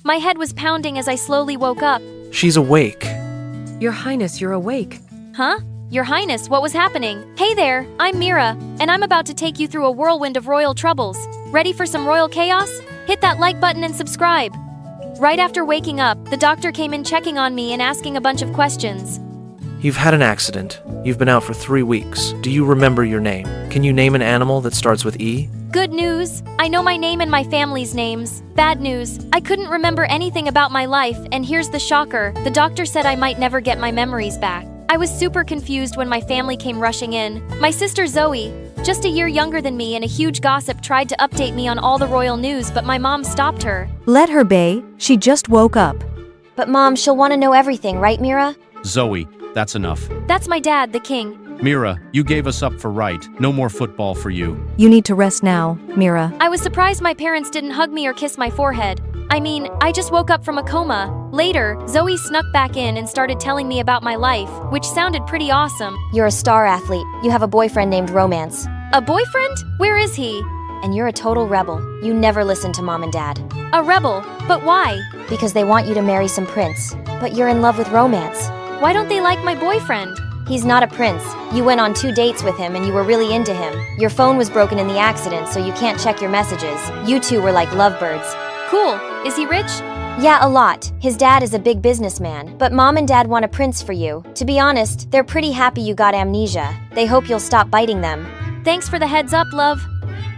My head was pounding as I slowly woke up. She's awake. Your Highness, you're awake. Huh? Your Highness, what was happening? Hey there, I'm Mira, and I'm about to take you through a whirlwind of royal troubles. Ready for some royal chaos? Hit that like button and subscribe. Right after waking up, the doctor came in checking on me and asking a bunch of questions. You've had an accident. You've been out for 3 weeks. Do you remember your name? Can you name an animal that starts with E? Good news. I know my name and my family's names. Bad news. I couldn't remember anything about my life, and here's the shocker. The doctor said I might never get my memories back. I was super confused when my family came rushing in. My sister Zoey, just a year younger than me and a huge gossip, tried to update me on all the royal news, but my mom stopped her. Let her be. She just woke up. But Mom, she'll want to know everything, right, Mira? Zoey, that's enough. That's my dad, the king. Mira, you gave us up for right. No more football for you. You need to rest now, Mira. I was surprised my parents didn't hug me or kiss my forehead. I mean, I just woke up from a coma. Later, Zoey snuck back in and started telling me about my life, which sounded pretty awesome. You're a star athlete. You have a boyfriend named Romance. A boyfriend? Where is he? And you're a total rebel. You never listen to Mom and Dad. A rebel? But why? Because they want you to marry some prince. But you're in love with Romance. Why don't they like my boyfriend? He's not a prince. You went on 2 dates with him and you were really into him. Your phone was broken in the accident, so you can't check your messages. You two were like lovebirds. Cool. Is he rich? Yeah, a lot. His dad is a big businessman, but Mom and Dad want a prince for you. To be honest, they're pretty happy you got amnesia. They hope you'll stop biting them. Thanks for the heads up, love.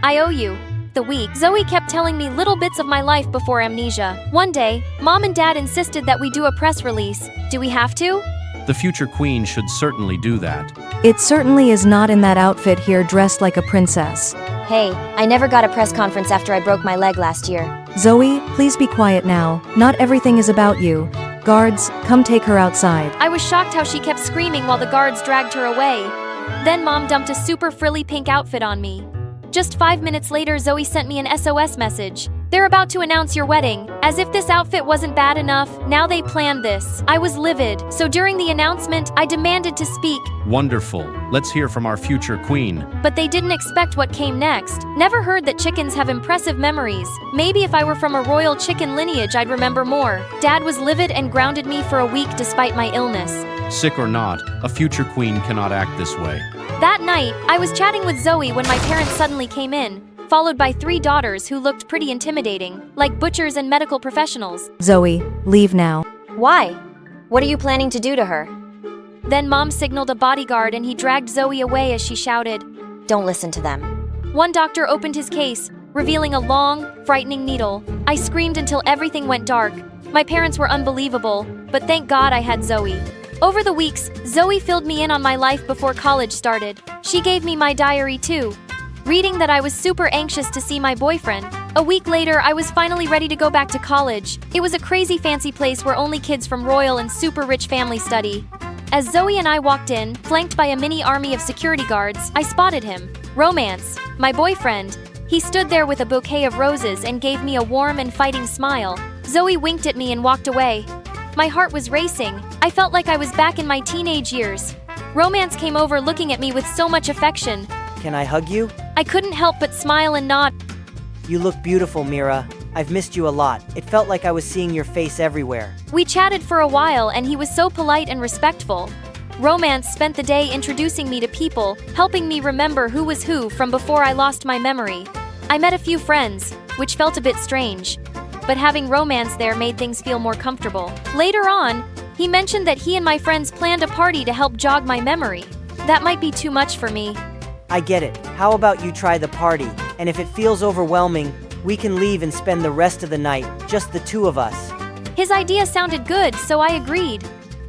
I owe you. The week, Zoey kept telling me little bits of my life before amnesia. One day, Mom and Dad insisted that we do a press release. Do we have to? The future queen should certainly do that. It certainly is not in that outfit here dressed like a princess. Hey, I never got a press conference after I broke my leg last year. Zoey, please be quiet now. Not everything is about you. Guards, come take her outside. I was shocked how she kept screaming while the guards dragged her away. Then Mom dumped a super frilly pink outfit on me. Just 5 minutes later, Zoey sent me an SOS message. They're about to announce your wedding. As if this outfit wasn't bad enough, now they planned this. I was livid, so during the announcement, I demanded to speak. Wonderful. Let's hear from our future queen. But they didn't expect what came next. Never heard that chickens have impressive memories. Maybe if I were from a royal chicken lineage, I'd remember more. Dad was livid and grounded me for a week despite my illness. Sick or not, a future queen cannot act this way. That night, I was chatting with Zoey when my parents suddenly came in, followed by 3 daughters who looked pretty intimidating, like butchers and medical professionals. Zoey, leave now. Why? What are you planning to do to her? Then Mom signaled a bodyguard and he dragged Zoey away as she shouted. Don't listen to them. One doctor opened his case, revealing a long, frightening needle. I screamed until everything went dark. My parents were unbelievable, but thank God I had Zoey. Over the weeks, Zoey filled me in on my life before college started. She gave me my diary too, reading that I was super anxious to see my boyfriend. A week later, I was finally ready to go back to college. It was a crazy fancy place where only kids from royal and super rich families study. As Zoey and I walked in, flanked by a mini army of security guards, I spotted him. Romance, my boyfriend. He stood there with a bouquet of roses and gave me a warm and fighting smile. Zoey winked at me and walked away. My heart was racing. I felt like I was back in my teenage years. Romance came over looking at me with so much affection. Can I hug you? I couldn't help but smile and nod. You look beautiful, Mira. I've missed you a lot. It felt like I was seeing your face everywhere. We chatted for a while and he was so polite and respectful. Romance spent the day introducing me to people, helping me remember who was who from before I lost my memory. I met a few friends, which felt a bit strange. But having Romance there made things feel more comfortable. Later on, he mentioned that he and my friends planned a party to help jog my memory. That might be too much for me. I get it. How about you try the party? And if it feels overwhelming, we can leave and spend the rest of the night, just the 2 of us. His idea sounded good, so I agreed.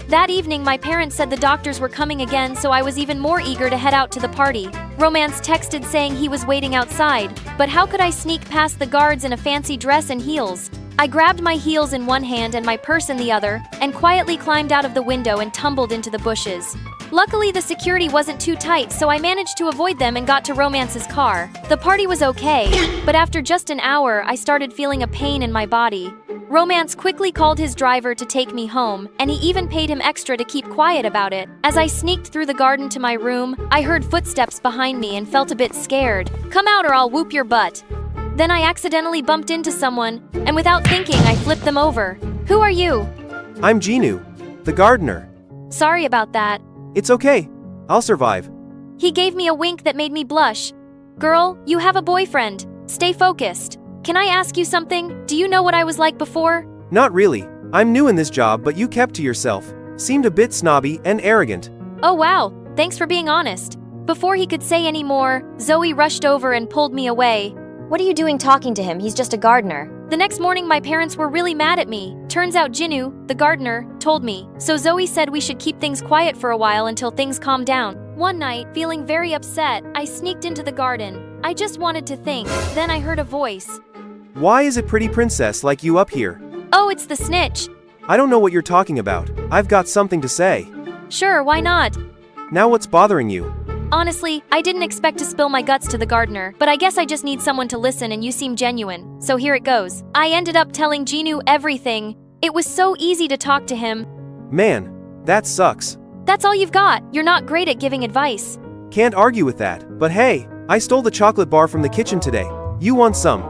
That evening, my parents said the doctors were coming again, so I was even more eager to head out to the party. Romance texted saying he was waiting outside, but how could I sneak past the guards in a fancy dress and heels? I grabbed my heels in one hand and my purse in the other, and quietly climbed out of the window and tumbled into the bushes. Luckily, the security wasn't too tight, so I managed to avoid them and got to Romance's car. The party was okay, but after just an hour, I started feeling a pain in my body. Romance quickly called his driver to take me home, and he even paid him extra to keep quiet about it. As I sneaked through the garden to my room, I heard footsteps behind me and felt a bit scared. Come out or I'll whoop your butt. Then I accidentally bumped into someone, and without thinking, I flipped them over. Who are you? I'm Jinu, the gardener. Sorry about that. It's okay. I'll survive. He gave me a wink that made me blush. Girl, you have a boyfriend. Stay focused. Can I ask you something? Do you know what I was like before? Not really. I'm new in this job, but you kept to yourself. Seemed a bit snobby and arrogant. Oh wow, thanks for being honest. Before he could say any more, Zoey rushed over and pulled me away. What are you doing talking to him? He's just a gardener. The next morning, my parents were really mad at me. Turns out Jinu, the gardener, told me. So Zoey said we should keep things quiet for a while until things calmed down. One night, feeling very upset, I sneaked into the garden. I just wanted to think. Then I heard a voice. Why is a pretty princess like you up here? Oh, it's the snitch. I don't know what you're talking about. I've got something to say. Sure, why not? Now what's bothering you? Honestly, I didn't expect to spill my guts to the gardener, but I guess I just need someone to listen and you seem genuine. So here it goes. I ended up telling Jinu everything. It was so easy to talk to him. Man, that sucks. That's all you've got. You're not great at giving advice. Can't argue with that. But hey, I stole the chocolate bar from the kitchen today. You want some?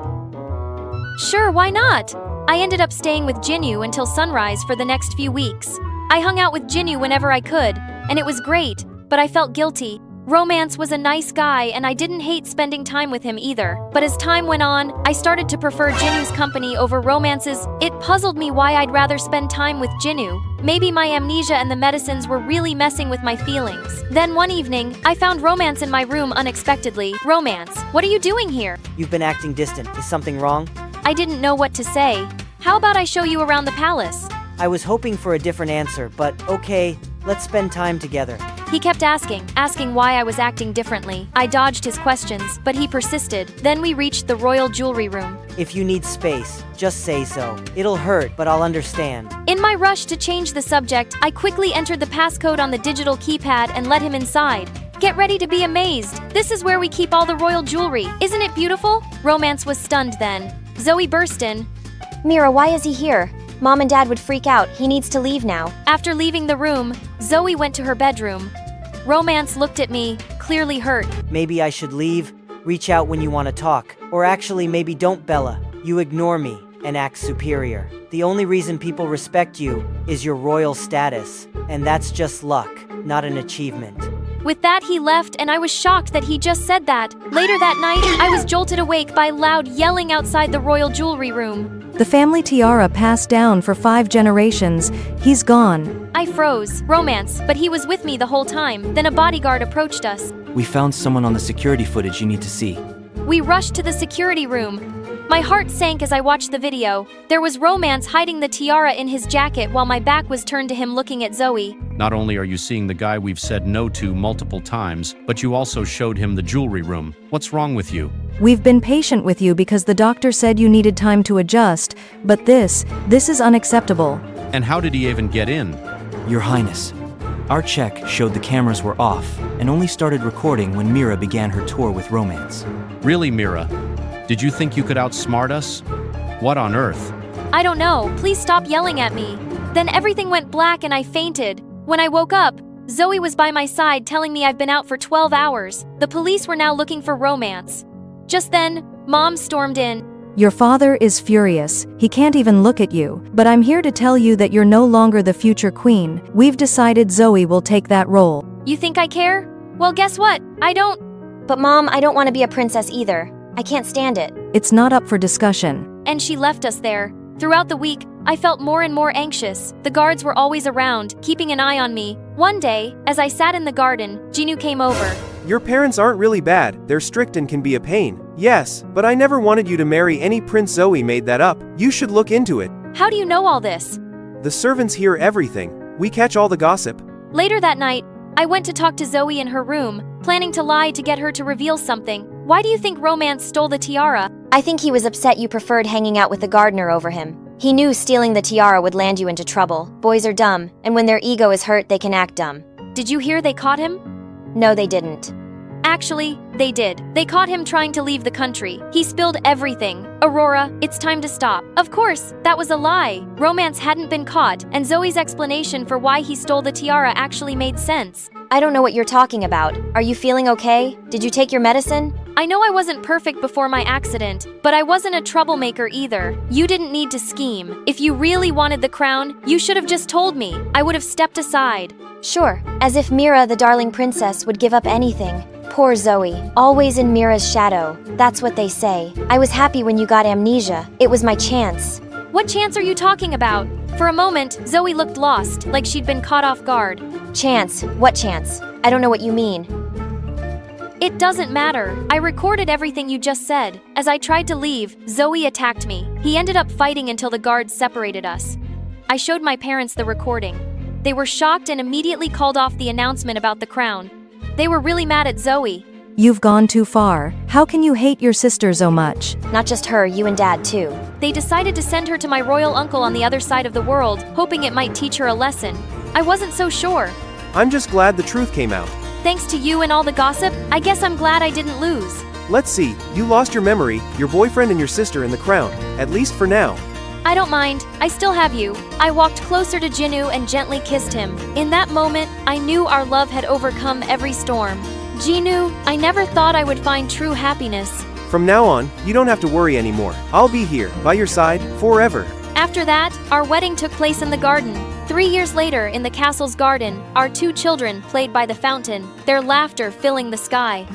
Sure, why not? I ended up staying with Jinu until sunrise for the next few weeks. I hung out with Jinu whenever I could, and it was great, but I felt guilty. Romance was a nice guy and I didn't hate spending time with him either. But as time went on, I started to prefer Jinu's company over romances. It puzzled me why I'd rather spend time with Jinu. Maybe my amnesia and the medicines were really messing with my feelings. Then one evening, I found Romance in my room unexpectedly. Romance, what are you doing here? You've been acting distant. Is something wrong? I didn't know what to say. How about I show you around the palace? I was hoping for a different answer, but okay, let's spend time together. He kept asking why I was acting differently. I dodged his questions, but he persisted. Then we reached the royal jewelry room. If you need space, just say so. It'll hurt, but I'll understand. In my rush to change the subject, I quickly entered the passcode on the digital keypad and let him inside. Get ready to be amazed. This is where we keep all the royal jewelry. Isn't it beautiful? Romance was stunned then. Zoey burst in. Mira, why is he here? Mom and Dad would freak out. He needs to leave now. After leaving the room, Zoey went to her bedroom. Romance looked at me, clearly hurt. Maybe I should leave, reach out when you want to talk. Or actually, maybe don't, Bella. You ignore me and act superior. The only reason people respect you is your royal status, and that's just luck, not an achievement. With that, he left, and I was shocked that he just said that. Later that night, I was jolted awake by loud yelling outside the royal jewelry room. The family tiara passed down for 5 generations. He's gone. I froze. Romance, but he was with me the whole time. Then a bodyguard approached us. We found someone on the security footage you need to see. We rushed to the security room. My heart sank as I watched the video. There was Romance hiding the tiara in his jacket while my back was turned to him looking at Zoey. Not only are you seeing the guy we've said no to multiple times, but you also showed him the jewelry room. What's wrong with you? We've been patient with you because the doctor said you needed time to adjust, but this is unacceptable. And how did he even get in? Your Highness, our check showed the cameras were off and only started recording when Mira began her tour with Romance. Really, Mira? Did you think you could outsmart us? What on earth? I don't know. Please stop yelling at me. Then everything went black and I fainted. When I woke up, Zoey was by my side telling me I've been out for 12 hours. The police were now looking for Romance. Just then, Mom stormed in. Your father is furious. He can't even look at you. But I'm here to tell you that you're no longer the future queen. We've decided Zoey will take that role. You think I care? Well, guess what? I don't. But Mom, I don't want to be a princess either. I can't stand it. It's not up for discussion. And she left us there. Throughout the week, I felt more and more anxious. The guards were always around, keeping an eye on me. One day, as I sat in the garden, Jinu came over. Your parents aren't really bad. They're strict and can be a pain. Yes, but I never wanted you to marry any prince. Zoey made that up. You should look into it. How do you know all this? The servants hear everything. We catch all the gossip. Later that night, I went to talk to Zoey in her room, planning to lie to get her to reveal something. Why do you think Romance stole the tiara? I think he was upset you preferred hanging out with the gardener over him. He knew stealing the tiara would land you into trouble. Boys are dumb, and when their ego is hurt, they can act dumb. Did you hear they caught him? No, they didn't. Actually, they did. They caught him trying to leave the country. He spilled everything. Aurora, it's time to stop. Of course, that was a lie. Romance hadn't been caught, and Zoey's explanation for why he stole the tiara actually made sense. I don't know what you're talking about. Are you feeling okay? Did you take your medicine? I know I wasn't perfect before my accident, but I wasn't a troublemaker either. You didn't need to scheme. If you really wanted the crown, you should have just told me. I would have stepped aside. Sure, as if Mira, the darling princess, would give up anything. Poor Zoey, always in Mira's shadow. That's what they say. I was happy when you got amnesia. It was my chance. What chance are you talking about? For a moment, Zoey looked lost, like she'd been caught off guard. Chance? What chance? I don't know what you mean. It doesn't matter. I recorded everything you just said. As I tried to leave, Zoey attacked me. He ended up fighting until the guards separated us. I showed my parents the recording. They were shocked and immediately called off the announcement about the crown. They were really mad at Zoey. You've gone too far. How can you hate your sister so much? Not just her, you and Dad too. They decided to send her to my royal uncle on the other side of the world, hoping it might teach her a lesson. I wasn't so sure. I'm just glad the truth came out. Thanks to you and all the gossip, I guess I'm glad I didn't lose. Let's see, you lost your memory, your boyfriend and your sister in the crown, at least for now. I don't mind, I still have you. I walked closer to Jinu and gently kissed him. In that moment, I knew our love had overcome every storm. Jinu, I never thought I would find true happiness. From now on, you don't have to worry anymore. I'll be here, by your side, forever. After that, our wedding took place in the garden. 3 years later, in the castle's garden, our 2 children played by the fountain, their laughter filling the sky.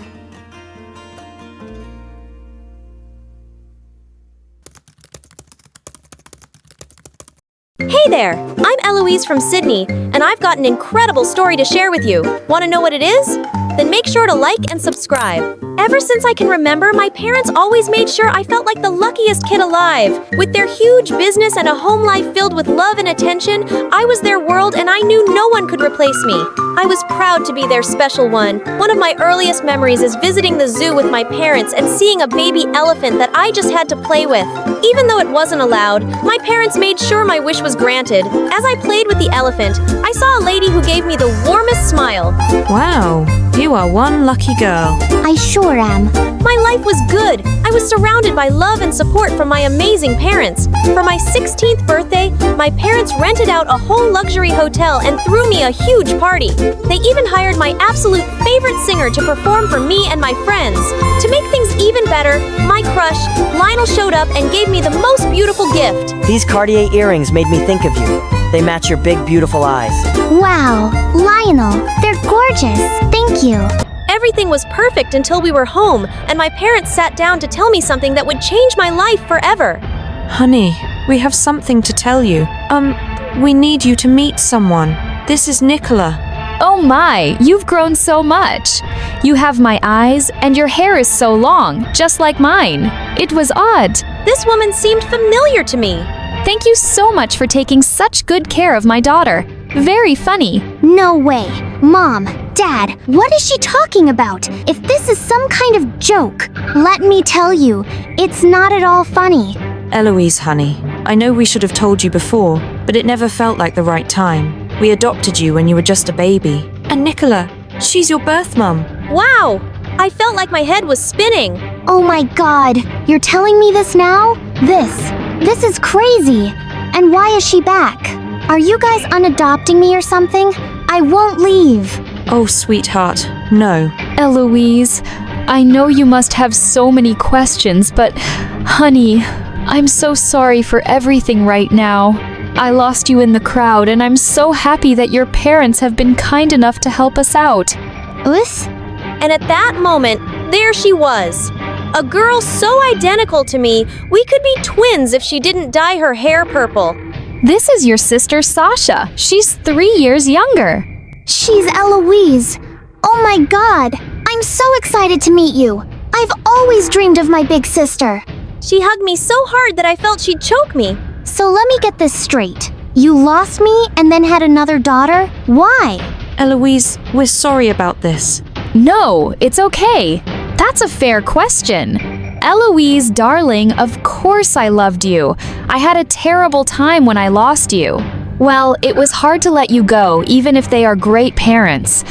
Hey there! I'm Eloise from Sydney, and I've got an incredible story to share with you. Want to know what it is? Then make sure to like and subscribe. Ever since I can remember, my parents always made sure I felt like the luckiest kid alive. With their huge business and a home life filled with love and attention, I was their world and I knew no one could replace me. I was proud to be their special one. One of my earliest memories is visiting the zoo with my parents and seeing a baby elephant that I just had to play with. Even though it wasn't allowed, my parents made sure my wish was granted. As I played with the elephant, I saw a lady who gave me the warmest smile. Wow, you are one lucky girl. I sure am. My life was good. I was surrounded by love and support from my amazing parents. For my 16th birthday, my parents rented out a whole luxury hotel and threw me a huge party. They even hired my absolute favorite singer to perform for me and my friends. To make things even better, my crush, Lionel, showed up and gave me the most beautiful gift. These Cartier earrings made me think of you. They match your big, beautiful eyes. Wow, Lionel, they're gorgeous. Thank you. Everything was perfect until we were home, and my parents sat down to tell me something that would change my life forever. Honey, we have something to tell you. We need you to meet someone. This is Nicola. Oh my, you've grown so much. You have my eyes, and your hair is so long, just like mine. It was odd. This woman seemed familiar to me. Thank you so much for taking such good care of my daughter. Very funny. No way. Mom, Dad, what is she talking about? If this is some kind of joke, let me tell you, it's not at all funny. Eloise, honey, I know we should have told you before, but it never felt like the right time. We adopted you when you were just a baby. And Nicola, she's your birth mum. Wow! I felt like my head was spinning. Oh my God, you're telling me this now? This is crazy. And why is she back? Are you guys unadopting me or something? I won't leave. Oh, sweetheart, no. Eloise, I know you must have so many questions, but honey, I'm so sorry for everything right now. I lost you in the crowd, and I'm so happy that your parents have been kind enough to help us out. And at that moment, there she was. A girl so identical to me, we could be twins if she didn't dye her hair purple. This is your sister Sasha. She's 3 years younger. She's Eloise. Oh my God, I'm so excited to meet you. I've always dreamed of my big sister. She hugged me so hard that I felt she'd choke me. So let me get this straight. You lost me and then had another daughter? Why? Eloise, we're sorry about this. No, it's okay. That's a fair question. Eloise, darling, of course I loved you. I had a terrible time when I lost you. Well, it was hard to let you go, even if they are great parents.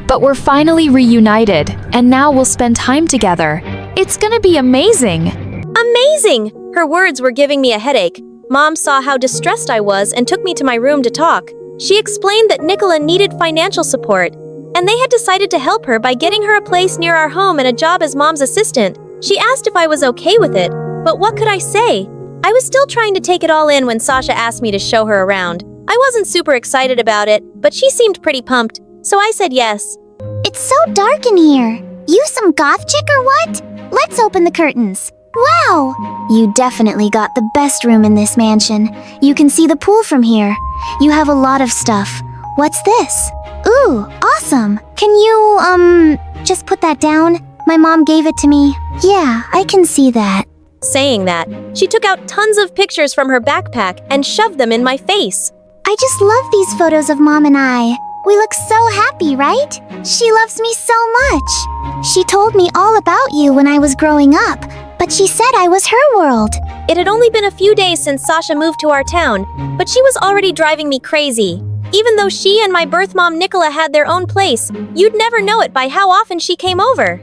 But we're finally reunited, and now we'll spend time together. It's gonna be amazing. Amazing! Her words were giving me a headache. Mom saw how distressed I was and took me to my room to talk. She explained that Nicola needed financial support. and they had decided to help her by getting her a place near our home and a job as mom's assistant. She asked if I was okay with it, but what could I say? I was still trying to take it all in when Sasha asked me to show her around. I wasn't super excited about it, but she seemed pretty pumped, so I said yes. It's so dark in here. You some goth chick or what? Let's open the curtains. Wow! You definitely got the best room in this mansion. You can see the pool from here. You have a lot of stuff. What's this? Ooh, awesome! Can you, just put that down? My mom gave it to me. Yeah, I can see that. Saying that, she took out tons of pictures from her backpack and shoved them in my face. I just love these photos of Mom and I. We look so happy, right? She loves me so much. She told me all about you when I was growing up, but she said I was her world. It had only been a few days since Sasha moved to our town, but she was already driving me crazy. Even though she and my birth mom Nicola had their own place, you'd never know it by how often she came over.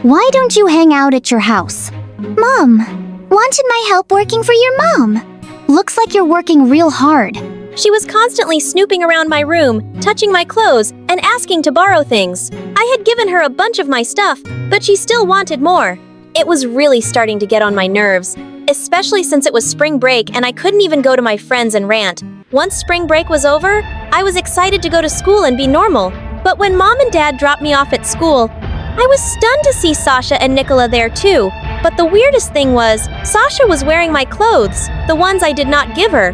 Why don't you hang out at your house? Mom, wanted my help working for your mom. Looks like you're working real hard. She was constantly snooping around my room, touching my clothes, and asking to borrow things. I had given her a bunch of my stuff, but she still wanted more. It was really starting to get on my nerves, especially since it was spring break and I couldn't even go to my friends and rant. Once spring break was over, I was excited to go to school and be normal. But when Mom and Dad dropped me off at school, I was stunned to see Sasha and Nicola there too. But the weirdest thing was, Sasha was wearing my clothes, the ones I did not give her.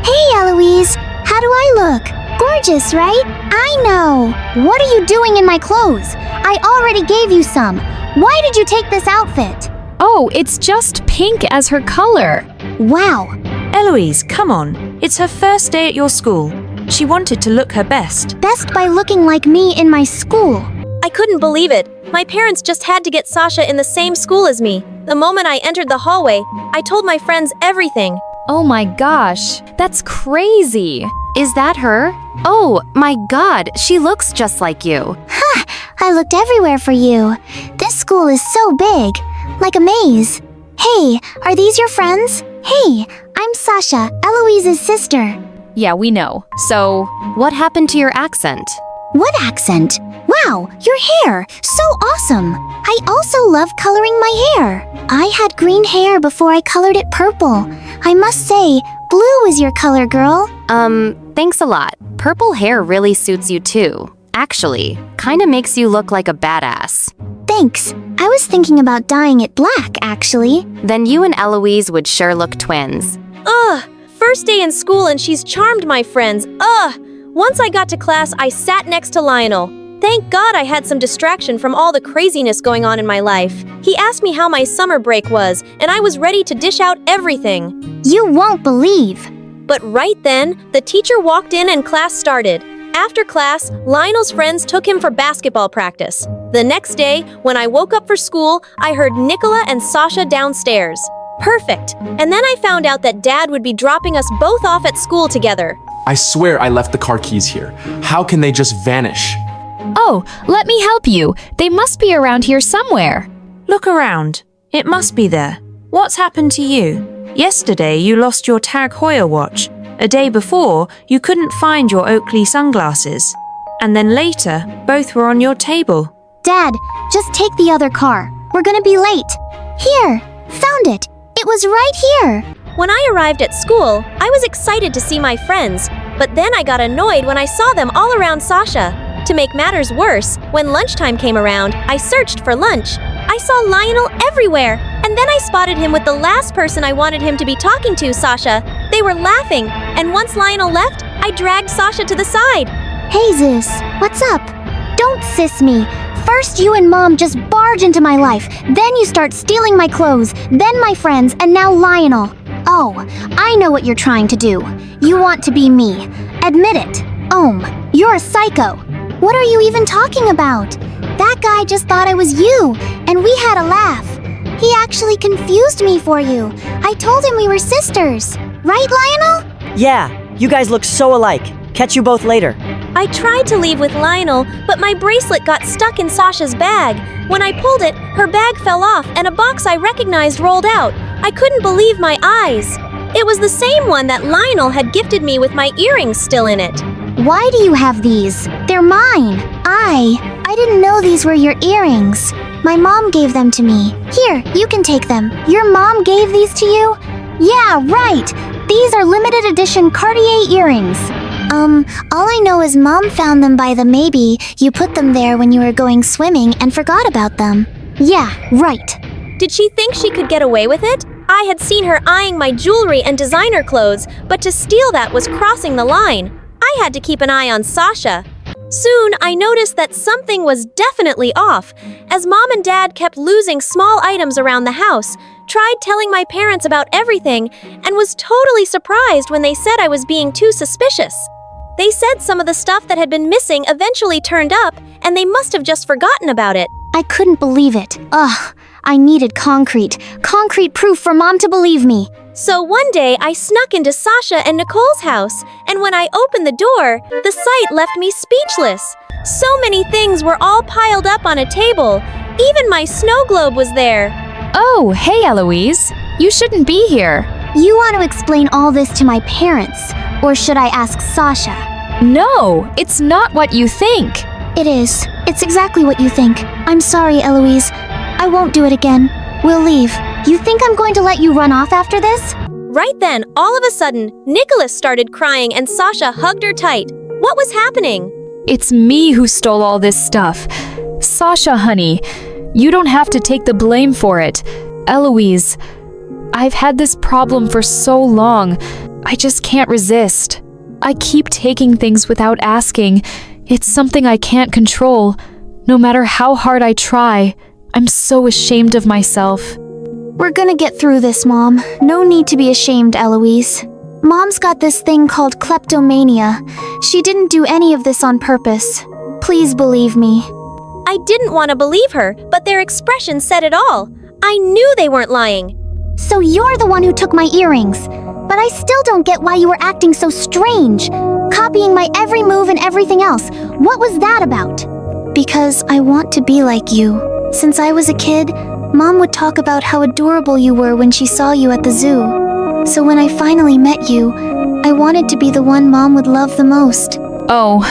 Hey, Eloise, how do I look? Gorgeous, right? I know. What are you doing in my clothes? I already gave you some. Why did you take this outfit? Oh, it's just pink as her color. Wow. Eloise, come on. It's her first day at your school. She wanted to look her best. Best by looking like me in my school. I couldn't believe it. My parents just had to get Sasha in the same school as me. The moment I entered the hallway, I told my friends everything. Oh my gosh, that's crazy. Is that her? Oh my god, she looks just like you. Ha! I looked everywhere for you. This school is so big, like a maze. Hey, are these your friends? Hey, I'm Sasha, Eloise's sister. Yeah, we know. So, what happened to your accent? What accent? Wow, your hair! So awesome! I also love coloring my hair. I had green hair before I colored it purple. I must say, blue is your color, girl. Thanks a lot. Purple hair really suits you too. Actually, kinda makes you look like a badass. Thanks. I was thinking about dyeing it black, actually. Then you and Eloise would sure look twins. Ugh! First day in school and she's charmed my friends. Ugh! Once I got to class, I sat next to Lionel. Thank God I had some distraction from all the craziness going on in my life. He asked me how my summer break was, and I was ready to dish out everything. You won't believe. But right then, the teacher walked in and class started. After class, Lionel's friends took him for basketball practice. The next day, when I woke up for school, I heard Nicola and Sasha downstairs. Perfect. And then I found out that Dad would be dropping us both off at school together. I swear I left the car keys here. How can they just vanish? oh, let me help you. They must be around here somewhere. Look around. It must be there. What's happened to you? Yesterday you lost your Tag Heuer watch. A day before, you couldn't find your Oakley sunglasses. And then later, both were on your table. Dad, just take the other car. We're gonna be late. Here, found it. It was right here. When I arrived at school, I was excited to see my friends, but then I got annoyed when I saw them all around Sasha. To make matters worse, when lunchtime came around, I searched for lunch. I saw Lionel everywhere, and then I spotted him with the last person I wanted him to be talking to, Sasha. They were laughing, and once Lionel left, I dragged Sasha to the side. Hey, Zeus, what's up? Don't sis me. First you and Mom just barge into my life, then you start stealing my clothes, then my friends, and now Lionel. Oh, I know what you're trying to do. You want to be me. Admit it. You're a psycho. What are you even talking about? That guy just thought I was you, and we had a laugh. He actually confused me for you. I told him we were sisters. Right, Lionel? Yeah, you guys look so alike. Catch you both later. I tried to leave with Lionel, but my bracelet got stuck in Sasha's bag. When I pulled it, her bag fell off and a box I recognized rolled out. I couldn't believe my eyes. It was the same one that Lionel had gifted me with my earrings still in it. Why do you have these? They're they're mine. I didn't know these were your earrings. My mom gave them to me. Here, you can take them. Your mom gave these to you? Yeah, right. These are limited edition Cartier earrings. All I know is Mom found them by the maybe you put them there when you were going swimming and forgot about them. Yeah, right. Did she think she could get away with it? I had seen her eyeing my jewelry and designer clothes, but to steal that was crossing the line. I had to keep an eye on Sasha. Soon, I noticed that something was definitely off, as Mom and Dad kept losing small items around the house, tried telling my parents about everything, and was totally surprised when they said I was being too suspicious. They said some of the stuff that had been missing eventually turned up, and they must have just forgotten about it. I couldn't believe it. Ugh, I needed concrete proof for Mom to believe me. So one day, I snuck into Sasha and Nicole's house, and when I opened the door, the sight left me speechless. So many things were all piled up on a table. Even my snow globe was there. Oh, hey Eloise. You shouldn't be here. You want to explain all this to my parents, or should I ask Sasha? No, it's not what you think. It is. It's exactly what you think. I'm sorry, Eloise. I won't do it again. We'll leave. You think I'm going to let you run off after this? Right then, all of a sudden, Nicholas started crying and Sasha hugged her tight. What was happening? It's me who stole all this stuff. Sasha, honey, you don't have to take the blame for it. Eloise, I've had this problem for so long. I just can't resist. I keep taking things without asking. It's something I can't control. No matter how hard I try, I'm so ashamed of myself. We're gonna get through this, Mom. No need to be ashamed, Eloise. Mom's got this thing called kleptomania. She didn't do any of this on purpose. Please believe me. I didn't want to believe her, but their expression said it all. I knew they weren't lying. So you're the one who took my earrings. But I still don't get why you were acting so strange. Copying my every move and everything else. What was that about? Because I want to be like you. Since I was a kid, Mom would talk about how adorable you were when she saw you at the zoo. So when I finally met you, I wanted to be the one Mom would love the most. Oh,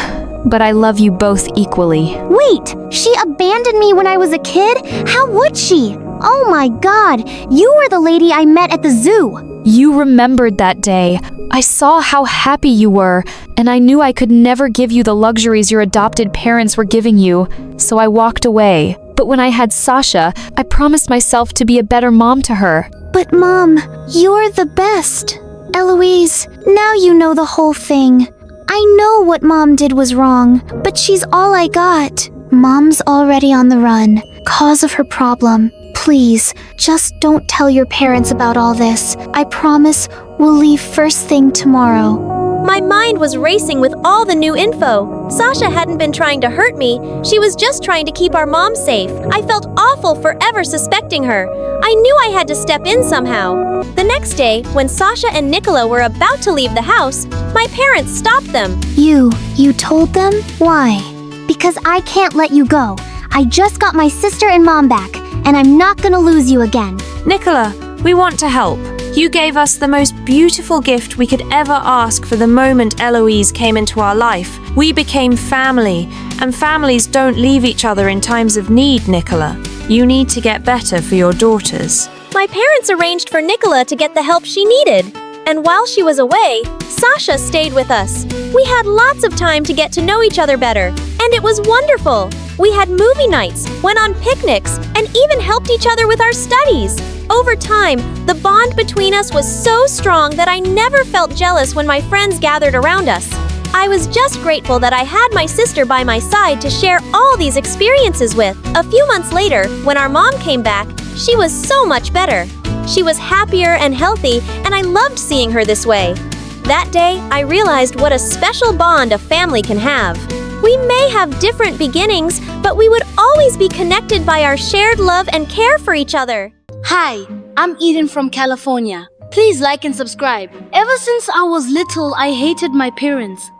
but I love you both equally. Wait, she abandoned me when I was a kid? How would she? Oh my God, you were the lady I met at the zoo. You remembered that day. I saw how happy you were, and I knew I could never give you the luxuries your adopted parents were giving you, so I walked away. But when I had Sasha, I promised myself to be a better mom to her. But Mom, you're the best. Eloise, now you know the whole thing. I know what Mom did was wrong, but she's all I got. Mom's already on the run, cause of her problem. Please, just don't tell your parents about all this. I promise we'll leave first thing tomorrow. My mind was racing with all the new info. Sasha hadn't been trying to hurt me. She was just trying to keep our mom safe. I felt awful for ever suspecting her. I knew I had to step in somehow. The next day, when Sasha and Nicola were about to leave the house, my parents stopped them. You told them? Why? Because I can't let you go. I just got my sister and Mom back, and I'm not gonna lose you again. Nicola, we want to help. You gave us the most beautiful gift we could ever ask for the moment Eloise came into our life. We became family, and families don't leave each other in times of need, Nicola. You need to get better for your daughters. My parents arranged for Nicola to get the help she needed. And while she was away, Sasha stayed with us. We had lots of time to get to know each other better, and it was wonderful. We had movie nights, went on picnics, and even helped each other with our studies. Over time, the bond between us was so strong that I never felt jealous when my friends gathered around us. I was just grateful that I had my sister by my side to share all these experiences with. A few months later, when our mom came back, she was so much better. She was happier and healthy, and I loved seeing her this way. That day, I realized what a special bond a family can have. We may have different beginnings, but we would always be connected by our shared love and care for each other. Hi, I'm Eden from California. Please like and subscribe. Ever since I was little, I hated my parents.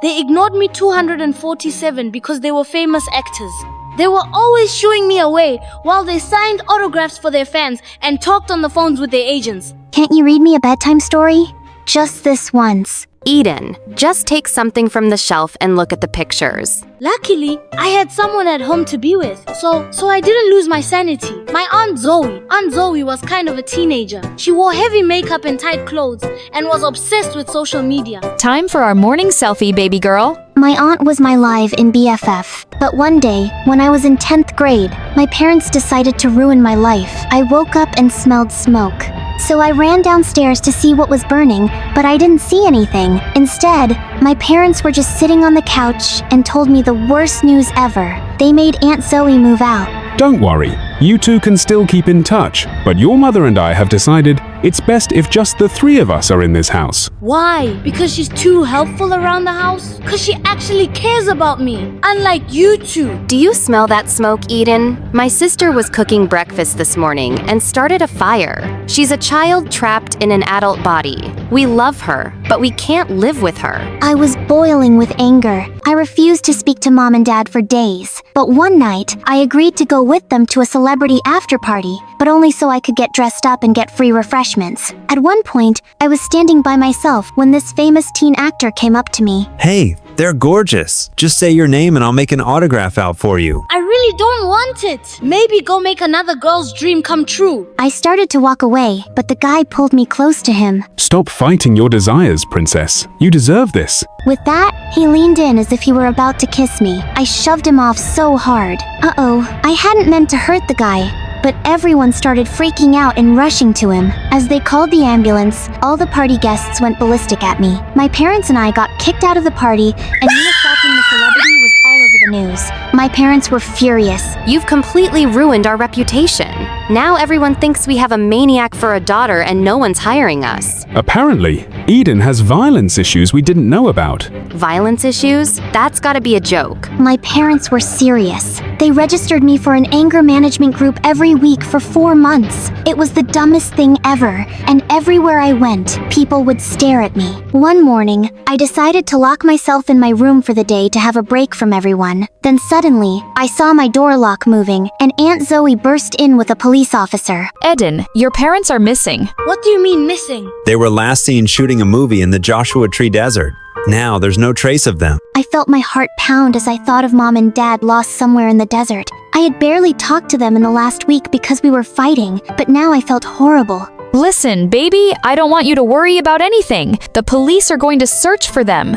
They ignored me 247 because they were famous actors. They were always shooing me away while they signed autographs for their fans and talked on the phones with their agents. Can't you read me a bedtime story? Just this once. Eden, just take something from the shelf and look at the pictures. Luckily, I had someone at home to be with, so I didn't lose my sanity. My Aunt Zoey was kind of a teenager. She wore heavy makeup and tight clothes and was obsessed with social media. Time for our morning selfie, baby girl. My aunt was my live-in BFF. But one day, when I was in 10th grade, my parents decided to ruin my life. I woke up and smelled smoke. So I ran downstairs to see what was burning, but I didn't see anything. Instead, my parents were just sitting on the couch and told me the worst news ever. They made Aunt Zoey move out. Don't worry, you two can still keep in touch, but your mother and I have decided it's best if just the three of us are in this house. Why? Because she's too helpful around the house? Because she actually cares about me, unlike you two. Do you smell that smoke, Eden? My sister was cooking breakfast this morning and started a fire. She's a child trapped in an adult body. We love her, but we can't live with her. I was boiling with anger. I refused to speak to Mom and Dad for days. But one night, I agreed to go with them to a celebrity after party, but only so I could get dressed up and get free refreshments. At one point, I was standing by myself when this famous teen actor came up to me. Hey, they're gorgeous. Just say your name and I'll make an autograph out for you. I really don't want it. Maybe go make another girl's dream come true. I started to walk away, but the guy pulled me close to him. Stop fighting your desires, princess. You deserve this. With that, he leaned in as if he were about to kiss me. I shoved him off so hard. Uh-oh, I hadn't meant to hurt the guy. But everyone started freaking out and rushing to him. As they called the ambulance, all the party guests went ballistic at me. My parents and I got kicked out of the party, and me assaulting the celebrity was all over the news. My parents were furious. You've completely ruined our reputation. Now everyone thinks we have a maniac for a daughter and no one's hiring us. Apparently, Eden has violence issues we didn't know about. Violence issues? That's gotta be a joke. My parents were serious. They registered me for an anger management group every week for 4 months. It was the dumbest thing ever, and everywhere I went, people would stare at me. One morning, I decided to lock myself in my room for the day to have a break from everyone. Then suddenly, I saw my door lock moving, and Aunt Zoey burst in with a police officer. Eden, your parents are missing. What do you mean missing? They were last seen shooting a movie in the Joshua Tree Desert. Now there's no trace of them. I felt my heart pound as I thought of Mom and Dad lost somewhere in the desert. I had barely talked to them in the last week because we were fighting, but now I felt horrible. Listen, baby, I don't want you to worry about anything. The police are going to search for them.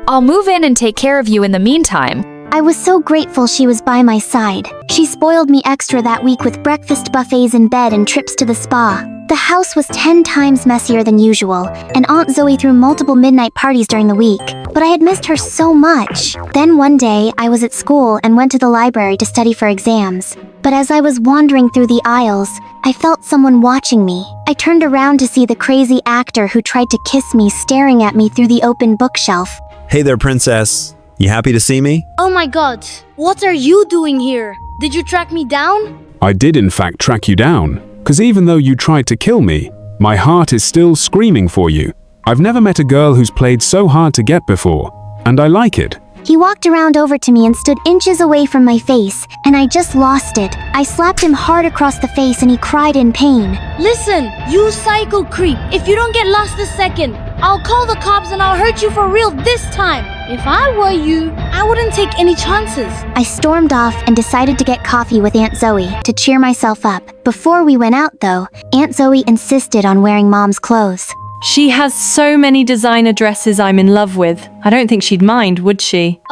I'll move in and take care of you in the meantime. I was so grateful she was by my side. She spoiled me extra that week with breakfast buffets in bed and trips to the spa. The house was 10 times messier than usual, and Aunt Zoey threw multiple midnight parties during the week. But I had missed her so much. Then one day, I was at school and went to the library to study for exams. But as I was wandering through the aisles, I felt someone watching me. I turned around to see the crazy actor who tried to kiss me staring at me through the open bookshelf. Hey there, princess. You happy to see me? Oh my god, what are you doing here? Did you track me down? I did in fact track you down, because even though you tried to kill me, my heart is still screaming for you. I've never met a girl who's played so hard to get before, and I like it. He walked around over to me and stood inches away from my face, and I just lost it. I slapped him hard across the face and he cried in pain. Listen, you psycho creep. If you don't get lost this second, I'll call the cops and I'll hurt you for real this time. If I were you, I wouldn't take any chances. I stormed off and decided to get coffee with Aunt Zoey to cheer myself up. Before we went out though, Aunt Zoey insisted on wearing Mom's clothes. She has so many designer dresses I'm in love with. I don't think she'd mind, would she?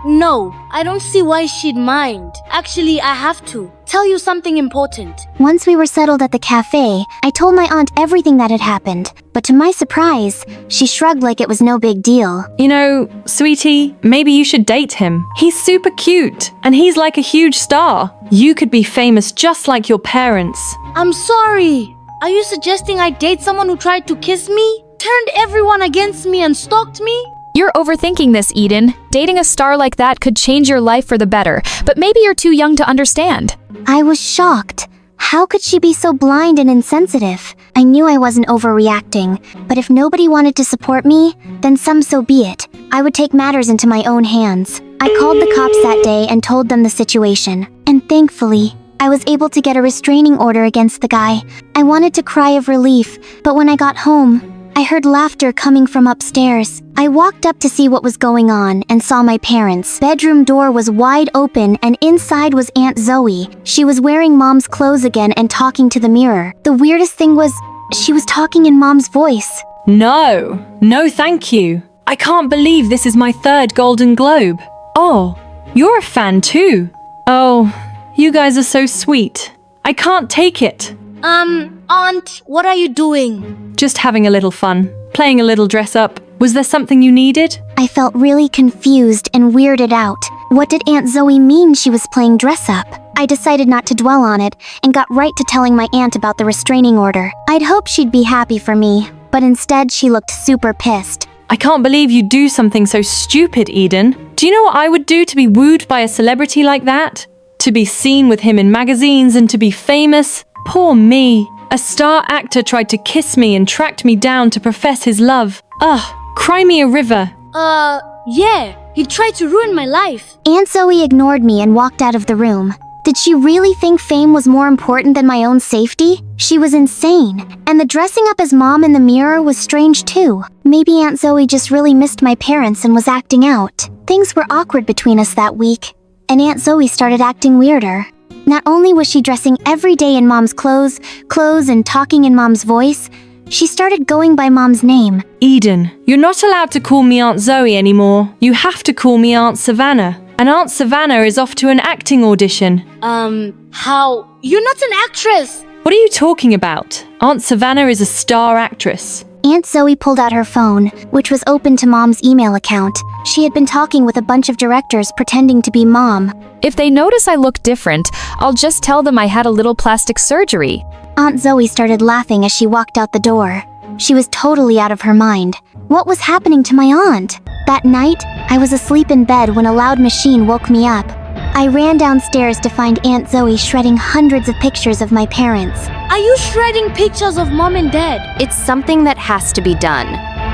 No. I don't see why she'd mind. Actually, I have to tell you something important. Once we were settled at the cafe, I told my aunt everything that had happened. But to my surprise, she shrugged like it was no big deal. You know, sweetie, maybe you should date him. He's super cute, and he's like a huge star. You could be famous just like your parents. I'm sorry. Are you suggesting I date someone who tried to kiss me, turned everyone against me, and stalked me? You're overthinking this, Eden. Dating a star like that could change your life for the better, but maybe you're too young to understand. I was shocked. How could she be so blind and insensitive? I knew I wasn't overreacting, but if nobody wanted to support me, then so be it. I would take matters into my own hands. I called the cops that day and told them the situation, and thankfully, I was able to get a restraining order against the guy. I wanted to cry of relief, but when I got home, I heard laughter coming from upstairs. I walked up to see what was going on and saw my parents' bedroom door was wide open and inside was Aunt Zoey. She was wearing Mom's clothes again and talking to the mirror. The weirdest thing was, she was talking in Mom's voice. No thank you. I can't believe this is my 3rd Golden Globe. Oh, you're a fan too. Oh, you guys are so sweet. I can't take it. Aunt, what are you doing? Just having a little fun, playing a little dress up. Was there something you needed? I felt really confused and weirded out. What did Aunt Zoey mean she was playing dress up? I decided not to dwell on it and got right to telling my aunt about the restraining order. I'd hoped she'd be happy for me, but instead she looked super pissed. I can't believe you do something so stupid, Eden. Do you know what I would do to be wooed by a celebrity like that? To be seen with him in magazines and to be famous? Poor me. A star actor tried to kiss me and tracked me down to profess his love. Ugh, cry me a river. Yeah, he tried to ruin my life. Aunt Zoey ignored me and walked out of the room. Did she really think fame was more important than my own safety? She was insane. And the dressing up as Mom in the mirror was strange too. Maybe Aunt Zoey just really missed my parents and was acting out. Things were awkward between us that week, and Aunt Zoey started acting weirder. Not only was she dressing every day in Mom's clothes and talking in Mom's voice, she started going by Mom's name. Eden, you're not allowed to call me Aunt Zoey anymore. You have to call me Aunt Savannah. And Aunt Savannah is off to an acting audition. How? You're not an actress! What are you talking about? Aunt Savannah is a star actress. Aunt Zoey pulled out her phone, which was open to Mom's email account. She had been talking with a bunch of directors pretending to be Mom. If they notice I look different, I'll just tell them I had a little plastic surgery. Aunt Zoey started laughing as she walked out the door. She was totally out of her mind. What was happening to my aunt? That night, I was asleep in bed when a loud machine woke me up. I ran downstairs to find Aunt Zoey shredding hundreds of pictures of my parents. Are you shredding pictures of Mom and Dad? It's something that has to be done.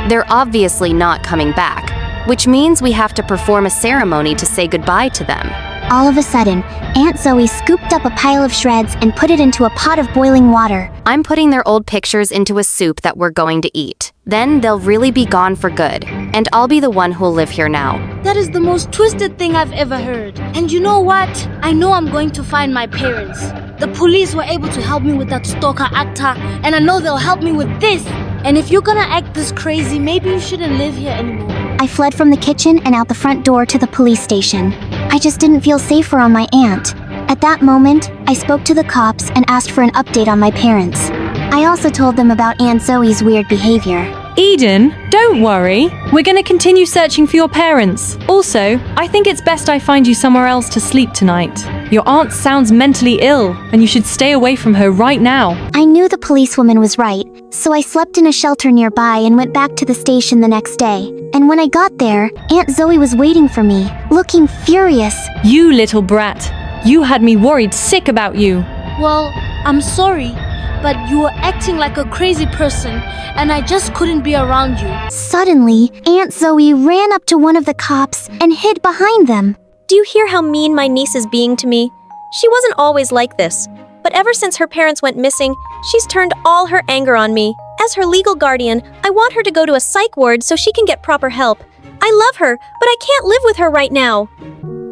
They're obviously not coming back, which means we have to perform a ceremony to say goodbye to them. All of a sudden, Aunt Zoey scooped up a pile of shreds and put it into a pot of boiling water. I'm putting their old pictures into a soup that we're going to eat. Then they'll really be gone for good, and I'll be the one who'll live here now. That is the most twisted thing I've ever heard. And you know what? I know I'm going to find my parents. The police were able to help me with that stalker actor, and I know they'll help me with this. And if you're gonna act this crazy, maybe you shouldn't live here anymore. I fled from the kitchen and out the front door to the police station. I just didn't feel safer on my aunt. At that moment, I spoke to the cops and asked for an update on my parents. I also told them about Aunt Zoey's weird behavior. Eden, don't worry. We're gonna continue searching for your parents. Also, I think it's best I find you somewhere else to sleep tonight. Your aunt sounds mentally ill, and you should stay away from her right now. I knew the policewoman was right, so I slept in a shelter nearby and went back to the station the next day. And when I got there, Aunt Zoey was waiting for me, looking furious. You little brat. You had me worried sick about you. Well, I'm sorry, but you were acting like a crazy person, and I just couldn't be around you. Suddenly, Aunt Zoey ran up to one of the cops and hid behind them. Do you hear how mean my niece is being to me? She wasn't always like this, but ever since her parents went missing, she's turned all her anger on me. As her legal guardian, I want her to go to a psych ward so she can get proper help. I love her, but I can't live with her right now.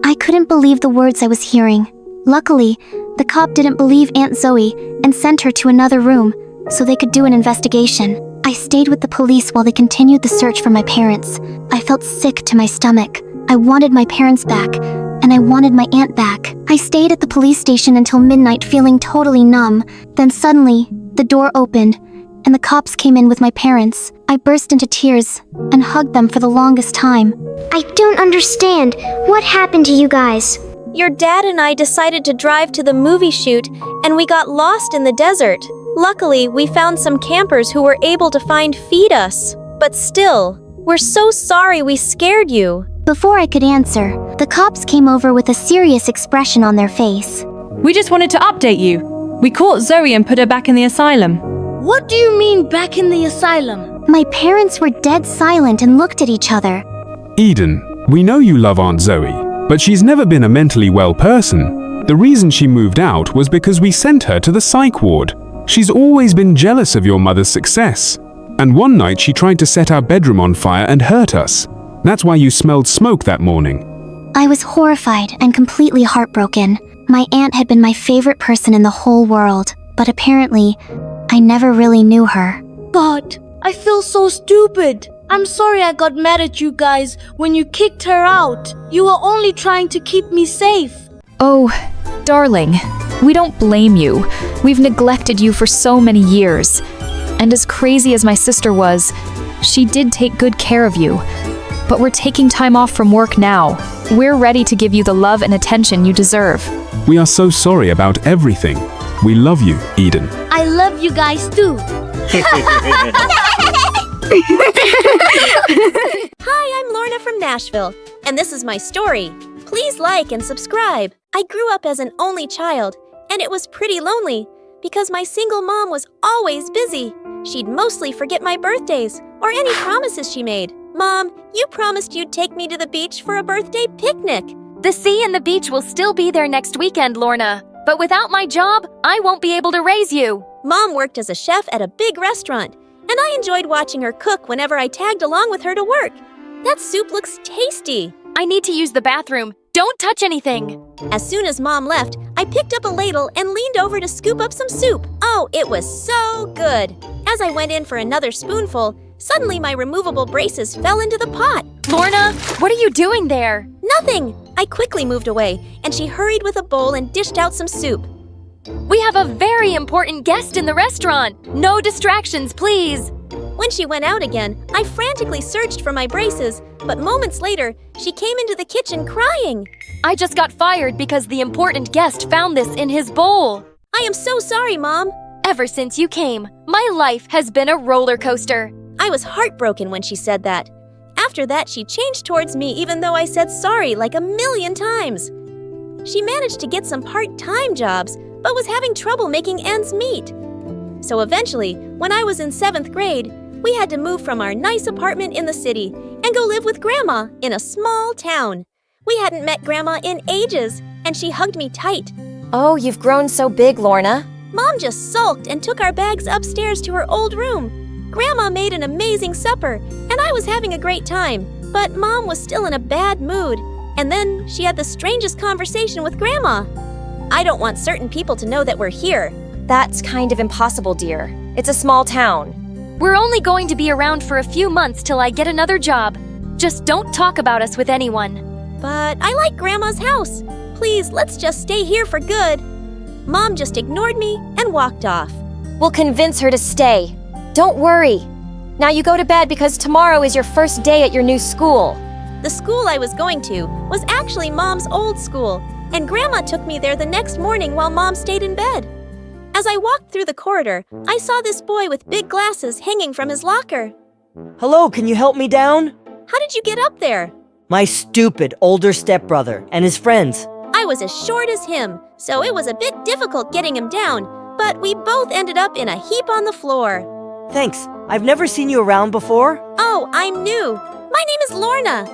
I couldn't believe the words I was hearing. Luckily, the cop didn't believe Aunt Zoey and sent her to another room so they could do an investigation. I stayed with the police while they continued the search for my parents. I felt sick to my stomach. I wanted my parents back, and I wanted my aunt back. I stayed at the police station until midnight feeling totally numb. Then suddenly, the door opened, and the cops came in with my parents. I burst into tears and hugged them for the longest time. I don't understand. What happened to you guys? Your dad and I decided to drive to the movie shoot, and we got lost in the desert. Luckily, we found some campers who were able to feed us. But still, we're so sorry we scared you. Before I could answer, the cops came over with a serious expression on their face. We just wanted to update you. We caught Zoey and put her back in the asylum. What do you mean back in the asylum? My parents were dead silent and looked at each other. Eden, we know you love Aunt Zoey, but she's never been a mentally well person. The reason she moved out was because we sent her to the psych ward. She's always been jealous of your mother's success. And one night she tried to set our bedroom on fire and hurt us. That's why you smelled smoke that morning. I was horrified and completely heartbroken. My aunt had been my favorite person in the whole world, but apparently, I never really knew her. God, I feel so stupid. I'm sorry I got mad at you guys when you kicked her out. You were only trying to keep me safe. Oh, darling, we don't blame you. We've neglected you for so many years. And as crazy as my sister was, she did take good care of you. But we're taking time off from work now. We're ready to give you the love and attention you deserve. We are so sorry about everything. We love you, Eden. I love you guys too. Hi, I'm Lorna from Nashville, and this is my story. Please like and subscribe. I grew up as an only child, and it was pretty lonely because my single mom was always busy. She'd mostly forget my birthdays or any promises she made. Mom, you promised you'd take me to the beach for a birthday picnic. The sea and the beach will still be there next weekend, Lorna. But without my job, I won't be able to raise you. Mom worked as a chef at a big restaurant, and I enjoyed watching her cook whenever I tagged along with her to work. That soup looks tasty. I need to use the bathroom. Don't touch anything. As soon as Mom left, I picked up a ladle and leaned over to scoop up some soup. Oh, it was so good. As I went in for another spoonful, suddenly my removable braces fell into the pot. Lorna, what are you doing there? Nothing. I quickly moved away, and she hurried with a bowl and dished out some soup. We have a very important guest in the restaurant. No distractions, please. When she went out again, I frantically searched for my braces, but moments later, she came into the kitchen crying. I just got fired because the important guest found this in his bowl. I am so sorry, Mom. Ever since you came, my life has been a roller coaster. I was heartbroken when she said that. After that, she changed towards me even though I said sorry like 1,000,000 times. She managed to get some part-time jobs, but was having trouble making ends meet. So eventually, when I was in 7th grade, we had to move from our nice apartment in the city and go live with Grandma in a small town. We hadn't met Grandma in ages, and she hugged me tight. Oh, you've grown so big, Lorna. Mom just sulked and took our bags upstairs to her old room. Grandma made an amazing supper, and I was having a great time, but Mom was still in a bad mood. And then she had the strangest conversation with Grandma. I don't want certain people to know that we're here. That's kind of impossible, dear. It's a small town. We're only going to be around for a few months till I get another job. Just don't talk about us with anyone. But I like Grandma's house. Please, let's just stay here for good. Mom just ignored me and walked off. We'll convince her to stay. Don't worry. Now you go to bed because tomorrow is your first day at your new school. The school I was going to was actually Mom's old school, and Grandma took me there the next morning while Mom stayed in bed. As I walked through the corridor, I saw this boy with big glasses hanging from his locker. Hello, can you help me down? How did you get up there? My stupid older stepbrother and his friends. I was as short as him, so it was a bit difficult getting him down, but we both ended up in a heap on the floor. Thanks. I've never seen you around before. Oh, I'm new. My name is Lorna.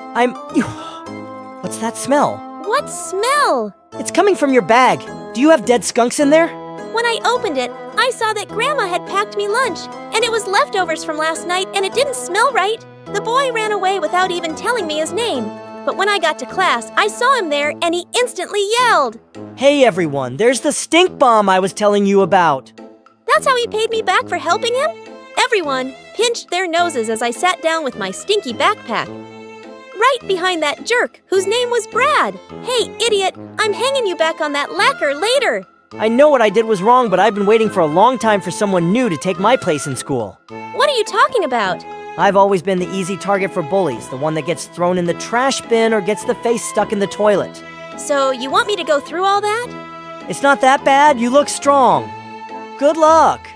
What's that smell? What smell? It's coming from your bag. Do you have dead skunks in there? When I opened it, I saw that Grandma had packed me lunch, and it was leftovers from last night, and it didn't smell right. The boy ran away without even telling me his name. But when I got to class, I saw him there, and he instantly yelled. Hey everyone, there's the stink bomb I was telling you about. That's how he paid me back for helping him? Everyone pinched their noses as I sat down with my stinky backpack. Right behind that jerk, whose name was Brad. Hey, idiot, I'm hanging you back on that lacquer later. I know what I did was wrong, but I've been waiting for a long time for someone new to take my place in school. What are you talking about? I've always been the easy target for bullies, the one that gets thrown in the trash bin or gets the face stuck in the toilet. So you want me to go through all that? It's not that bad, you look strong. Good luck.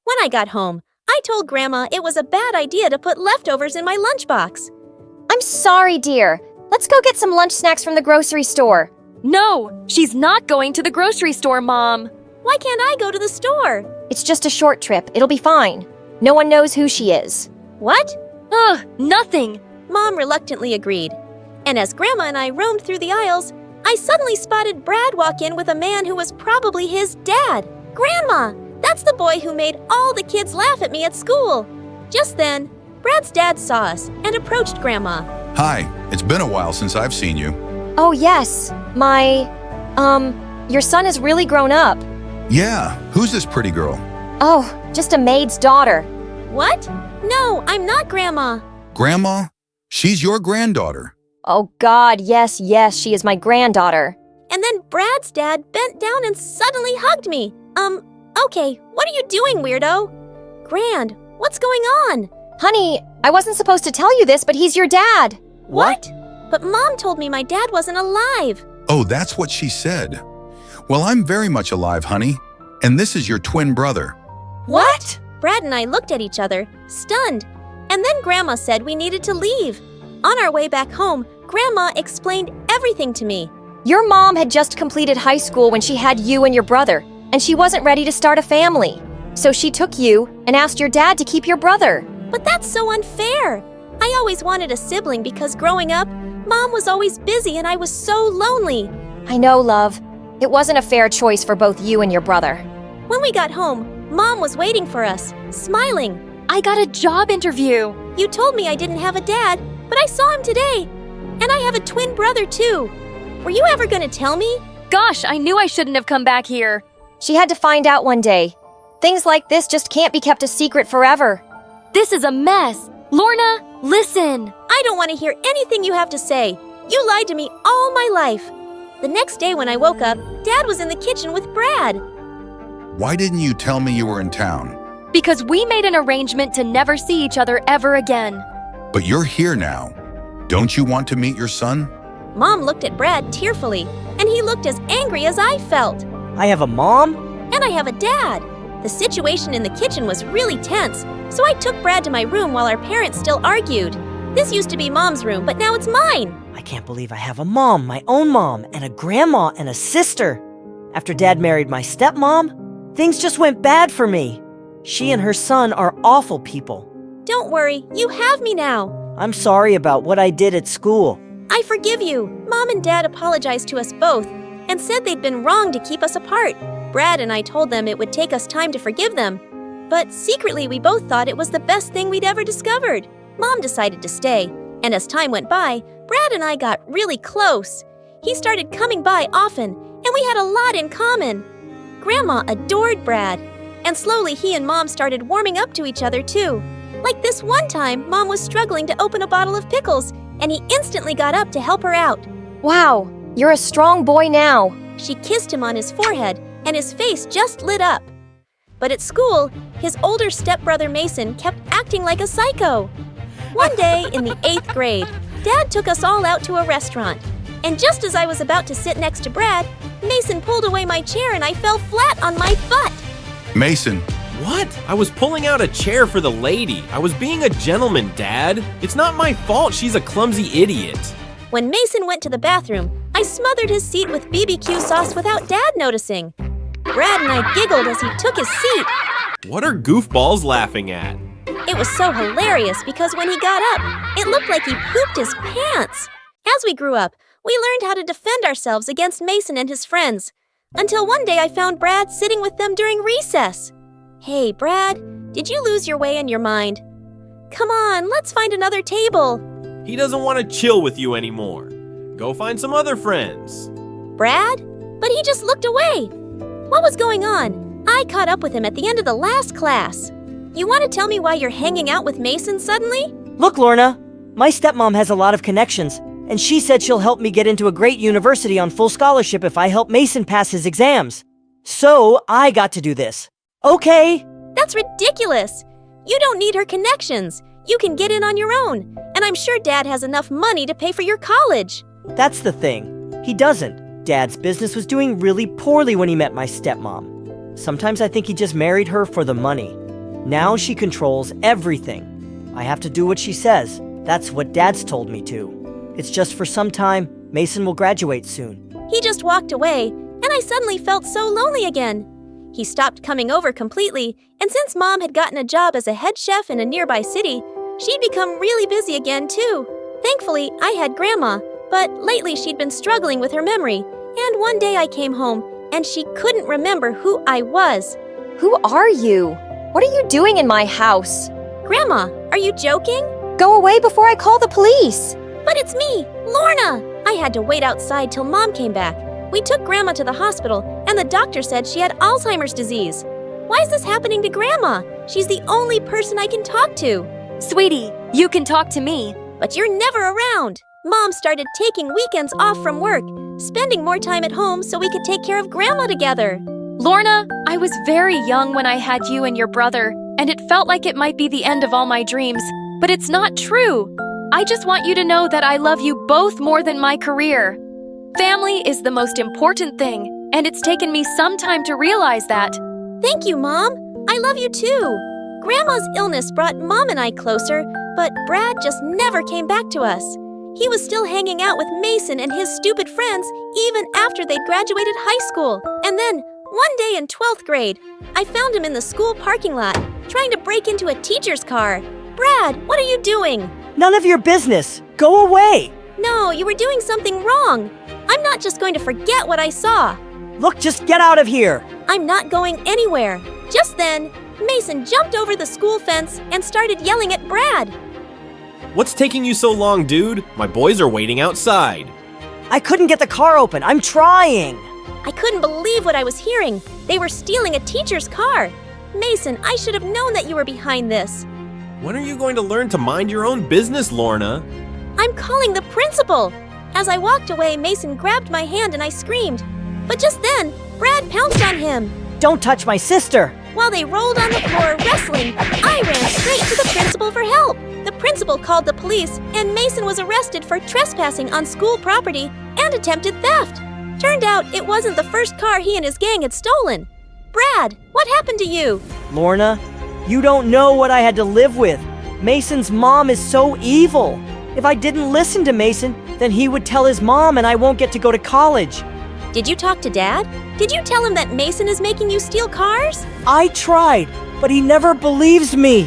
When I got home, I told Grandma it was a bad idea to put leftovers in my lunchbox. I'm sorry, dear. Let's go get some lunch snacks from the grocery store. No, she's not going to the grocery store, Mom. Why can't I go to the store? It's just a short trip. It'll be fine. No one knows who she is. What? Ugh, nothing. Mom reluctantly agreed. And as Grandma and I roamed through the aisles, I suddenly spotted Brad walk in with a man who was probably his dad. Grandma! That's the boy who made all the kids laugh at me at school. Just then, Brad's dad saw us and approached Grandma. Hi, it's been a while since I've seen you. Oh, yes. Your son has really grown up. Yeah, who's this pretty girl? Oh, just a maid's daughter. What? No, I'm not Grandma. Grandma? She's your granddaughter. Oh, God, yes, she is my granddaughter. And then Brad's dad bent down and suddenly hugged me. Okay, what are you doing, weirdo? Grand, what's going on? Honey, I wasn't supposed to tell you this, but he's your dad. What? But Mom told me my dad wasn't alive. Oh, that's what she said. Well, I'm very much alive, honey. And this is your twin brother. What? Brad and I looked at each other, stunned. And then Grandma said we needed to leave. On our way back home, Grandma explained everything to me. Your mom had just completed high school when she had you and your brother, and she wasn't ready to start a family. So she took you and asked your dad to keep your brother. But that's so unfair. I always wanted a sibling because growing up, Mom was always busy and I was so lonely. I know, love. It wasn't a fair choice for both you and your brother. When we got home, Mom was waiting for us, smiling. I got a job interview. You told me I didn't have a dad, but I saw him today. And I have a twin brother too. Were you ever gonna tell me? Gosh, I knew I shouldn't have come back here. She had to find out one day. Things like this just can't be kept a secret forever. This is a mess. Lorna, listen. I don't want to hear anything you have to say. You lied to me all my life. The next day when I woke up, Dad was in the kitchen with Brad. Why didn't you tell me you were in town? Because we made an arrangement to never see each other ever again. But you're here now. Don't you want to meet your son? Mom looked at Brad tearfully, and he looked as angry as I felt. I have a mom? And I have a dad. The situation in the kitchen was really tense, so I took Brad to my room while our parents still argued. This used to be Mom's room, but now it's mine. I can't believe I have a mom, my own mom, and a grandma and a sister. After Dad married my stepmom, things just went bad for me. She and her son are awful people. Don't worry, you have me now. I'm sorry about what I did at school. I forgive you. Mom and Dad apologized to us both and said they'd been wrong to keep us apart. Brad and I told them it would take us time to forgive them. But secretly, we both thought it was the best thing we'd ever discovered. Mom decided to stay, and as time went by, Brad and I got really close. He started coming by often, and we had a lot in common. Grandma adored Brad, and slowly he and Mom started warming up to each other too. Like this one time, Mom was struggling to open a bottle of pickles, and he instantly got up to help her out. Wow, you're a strong boy now. She kissed him on his forehead, and his face just lit up. But at school, his older stepbrother Mason kept acting like a psycho. One day in the 8th grade, Dad took us all out to a restaurant. And just as I was about to sit next to Brad, Mason pulled away my chair and I fell flat on my butt. Mason. What? I was pulling out a chair for the lady. I was being a gentleman, Dad. It's not my fault she's a clumsy idiot. When Mason went to the bathroom, I smothered his seat with BBQ sauce without Dad noticing. Brad and I giggled as he took his seat. What are goofballs laughing at? It was so hilarious because when he got up, it looked like he pooped his pants. As we grew up, we learned how to defend ourselves against Mason and his friends. Until one day I found Brad sitting with them during recess. Hey, Brad, did you lose your way in your mind? Come on, let's find another table. He doesn't want to chill with you anymore. Go find some other friends. Brad? But he just looked away. What was going on? I caught up with him at the end of the last class. You want to tell me why you're hanging out with Mason suddenly? Look, Lorna, my stepmom has a lot of connections, and she said she'll help me get into a great university on full scholarship if I help Mason pass his exams. So I got to do this. Okay. That's ridiculous. You don't need her connections. You can get in on your own, and I'm sure Dad has enough money to pay for your college. That's the thing. He doesn't. Dad's business was doing really poorly when he met my stepmom. Sometimes I think he just married her for the money. Now she controls everything. I have to do what she says. That's what Dad's told me to. It's just for some time. Mason will graduate soon. He just walked away, and I suddenly felt so lonely again. He stopped coming over completely, and since Mom had gotten a job as a head chef in a nearby city, she'd become really busy again too. Thankfully, I had Grandma, but lately she'd been struggling with her memory, and one day I came home, and she couldn't remember who I was. Who are you? What are you doing in my house? Grandma, are you joking? Go away before I call the police. But it's me, Lorna! I had to wait outside till Mom came back. We took Grandma to the hospital, and the doctor said she had Alzheimer's disease. Why is this happening to Grandma? She's the only person I can talk to. Sweetie, you can talk to me. But you're never around. Mom started taking weekends off from work, spending more time at home so we could take care of Grandma together. Lorna, I was very young when I had you and your brother, and it felt like it might be the end of all my dreams, but it's not true. I just want you to know that I love you both more than my career. Family is the most important thing, and it's taken me some time to realize that. Thank you, Mom. I love you too. Grandma's illness brought Mom and I closer, but Brad just never came back to us. He was still hanging out with Mason and his stupid friends even after they'd graduated high school. And then, one day in 12th grade, I found him in the school parking lot, trying to break into a teacher's car. Brad, what are you doing? None of your business. Go away. No, you were doing something wrong. I'm not just going to forget what I saw. Look, just get out of here. I'm not going anywhere. Just then, Mason jumped over the school fence and started yelling at Brad. What's taking you so long, dude? My boys are waiting outside. I couldn't get the car open. I'm trying. I couldn't believe what I was hearing. They were stealing a teacher's car. Mason, I should have known that you were behind this. When are you going to learn to mind your own business, Lorna? I'm calling the principal. As I walked away, Mason grabbed my hand and I screamed. But just then, Brad pounced on him. Don't touch my sister. While they rolled on the floor wrestling, I ran straight to the principal for help. The principal called the police, and Mason was arrested for trespassing on school property and attempted theft. Turned out it wasn't the first car he and his gang had stolen. Brad, what happened to you? Lorna, you don't know what I had to live with. Mason's mom is so evil. If I didn't listen to Mason, then he would tell his mom and I won't get to go to college. Did you talk to Dad? Did you tell him that Mason is making you steal cars? I tried, but he never believes me.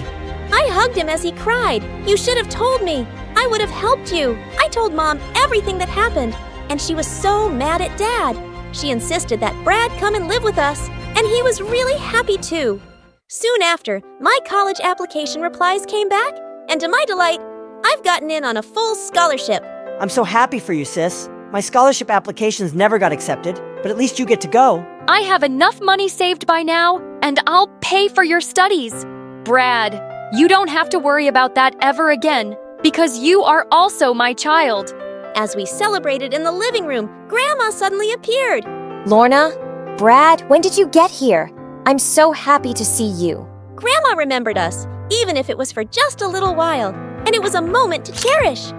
I hugged him as he cried. You should have told me. I would have helped you. I told Mom everything that happened, and she was so mad at Dad. She insisted that Brad come and live with us, and he was really happy too. Soon after, my college application replies came back, and to my delight, I've gotten in on a full scholarship. I'm so happy for you, sis. My scholarship applications never got accepted, but at least you get to go. I have enough money saved by now, and I'll pay for your studies. Brad, you don't have to worry about that ever again, because you are also my child. As we celebrated in the living room, Grandma suddenly appeared. Lorna, Brad, when did you get here? I'm so happy to see you. Grandma remembered us, even if it was for just a little while, and it was a moment to cherish.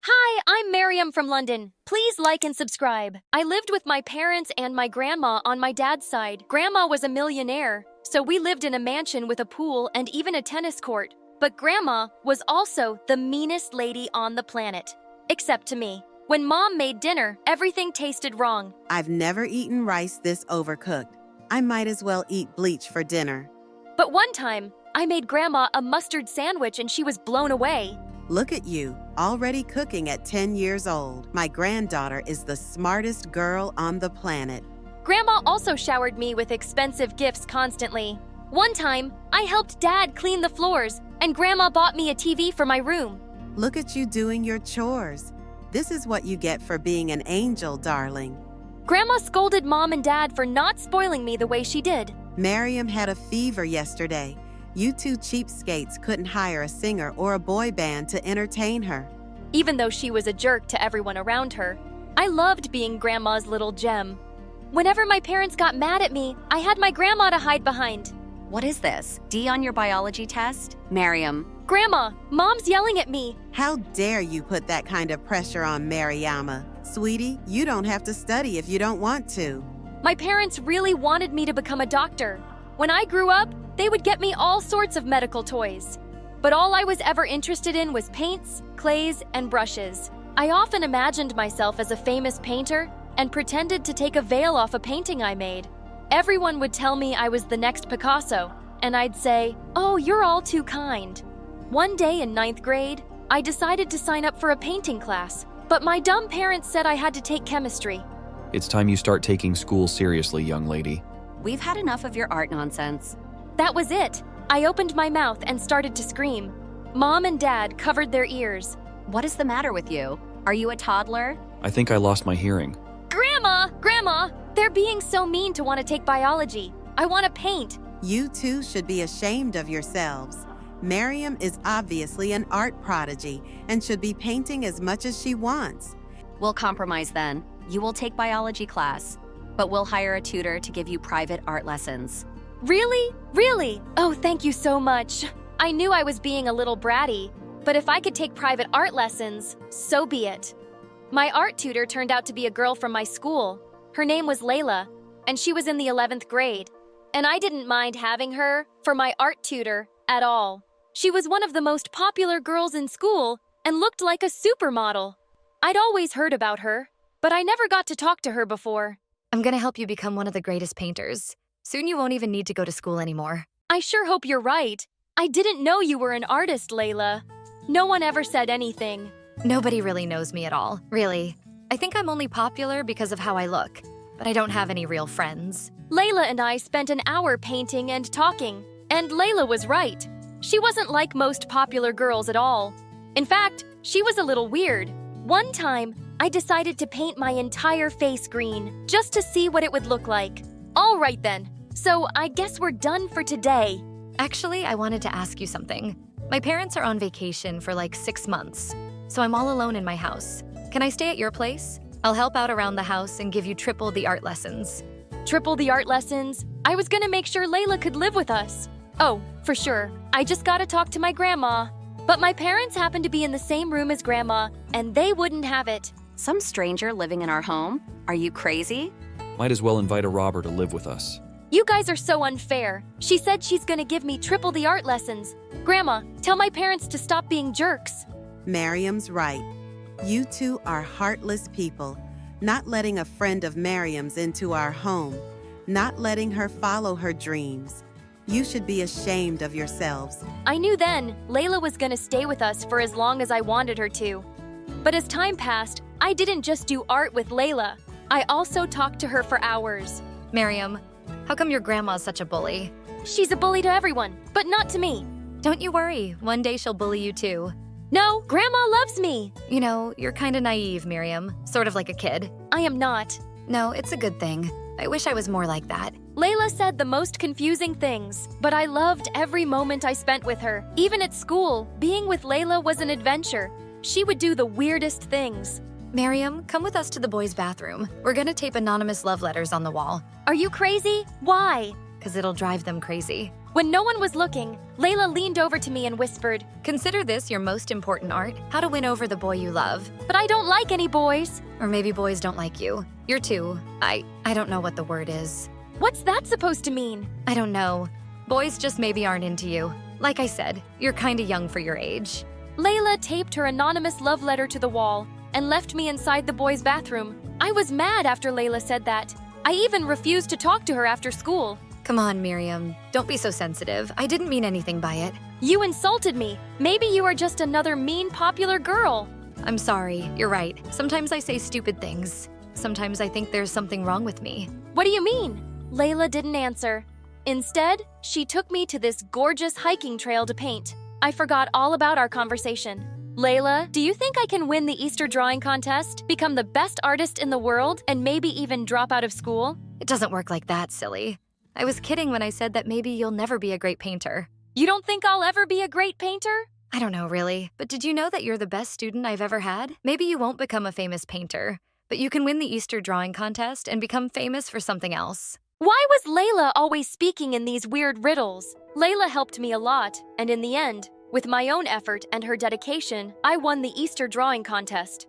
Hi, I'm Miriam from London. Please like and subscribe. I lived with my parents and my grandma on my dad's side. Grandma was a millionaire, so we lived in a mansion with a pool and even a tennis court. But Grandma was also the meanest lady on the planet, except to me. When Mom made dinner, everything tasted wrong. I've never eaten rice this overcooked. I might as well eat bleach for dinner. But one time, I made Grandma a mustard sandwich and she was blown away. Look at you, already cooking at 10 years old. My granddaughter is the smartest girl on the planet. Grandma also showered me with expensive gifts constantly. One time, I helped Dad clean the floors, and Grandma bought me a TV for my room. Look at you doing your chores. This is what you get for being an angel, darling. Grandma scolded Mom and Dad for not spoiling me the way she did. Miriam had a fever yesterday. You two cheapskates couldn't hire a singer or a boy band to entertain her. Even though she was a jerk to everyone around her, I loved being Grandma's little gem. Whenever my parents got mad at me, I had my grandma to hide behind. What is this? D on your biology test? Miriam. Grandma, Mom's yelling at me. How dare you put that kind of pressure on Mariama? Sweetie, you don't have to study if you don't want to. My parents really wanted me to become a doctor. When I grew up, they would get me all sorts of medical toys. But all I was ever interested in was paints, clays, and brushes. I often imagined myself as a famous painter and pretended to take a veil off a painting I made. Everyone would tell me I was the next Picasso, and I'd say, "Oh, you're all too kind." One day in 9th grade, I decided to sign up for a painting class, but my dumb parents said I had to take chemistry. It's time you start taking school seriously, young lady. We've had enough of your art nonsense. That was it. I opened my mouth and started to scream. Mom and Dad covered their ears. What is the matter with you? Are you a toddler? I think I lost my hearing. Grandma! Grandma! They're being so mean to want to take biology. I want to paint. You two should be ashamed of yourselves. Miriam is obviously an art prodigy and should be painting as much as she wants. We'll compromise then. You will take biology class, but we'll hire a tutor to give you private art lessons. Really? Really? Oh, thank you so much. I knew I was being a little bratty, but if I could take private art lessons, so be it. My art tutor turned out to be a girl from my school. Her name was Layla, and she was in the 11th grade. And I didn't mind having her for my art tutor at all. She was one of the most popular girls in school and looked like a supermodel. I'd always heard about her, but I never got to talk to her before. I'm gonna help you become one of the greatest painters. Soon you won't even need to go to school anymore. I sure hope you're right. I didn't know you were an artist, Layla. No one ever said anything. Nobody really knows me at all, really. I think I'm only popular because of how I look, but I don't have any real friends. Layla and I spent an hour painting and talking, and Layla was right. She wasn't like most popular girls at all. In fact, she was a little weird. One time, I decided to paint my entire face green, just to see what it would look like. All right then, so I guess we're done for today. Actually, I wanted to ask you something. My parents are on vacation for like 6 months, so I'm all alone in my house. Can I stay at your place? I'll help out around the house and give you triple the art lessons. Triple the art lessons? I was gonna make sure Layla could live with us. Oh, for sure. I just gotta talk to my grandma. But my parents happen to be in the same room as Grandma, and they wouldn't have it. Some stranger living in our home? Are you crazy? Might as well invite a robber to live with us. You guys are so unfair. She said she's gonna give me triple the art lessons. Grandma, tell my parents to stop being jerks. Miriam's right. You two are heartless people, not letting a friend of Miriam's into our home, not letting her follow her dreams. You should be ashamed of yourselves. I knew then Layla was gonna stay with us for as long as I wanted her to. But as time passed, I didn't just do art with Layla. I also talked to her for hours. Miriam, how come your grandma's such a bully? She's a bully to everyone, but not to me. Don't you worry, one day she'll bully you too. No, Grandma loves me. You know, you're kinda naive, Miriam. Sort of like a kid. I am not. No, it's a good thing. I wish I was more like that. Layla said the most confusing things, but I loved every moment I spent with her. Even at school, being with Layla was an adventure. She would do the weirdest things. Miriam, come with us to the boys' bathroom. We're gonna tape anonymous love letters on the wall. Are you crazy? Why? 'Cause it'll drive them crazy. When no one was looking, Layla leaned over to me and whispered, "Consider this your most important art, how to win over the boy you love." But I don't like any boys. Or maybe boys don't like you. You're too. I don't know what the word is. What's that supposed to mean? I don't know. Boys just maybe aren't into you. Like I said, you're kinda young for your age. Layla taped her anonymous love letter to the wall and left me inside the boys' bathroom. I was mad after Layla said that. I even refused to talk to her after school. Come on, Miriam. Don't be so sensitive. I didn't mean anything by it. You insulted me. Maybe you are just another mean, popular girl. I'm sorry. You're right. Sometimes I say stupid things. Sometimes I think there's something wrong with me. What do you mean? Layla didn't answer. Instead, she took me to this gorgeous hiking trail to paint. I forgot all about our conversation. Layla, do you think I can win the Easter drawing contest, become the best artist in the world, and maybe even drop out of school? It doesn't work like that, silly. I was kidding when I said that maybe you'll never be a great painter. You don't think I'll ever be a great painter? I don't know, really. But did you know that you're the best student I've ever had? Maybe you won't become a famous painter, but you can win the Easter drawing contest and become famous for something else. Why was Layla always speaking in these weird riddles? Layla helped me a lot, and in the end, with my own effort and her dedication, I won the Easter drawing contest.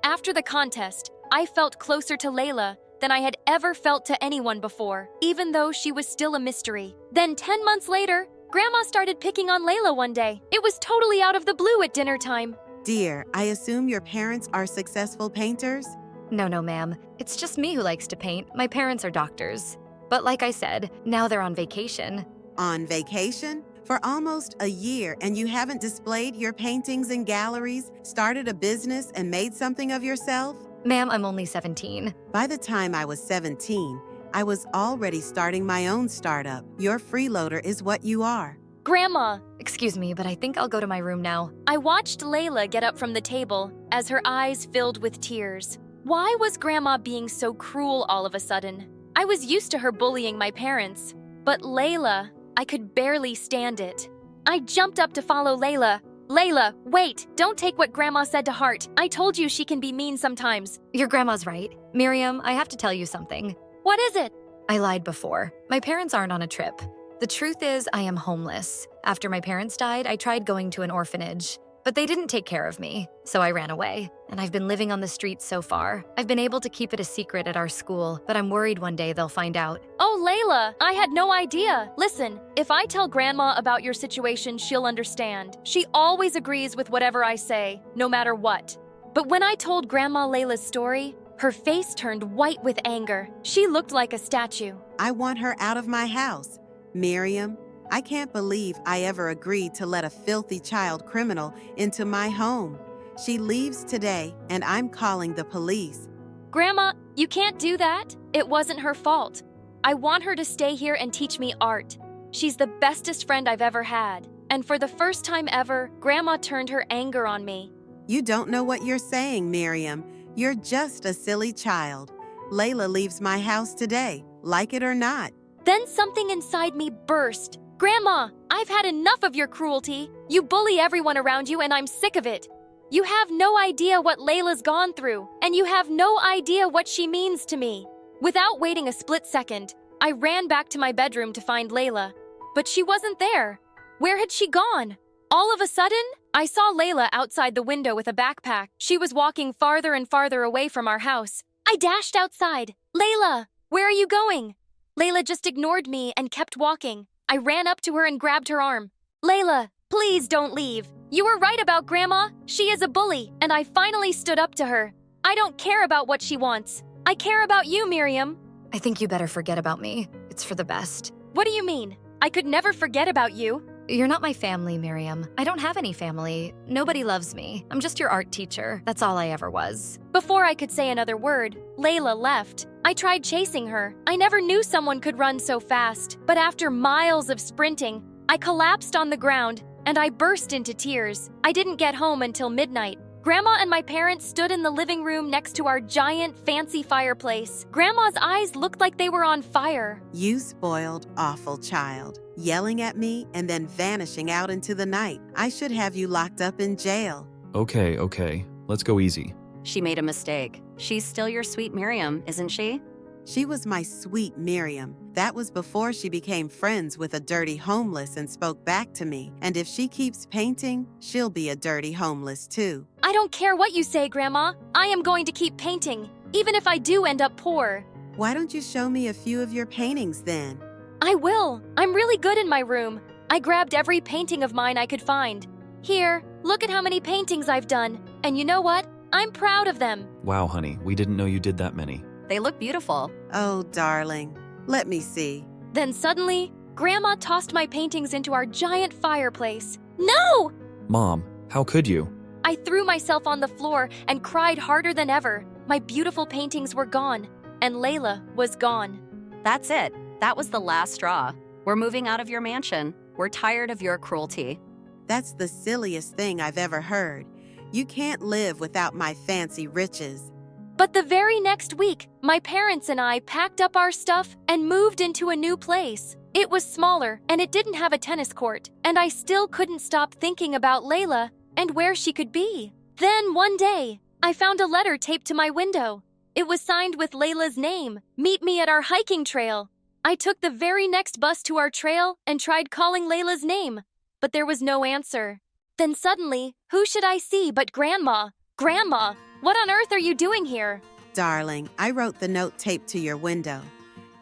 After the contest, I felt closer to Layla than I had ever felt to anyone before, even though she was still a mystery. Then 10 months later, Grandma started picking on Layla one day. It was totally out of the blue at dinner time. Dear, I assume your parents are successful painters? No, ma'am. It's just me who likes to paint. My parents are doctors. But like I said, now they're on vacation. On vacation? For almost a year, and you haven't displayed your paintings in galleries, started a business, and made something of yourself? Ma'am, I'm only 17. By the time I was 17, I was already starting my own startup. Your freeloader is what you are. Grandma! Excuse me, but I think I'll go to my room now. I watched Layla get up from the table as her eyes filled with tears. Why was Grandma being so cruel all of a sudden? I was used to her bullying my parents, but Layla, I could barely stand it. I jumped up to follow Layla. Layla, wait! Don't take what Grandma said to heart. I told you she can be mean sometimes. Your grandma's right. Miriam, I have to tell you something. What is it? I lied before. My parents aren't on a trip. The truth is, I am homeless. After my parents died, I tried going to an orphanage, but they didn't take care of me, so I ran away. And I've been living on the streets so far. I've been able to keep it a secret at our school, but I'm worried one day they'll find out. Oh, Layla, I had no idea. Listen, if I tell Grandma about your situation, she'll understand. She always agrees with whatever I say, no matter what. But when I told Grandma Layla's story, her face turned white with anger. She looked like a statue. I want her out of my house. Miriam, I can't believe I ever agreed to let a filthy child criminal into my home. She leaves today, and I'm calling the police. Grandma, you can't do that. It wasn't her fault. I want her to stay here and teach me art. She's the bestest friend I've ever had. And for the first time ever, Grandma turned her anger on me. You don't know what you're saying, Miriam. You're just a silly child. Layla leaves my house today, like it or not. Then something inside me burst. Grandma, I've had enough of your cruelty. You bully everyone around you and I'm sick of it. You have no idea what Layla's gone through, and you have no idea what she means to me. Without waiting a split second, I ran back to my bedroom to find Layla. But she wasn't there. Where had she gone? All of a sudden, I saw Layla outside the window with a backpack. She was walking farther and farther away from our house. I dashed outside. Layla, where are you going? Layla just ignored me and kept walking. I ran up to her and grabbed her arm. Layla, please don't leave. You were right about Grandma. She is a bully, and I finally stood up to her. I don't care about what she wants. I care about you, Miriam. I think you better forget about me. It's for the best. What do you mean? I could never forget about you. You're not my family, Miriam. I don't have any family. Nobody loves me. I'm just your art teacher. That's all I ever was. Before I could say another word, Layla left. I tried chasing her. I never knew someone could run so fast. But after miles of sprinting, I collapsed on the ground and I burst into tears. I didn't get home until midnight. Grandma and my parents stood in the living room next to our giant, fancy fireplace. Grandma's eyes looked like they were on fire. You spoiled, awful child. Yelling at me and then vanishing out into the night. I should have you locked up in jail. Okay. Let's go easy. She made a mistake. She's still your sweet Miriam, isn't she? She was my sweet Miriam. That was before she became friends with a dirty homeless and spoke back to me. And if she keeps painting, she'll be a dirty homeless too. I don't care what you say, Grandma. I am going to keep painting, even if I do end up poor. Why don't you show me a few of your paintings then? I will. I'm really good in my room. I grabbed every painting of mine I could find. Here, look at how many paintings I've done. And you know what? I'm proud of them. Wow, honey, we didn't know you did that many. They look beautiful. Oh, darling. Let me see. Then suddenly, Grandma tossed my paintings into our giant fireplace. No! Mom, how could you? I threw myself on the floor and cried harder than ever. My beautiful paintings were gone, and Layla was gone. That's it. That was the last straw. We're moving out of your mansion. We're tired of your cruelty. That's the silliest thing I've ever heard. You can't live without my fancy riches. But the very next week, my parents and I packed up our stuff and moved into a new place. It was smaller, and it didn't have a tennis court, and I still couldn't stop thinking about Layla and where she could be. Then one day, I found a letter taped to my window. It was signed with Layla's name. Meet me at our hiking trail. I took the very next bus to our trail and tried calling Layla's name, but there was no answer. Then suddenly, who should I see but Grandma? Grandma, what on earth are you doing here? Darling, I wrote the note taped to your window.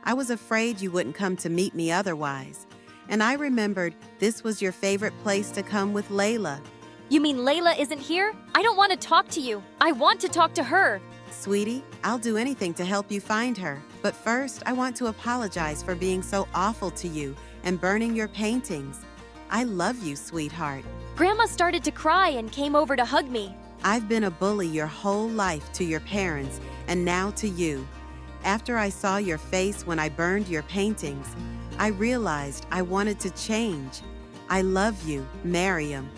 I was afraid you wouldn't come to meet me otherwise. And I remembered this was your favorite place to come with Layla. You mean Layla isn't here? I don't want to talk to you. I want to talk to her. Sweetie, I'll do anything to help you find her. But first, I want to apologize for being so awful to you and burning your paintings. I love you, sweetheart. Grandma started to cry and came over to hug me. I've been a bully your whole life to your parents and now to you. After I saw your face when I burned your paintings, I realized I wanted to change. I love you, Miriam.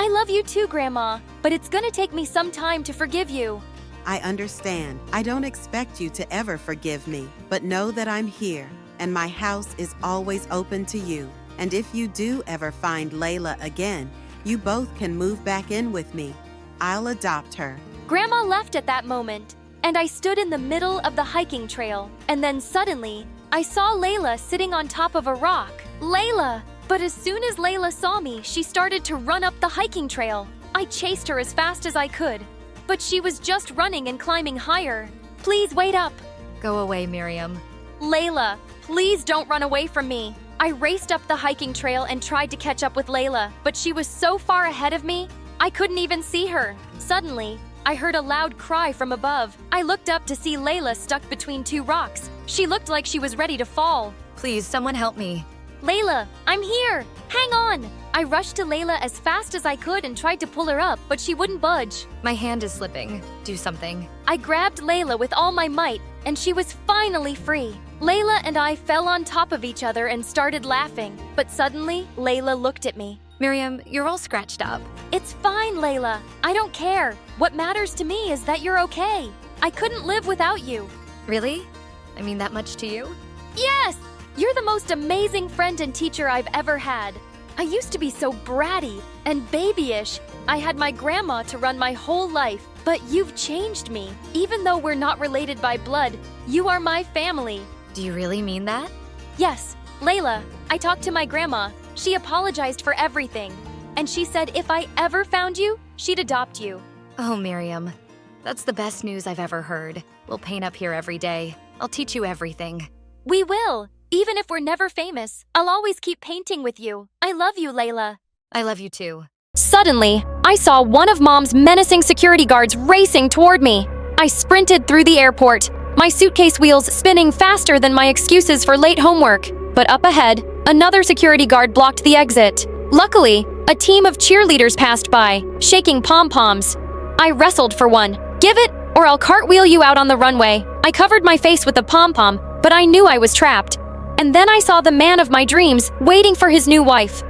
I love you too, Grandma, but it's gonna take me some time to forgive you. I understand. I don't expect you to ever forgive me, but know that I'm here, and my house is always open to you. And if you do ever find Layla again, you both can move back in with me. I'll adopt her. Grandma left at that moment, and I stood in the middle of the hiking trail, and then suddenly, I saw Layla sitting on top of a rock. Layla! But as soon as Layla saw me, she started to run up the hiking trail. I chased her as fast as I could, but she was just running and climbing higher. Please wait up. Go away, Miriam. Layla, please don't run away from me. I raced up the hiking trail and tried to catch up with Layla, but she was so far ahead of me, I couldn't even see her. Suddenly, I heard a loud cry from above. I looked up to see Layla stuck between two rocks. She looked like she was ready to fall. Please, someone help me. Layla, I'm here! Hang on! I rushed to Layla as fast as I could and tried to pull her up, but she wouldn't budge. My hand is slipping. Do something. I grabbed Layla with all my might, and she was finally free. Layla and I fell on top of each other and started laughing, but suddenly, Layla looked at me. Miriam, you're all scratched up. It's fine, Layla. I don't care. What matters to me is that you're okay. I couldn't live without you. Really? I mean that much to you? Yes! You're the most amazing friend and teacher I've ever had. I used to be so bratty and babyish. I had my grandma to run my whole life, but you've changed me. Even though we're not related by blood, you are my family. Do you really mean that? Yes, Layla, I talked to my grandma. She apologized for everything. And she said if I ever found you, she'd adopt you. Oh, Miriam, that's the best news I've ever heard. We'll paint up here every day. I'll teach you everything. We will. Even if we're never famous, I'll always keep painting with you. I love you, Layla. I love you too. Suddenly, I saw one of Mom's menacing security guards racing toward me. I sprinted through the airport, my suitcase wheels spinning faster than my excuses for late homework. But up ahead, another security guard blocked the exit. Luckily, a team of cheerleaders passed by, shaking pom-poms. I wrestled for one. Give it, or I'll cartwheel you out on the runway. I covered my face with a pom-pom, but I knew I was trapped. And then I saw the man of my dreams waiting for his new wife.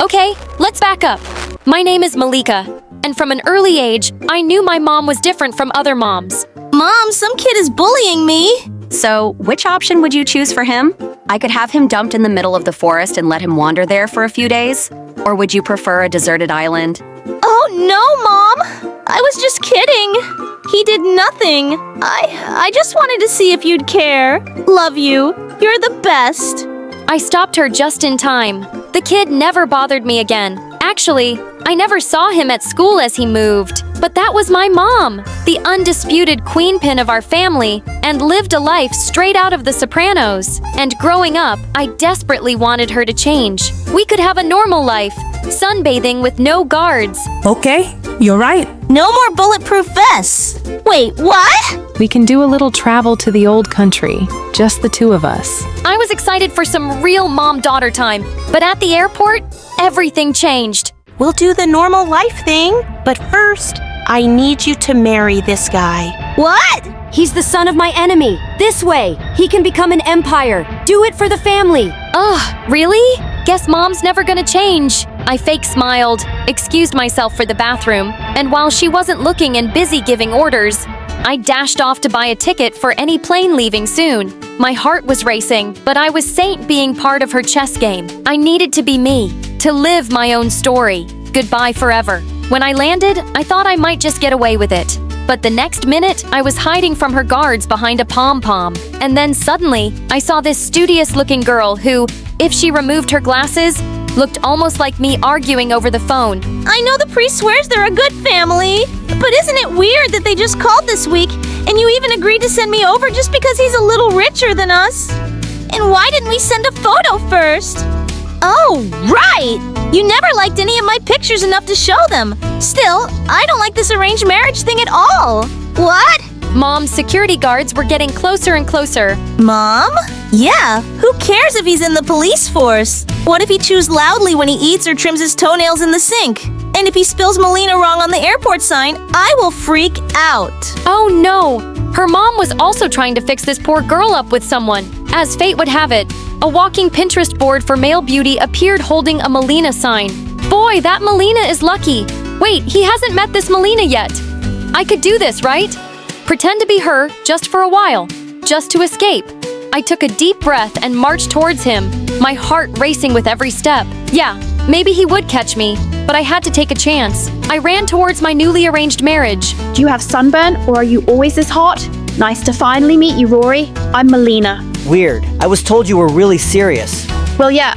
Okay, let's back up. My name is Malika, and from an early age, I knew my mom was different from other moms. Mom, some kid is bullying me. So, which option would you choose for him? I could have him dumped in the middle of the forest and let him wander there for a few days? Or would you prefer a deserted island? Oh no, Mom! I was just kidding. He did nothing. I just wanted to see if you'd care. Love you. You're the best. I stopped her just in time. The kid never bothered me again. Actually, I never saw him at school as he moved. But that was my mom, the undisputed queen pin of our family, and lived a life straight out of The Sopranos. And growing up, I desperately wanted her to change. We could have a normal life, sunbathing with no guards. Okay, you're right. No more bulletproof vests. Wait, what? We can do a little travel to the old country, just the two of us. I was excited for some real mom-daughter time, but at the airport, everything changed. We'll do the normal life thing, but first, I need you to marry this guy. What? He's the son of my enemy. This way, he can become an empire. Do it for the family. Ugh, really? Guess Mom's never gonna change. I fake smiled, excused myself for the bathroom, and while she wasn't looking and busy giving orders, I dashed off to buy a ticket for any plane leaving soon. My heart was racing, but I was saint being part of her chess game. I needed to be me, to live my own story. Goodbye forever. When I landed, I thought I might just get away with it. But the next minute, I was hiding from her guards behind a pom-pom. And then suddenly, I saw this studious-looking girl who, if she removed her glasses, looked almost like me arguing over the phone. I know the priest swears they're a good family, but isn't it weird that they just called this week and you even agreed to send me over just because he's a little richer than us? And why didn't we send a photo first? Oh, right! You never liked any of my pictures enough to show them. Still, I don't like this arranged marriage thing at all. What? Mom's security guards were getting closer and closer. Mom? Yeah, who cares if he's in the police force? What if he chews loudly when he eats or trims his toenails in the sink? And if he spells Melina wrong on the airport sign, I will freak out. Oh no! Her mom was also trying to fix this poor girl up with someone. As fate would have it, a walking Pinterest board for male beauty appeared holding a Melina sign. Boy, that Melina is lucky. Wait, he hasn't met this Melina yet. I could do this, right? Pretend to be her, just for a while. Just to escape. I took a deep breath and marched towards him, my heart racing with every step. Yeah, maybe he would catch me, but I had to take a chance. I ran towards my newly arranged marriage. Do you have sunburn, or are you always this hot? Nice to finally meet you, Rory. I'm Melina. Weird. I was told you were really serious. Well, yeah,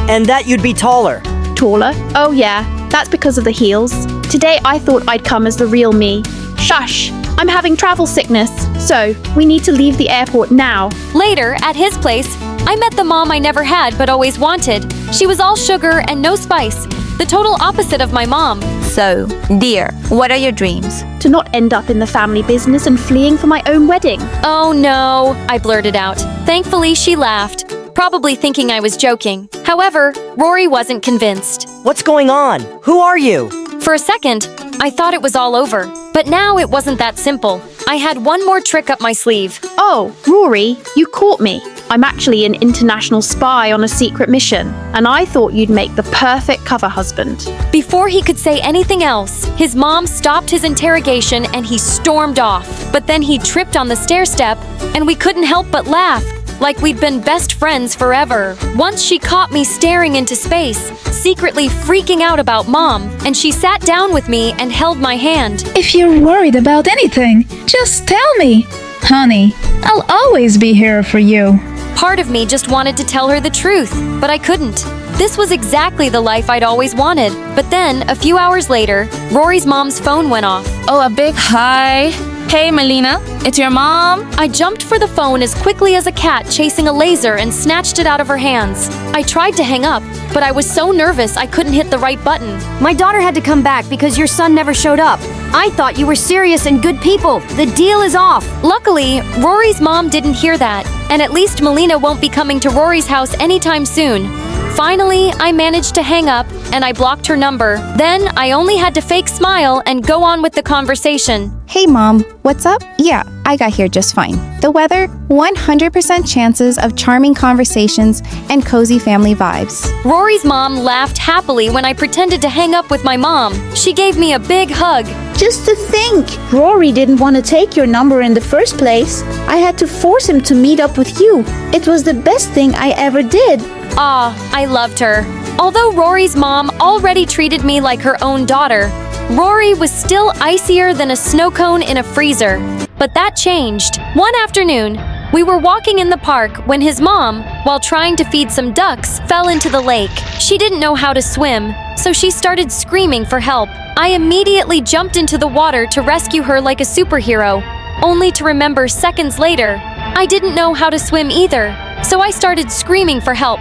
And that you'd be taller. Taller? Oh, yeah. That's because of the heels. Today, I thought I'd come as the real me. Shush! I'm having travel sickness, so we need to leave the airport now. Later, at his place, I met the mom I never had but always wanted. She was all sugar and no spice, the total opposite of my mom. So, dear, what are your dreams? To not end up in the family business and fleeing for my own wedding. Oh no, I blurted out. Thankfully, she laughed, probably thinking I was joking. However, Rory wasn't convinced. What's going on? Who are you? For a second, I thought it was all over. But now it wasn't that simple. I had one more trick up my sleeve. Oh, Rory, you caught me. I'm actually an international spy on a secret mission, and I thought you'd make the perfect cover husband. Before he could say anything else, his mom stopped his interrogation and he stormed off. But then he tripped on the stair step, and we couldn't help but laugh, like we'd been best friends forever. Once she caught me staring into space, secretly freaking out about Mom, and she sat down with me and held my hand. If you're worried about anything, just tell me. Honey, I'll always be here for you. Part of me just wanted to tell her the truth, but I couldn't. This was exactly the life I'd always wanted. But then, a few hours later, Rory's mom's phone went off. Oh, a big hi. Hey, Melina, it's your mom. I jumped for the phone as quickly as a cat chasing a laser and snatched it out of her hands. I tried to hang up, but I was so nervous I couldn't hit the right button. My daughter had to come back because your son never showed up. I thought you were serious and good people. The deal is off. Luckily, Rory's mom didn't hear that, and at least Melina won't be coming to Rory's house anytime soon. Finally, I managed to hang up, and I blocked her number. Then, I only had to fake smile and go on with the conversation. Hey Mom, what's up? Yeah, I got here just fine. The weather, 100% chances of charming conversations and cozy family vibes. Rory's mom laughed happily when I pretended to hang up with my mom. She gave me a big hug. Just to think, Rory didn't want to take your number in the first place. I had to force him to meet up with you. It was the best thing I ever did. Ah, I loved her. Although Rory's mom already treated me like her own daughter, Rory was still icier than a snow cone in a freezer. But that changed. One afternoon, we were walking in the park when his mom, while trying to feed some ducks, fell into the lake. She didn't know how to swim, so she started screaming for help. I immediately jumped into the water to rescue her like a superhero, only to remember seconds later, I didn't know how to swim either. So I started screaming for help.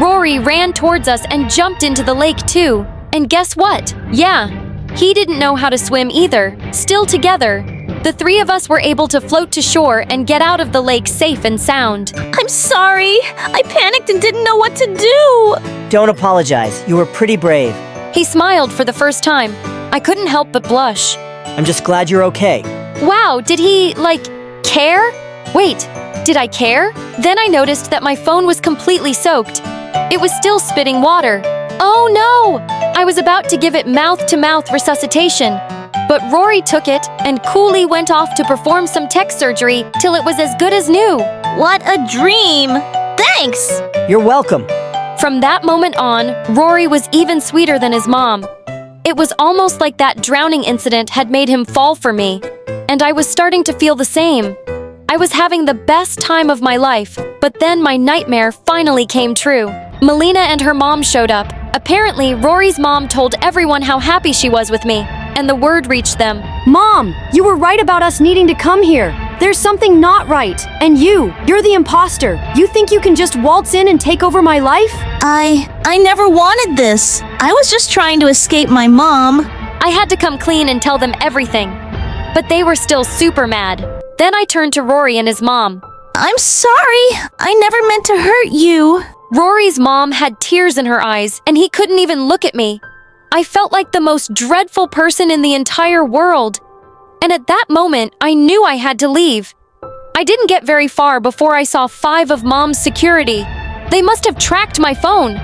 Rory ran towards us and jumped into the lake too. And guess what? Yeah, he didn't know how to swim either. Still together, the three of us were able to float to shore and get out of the lake safe and sound. I'm sorry. I panicked and didn't know what to do. Don't apologize. You were pretty brave. He smiled for the first time. I couldn't help but blush. I'm just glad you're okay. Wow, did he, care? Wait, did I care? Then I noticed that my phone was completely soaked. It was still spitting water. Oh no! I was about to give it mouth-to-mouth resuscitation. But Rory took it and coolly went off to perform some tech surgery till it was as good as new. What a dream! Thanks! You're welcome. From that moment on, Rory was even sweeter than his mom. It was almost like that drowning incident had made him fall for me, and I was starting to feel the same. I was having the best time of my life, but then my nightmare finally came true. Melina and her mom showed up. Apparently, Rory's mom told everyone how happy she was with me, and the word reached them. Mom, you were right about us needing to come here. There's something not right. And you're the imposter. You think you can just waltz in and take over my life? I never wanted this. I was just trying to escape my mom. I had to come clean and tell them everything, but they were still super mad. Then I turned to Rory and his mom. I'm sorry. I never meant to hurt you. Rory's mom had tears in her eyes, and he couldn't even look at me. I felt like the most dreadful person in the entire world. And at that moment, I knew I had to leave. I didn't get very far before I saw 5 of Mom's security. They must have tracked my phone.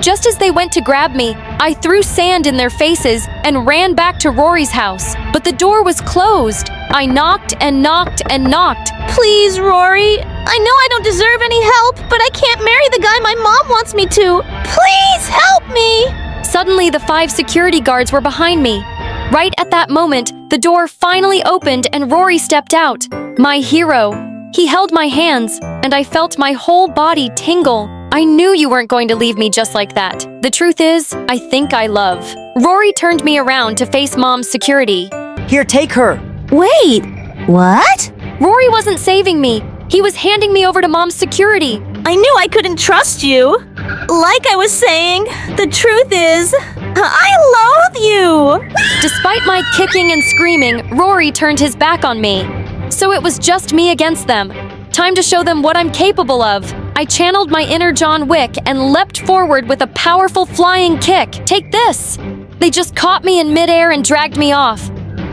Just as they went to grab me, I threw sand in their faces and ran back to Rory's house, but the door was closed. I knocked and knocked and knocked. Please, Rory. I know I don't deserve any help, but I can't marry the guy my mom wants me to. Please help me! Suddenly, the 5 security guards were behind me. Right at that moment, the door finally opened and Rory stepped out. My hero. He held my hands, and I felt my whole body tingle. I knew you weren't going to leave me just like that. The truth is, I think I love. Rory turned me around to face Mom's security. Here, take her. Wait, what? Rory wasn't saving me. He was handing me over to Mom's security. I knew I couldn't trust you. Like I was saying, the truth is, I loathe you. Despite my kicking and screaming, Rory turned his back on me. So it was just me against them. Time to show them what I'm capable of. I channeled my inner John Wick and leapt forward with a powerful flying kick. Take this! They just caught me in midair and dragged me off.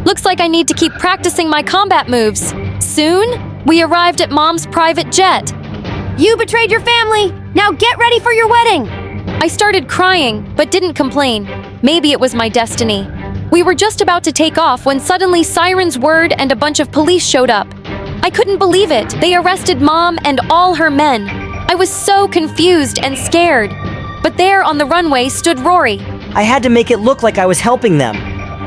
Looks like I need to keep practicing my combat moves. Soon, we arrived at Mom's private jet. You betrayed your family! Now get ready for your wedding! I started crying, but didn't complain. Maybe it was my destiny. We were just about to take off when suddenly sirens whirred and a bunch of police showed up. I couldn't believe it. They arrested Mom and all her men. I was so confused and scared. But there on the runway stood Rory. I had to make it look like I was helping them.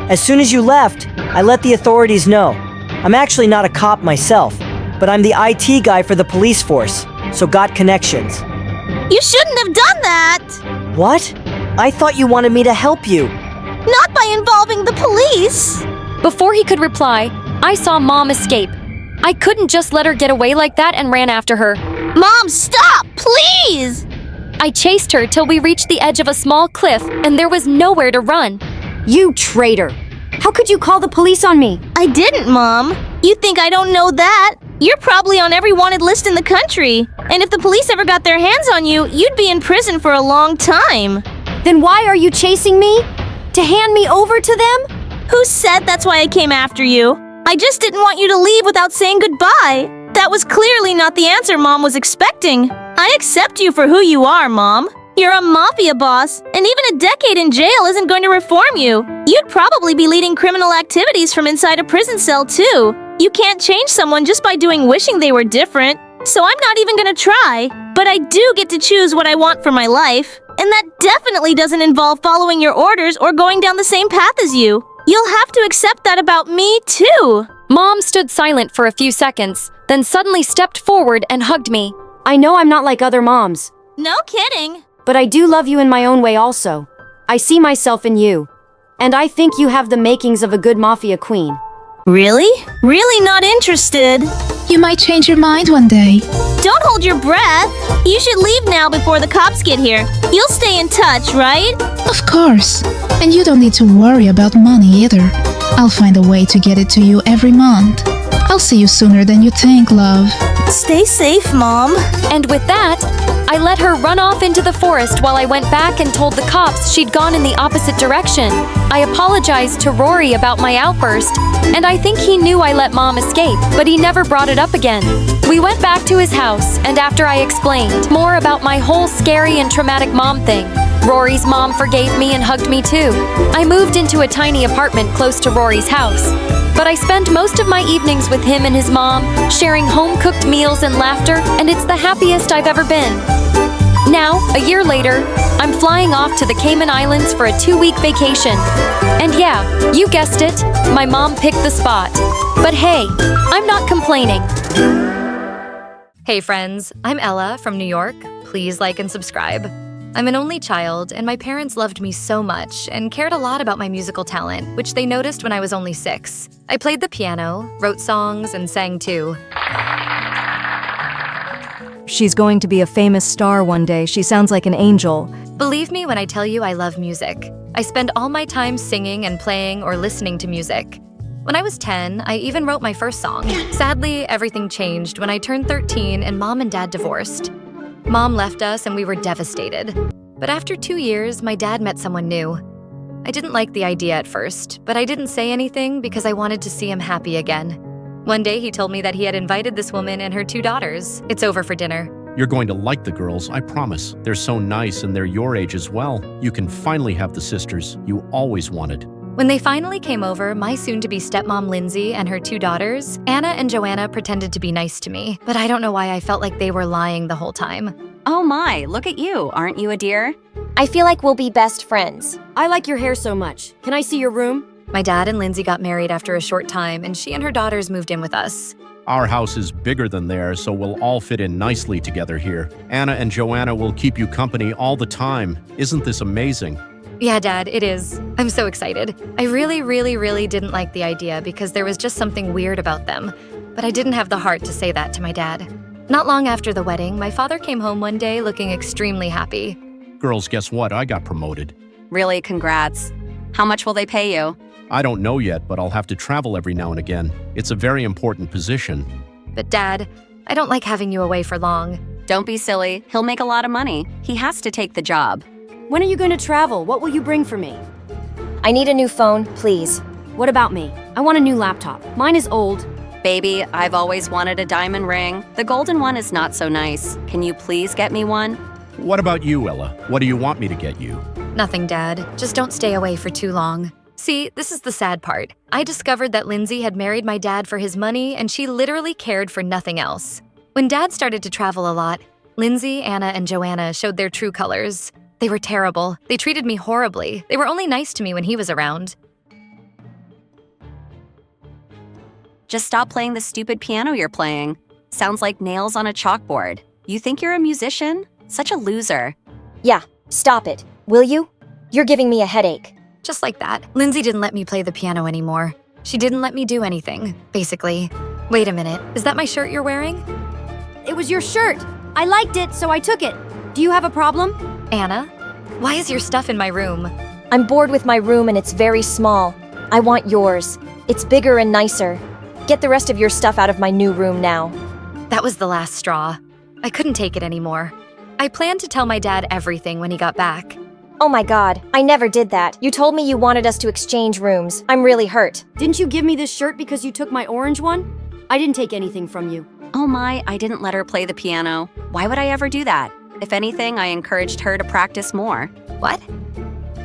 As soon as you left, I let the authorities know. I'm actually not a cop myself, but I'm the IT guy for the police force, so got connections. You shouldn't have done that! What? I thought you wanted me to help you. Not by involving the police! Before he could reply, I saw Mom escape. I couldn't just let her get away like that and ran after her. Mom, stop! Please! I chased her till we reached the edge of a small cliff and there was nowhere to run. You traitor! How could you call the police on me? I didn't, Mom. You think I don't know that? You're probably on every wanted list in the country. And if the police ever got their hands on you, you'd be in prison for a long time. Then why are you chasing me? To hand me over to them? Who said that's why I came after you? I just didn't want you to leave without saying goodbye. That was clearly not the answer Mom was expecting. I accept you for who you are, Mom. You're a mafia boss, and even a decade in jail isn't going to reform you. You'd probably be leading criminal activities from inside a prison cell, too. You can't change someone just by wishing they were different. So I'm not even gonna try. But I do get to choose what I want for my life. And that definitely doesn't involve following your orders or going down the same path as you. You'll have to accept that about me, too. Mom stood silent for a few seconds, then suddenly stepped forward and hugged me. I know I'm not like other moms. No kidding. But I do love you in my own way also. I see myself in you. And I think you have the makings of a good mafia queen. Really? Really not interested? You might change your mind one day. Don't hold your breath. You should leave now before the cops get here. You'll stay in touch, right? Of course. And you don't need to worry about money either. I'll find a way to get it to you every month. I'll see you sooner than you think, love. Stay safe, Mom. And with that, I let her run off into the forest while I went back and told the cops she'd gone in the opposite direction. I apologized to Rory about my outburst, and I think he knew I let Mom escape, but he never brought it up again. We went back to his house, and after I explained more about my whole scary and traumatic mom thing, Rory's mom forgave me and hugged me too. I moved into a tiny apartment close to Rory's house. But I spent most of my evenings with him and his mom, sharing home-cooked meals and laughter, and it's the happiest I've ever been. Now, a year later, I'm flying off to the Cayman Islands for a 2-week vacation. And yeah, you guessed it, my mom picked the spot. But hey, I'm not complaining. Hey friends, I'm Ella from New York. Please like and subscribe. I'm an only child, and my parents loved me so much and cared a lot about my musical talent, which they noticed when I was only 6. I played the piano, wrote songs, and sang too. She's going to be a famous star one day. She sounds like an angel. Believe me when I tell you I love music. I spend all my time singing and playing or listening to music. When I was 10, I even wrote my first song. Sadly, everything changed when I turned 13 and Mom and Dad divorced. Mom left us and we were devastated. But after 2 years, my dad met someone new. I didn't like the idea at first, but I didn't say anything because I wanted to see him happy again. One day he told me that he had invited this woman and her 2 daughters. It's over for dinner. You're going to like the girls, I promise. They're so nice and they're your age as well. You can finally have the sisters you always wanted. When they finally came over, my soon-to-be stepmom Lindsay and her 2 daughters, Anna and Joanna, pretended to be nice to me, but I don't know why I felt like they were lying the whole time. Oh my, look at you. Aren't you a dear? I feel like we'll be best friends. I like your hair so much. Can I see your room? My dad and Lindsay got married after a short time, and she and her daughters moved in with us. Our house is bigger than theirs, so we'll all fit in nicely together here. Anna and Joanna will keep you company all the time. Isn't this amazing? Yeah, Dad, it is. I'm so excited. I really didn't like the idea because there was just something weird about them, but I didn't have the heart to say that to my dad. Not long after the wedding, my father came home one day looking extremely happy. Girls, guess what? I got promoted. Really, congrats. How much will they pay you? I don't know yet, but I'll have to travel every now and again. It's a very important position. But Dad, I don't like having you away for long. Don't be silly. He'll make a lot of money. He has to take the job. When are you going to travel? What will you bring for me? I need a new phone, please. What about me? I want a new laptop. Mine is old. Baby, I've always wanted a diamond ring. The golden one is not so nice. Can you please get me one? What about you, Ella? What do you want me to get you? Nothing, Dad. Just don't stay away for too long. See, this is the sad part. I discovered that Lindsay had married my dad for his money, and she literally cared for nothing else. When Dad started to travel a lot, Lindsay, Anna, and Joanna showed their true colors. They were terrible. They treated me horribly. They were only nice to me when he was around. Just stop playing the stupid piano you're playing. Sounds like nails on a chalkboard. You think you're a musician? Such a loser. Yeah, stop it. Will you? You're giving me a headache. Just like that, Lindsay didn't let me play the piano anymore. She didn't let me do anything, basically. Wait a minute, is that my shirt you're wearing? It was your shirt. I liked it, so I took it. Do you have a problem? Anna, why is your stuff in my room? I'm bored with my room and it's very small. I want yours. It's bigger and nicer. Get the rest of your stuff out of my new room now. That was the last straw. I couldn't take it anymore. I planned to tell my dad everything when he got back. Oh my god, I never did that. You told me you wanted us to exchange rooms. I'm really hurt. Didn't you give me this shirt because you took my orange one? I didn't take anything from you. Oh my, I didn't let her play the piano. Why would I ever do that? If anything, I encouraged her to practice more. What?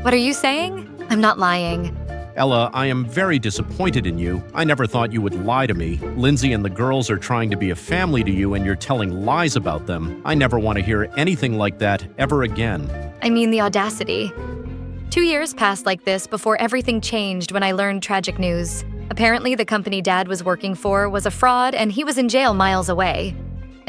What are you saying? I'm not lying. Ella, I am very disappointed in you. I never thought you would lie to me. Lindsay and the girls are trying to be a family to you and you're telling lies about them. I never want to hear anything like that ever again. I mean, the audacity. 2 years passed like this before everything changed when I learned tragic news. Apparently, the company Dad was working for was a fraud and he was in jail miles away.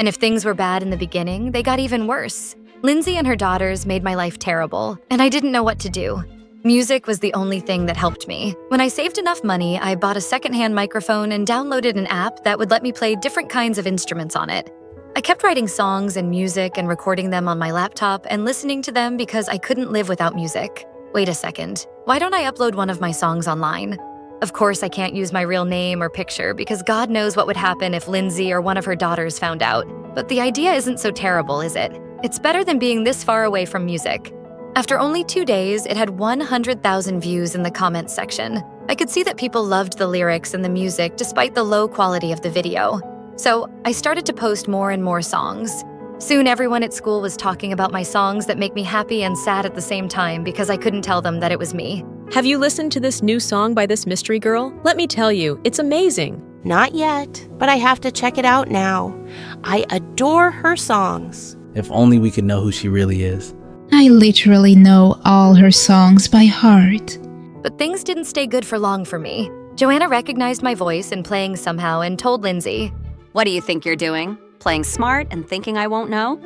And if things were bad in the beginning, they got even worse. Lindsay and her daughters made my life terrible, and I didn't know what to do. Music was the only thing that helped me. When I saved enough money, I bought a secondhand microphone and downloaded an app that would let me play different kinds of instruments on it. I kept writing songs and music and recording them on my laptop and listening to them because I couldn't live without music. Wait a second, why don't I upload one of my songs online? Of course, I can't use my real name or picture because God knows what would happen if Lindsay or one of her daughters found out. But the idea isn't so terrible, is it? It's better than being this far away from music. After only 2 days, it had 100,000 views in the comments section. I could see that people loved the lyrics and the music despite the low quality of the video. So I started to post more and more songs. Soon everyone at school was talking about my songs that make me happy and sad at the same time because I couldn't tell them that it was me. Have you listened to this new song by this mystery girl? Let me tell you, it's amazing. Not yet, but I have to check it out now. I adore her songs. If only we could know who she really is. I literally know all her songs by heart. But things didn't stay good for long for me. Joanna recognized my voice and playing somehow and told Lindsay, "What do you think you're doing? Playing smart and thinking I won't know?"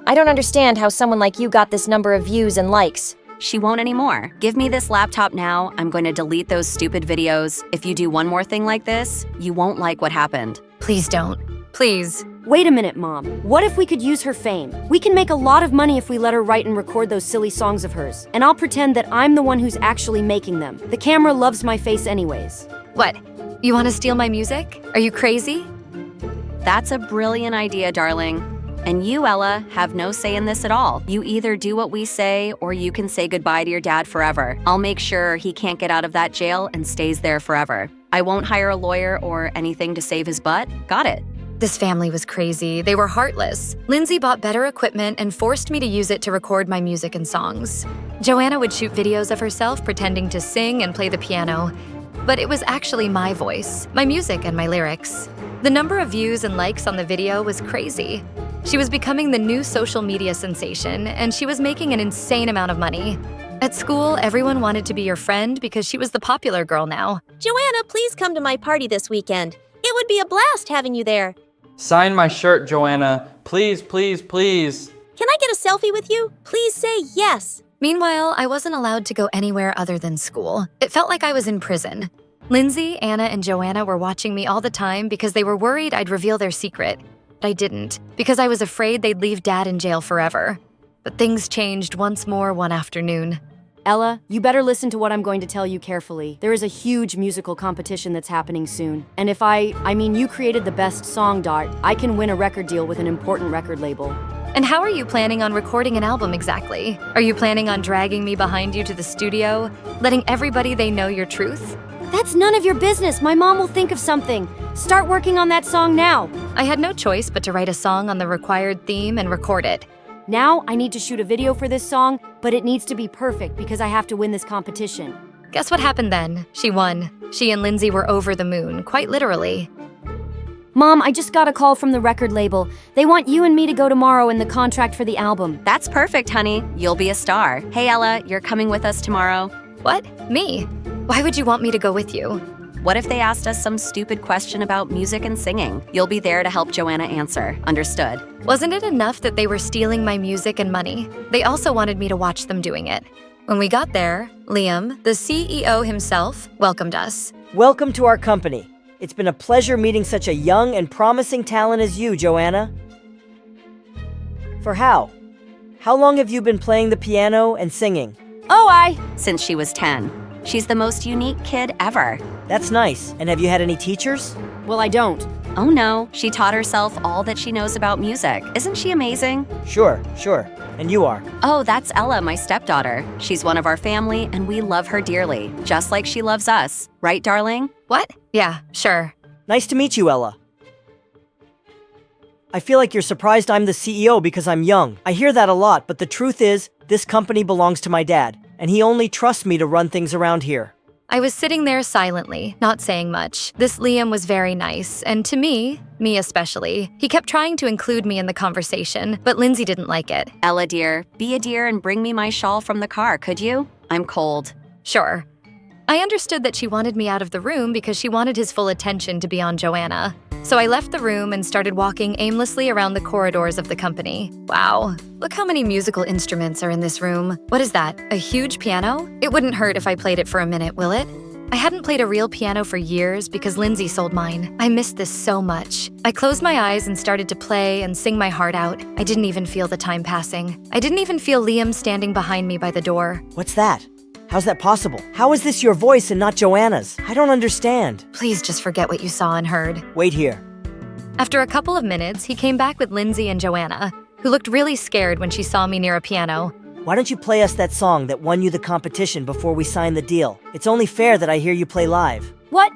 I don't understand how someone like you got this number of views and likes. She won't anymore. Give me this laptop now. I'm going to delete those stupid videos. If you do one more thing like this, you won't like what happened. Please don't. Please. Wait a minute, Mom. What if we could use her fame? We can make a lot of money if we let her write and record those silly songs of hers. And I'll pretend that I'm the one who's actually making them. The camera loves my face anyways. What? You want to steal my music? Are you crazy? That's a brilliant idea, darling. And you, Ella, have no say in this at all. You either do what we say, or you can say goodbye to your dad forever. I'll make sure he can't get out of that jail and stays there forever. I won't hire a lawyer or anything to save his butt. Got it. This family was crazy. They were heartless. Lindsay bought better equipment and forced me to use it to record my music and songs. Joanna would shoot videos of herself pretending to sing and play the piano, but it was actually my voice, my music, and my lyrics. The number of views and likes on the video was crazy. She was becoming the new social media sensation, and she was making an insane amount of money. At school, everyone wanted to be your friend because she was the popular girl now. Joanna, please come to my party this weekend. It would be a blast having you there. Sign my shirt, Joanna. Please, please, please. Can I get a selfie with you? Please say yes. Meanwhile, I wasn't allowed to go anywhere other than school. It felt like I was in prison. Lindsay, Anna, and Joanna were watching me all the time because they were worried I'd reveal their secret. But I didn't, because I was afraid they'd leave Dad in jail forever. But things changed once more one afternoon. Ella, you better listen to what I'm going to tell you carefully. There is a huge musical competition that's happening soon. And if I mean you created the best song, Dart, I can win a record deal with an important record label. And how are you planning on recording an album exactly? Are you planning on dragging me behind you to the studio, letting everybody they know your truth? That's none of your business. My mom will think of something. Start working on that song now. I had no choice but to write a song on the required theme and record it. Now I need to shoot a video for this song, but it needs to be perfect because I have to win this competition. Guess what happened then? She won. She and Lindsay were over the moon, quite literally. Mom, I just got a call from the record label. They want you and me to go tomorrow in the contract for the album. That's perfect, honey. You'll be a star. Hey, Ella, you're coming with us tomorrow. What? Me? Why would you want me to go with you? What if they asked us some stupid question about music and singing? You'll be there to help Joanna answer. Understood? Wasn't it enough that they were stealing my music and money? They also wanted me to watch them doing it. When we got there, Liam, the CEO himself, welcomed us. Welcome to our company. It's been a pleasure meeting such a young and promising talent as you, Joanna. For how? How long have you been playing the piano and singing? Since she was 10. She's the most unique kid ever. That's nice. And have you had any teachers? Well, I don't. Oh no, she taught herself all that she knows about music. Isn't she amazing? Sure. And you are? Oh, that's Ella, my stepdaughter. She's one of our family, and we love her dearly, just like she loves us. Right, darling? What? Yeah, sure. Nice to meet you, Ella. I feel like you're surprised I'm the CEO because I'm young. I hear that a lot, but the truth is, this company belongs to my dad, and he only trusts me to run things around here. I was sitting there silently, not saying much. This Liam was very nice, and to me especially, he kept trying to include me in the conversation, but Lindsay didn't like it. Ella, dear, be a dear and bring me my shawl from the car, could you? I'm cold. Sure. I understood that she wanted me out of the room because she wanted his full attention to be on Joanna. So I left the room and started walking aimlessly around the corridors of the company. Wow, look how many musical instruments are in this room. What is that, a huge piano? It wouldn't hurt if I played it for a minute, will it? I hadn't played a real piano for years because Lindsay sold mine. I missed this so much. I closed my eyes and started to play and sing my heart out. I didn't even feel the time passing. I didn't even feel Liam standing behind me by the door. What's that? How's that possible? How is this your voice and not Joanna's? I don't understand. Please just forget what you saw and heard. Wait here. After a couple of minutes, he came back with Lindsay and Joanna, who looked really scared when she saw me near a piano. Why don't you play us that song that won you the competition before we sign the deal? It's only fair that I hear you play live. What?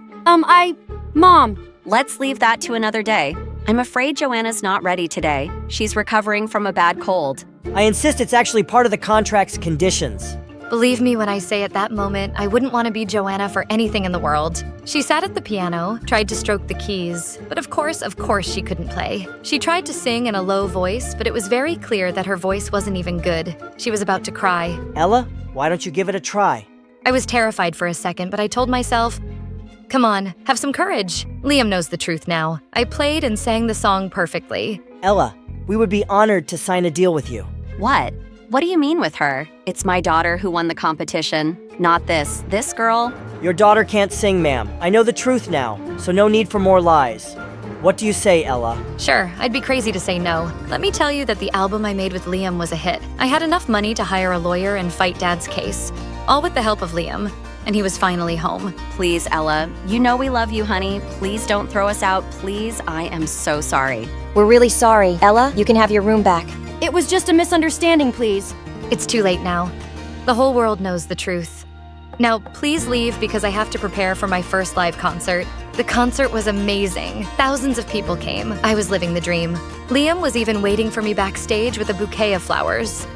Mom. Let's leave that to another day. I'm afraid Joanna's not ready today. She's recovering from a bad cold. I insist it's actually part of the contract's conditions. Believe me when I say at that moment, I wouldn't want to be Joanna for anything in the world. She sat at the piano, tried to stroke the keys, but of course she couldn't play. She tried to sing in a low voice, but it was very clear that her voice wasn't even good. She was about to cry. Ella, why don't you give it a try? I was terrified for a second, but I told myself, come on, have some courage. Liam knows the truth now. I played and sang the song perfectly. Ella, we would be honored to sign a deal with you. What? What do you mean with her? It's my daughter who won the competition, not this girl. Your daughter can't sing, ma'am. I know the truth now, so no need for more lies. What do you say, Ella? Sure, I'd be crazy to say no. Let me tell you that the album I made with Liam was a hit. I had enough money to hire a lawyer and fight Dad's case, all with the help of Liam. and he was finally home. Please, Ella. You know we love you, honey. Please don't throw us out. Please, I am so sorry. We're really sorry. Ella, you can have your room back. It was just a misunderstanding, please. It's too late now. The whole world knows the truth. Now, please leave because I have to prepare for my first live concert. The concert was amazing. Thousands of people came. I was living the dream. Liam was even waiting for me backstage with a bouquet of flowers.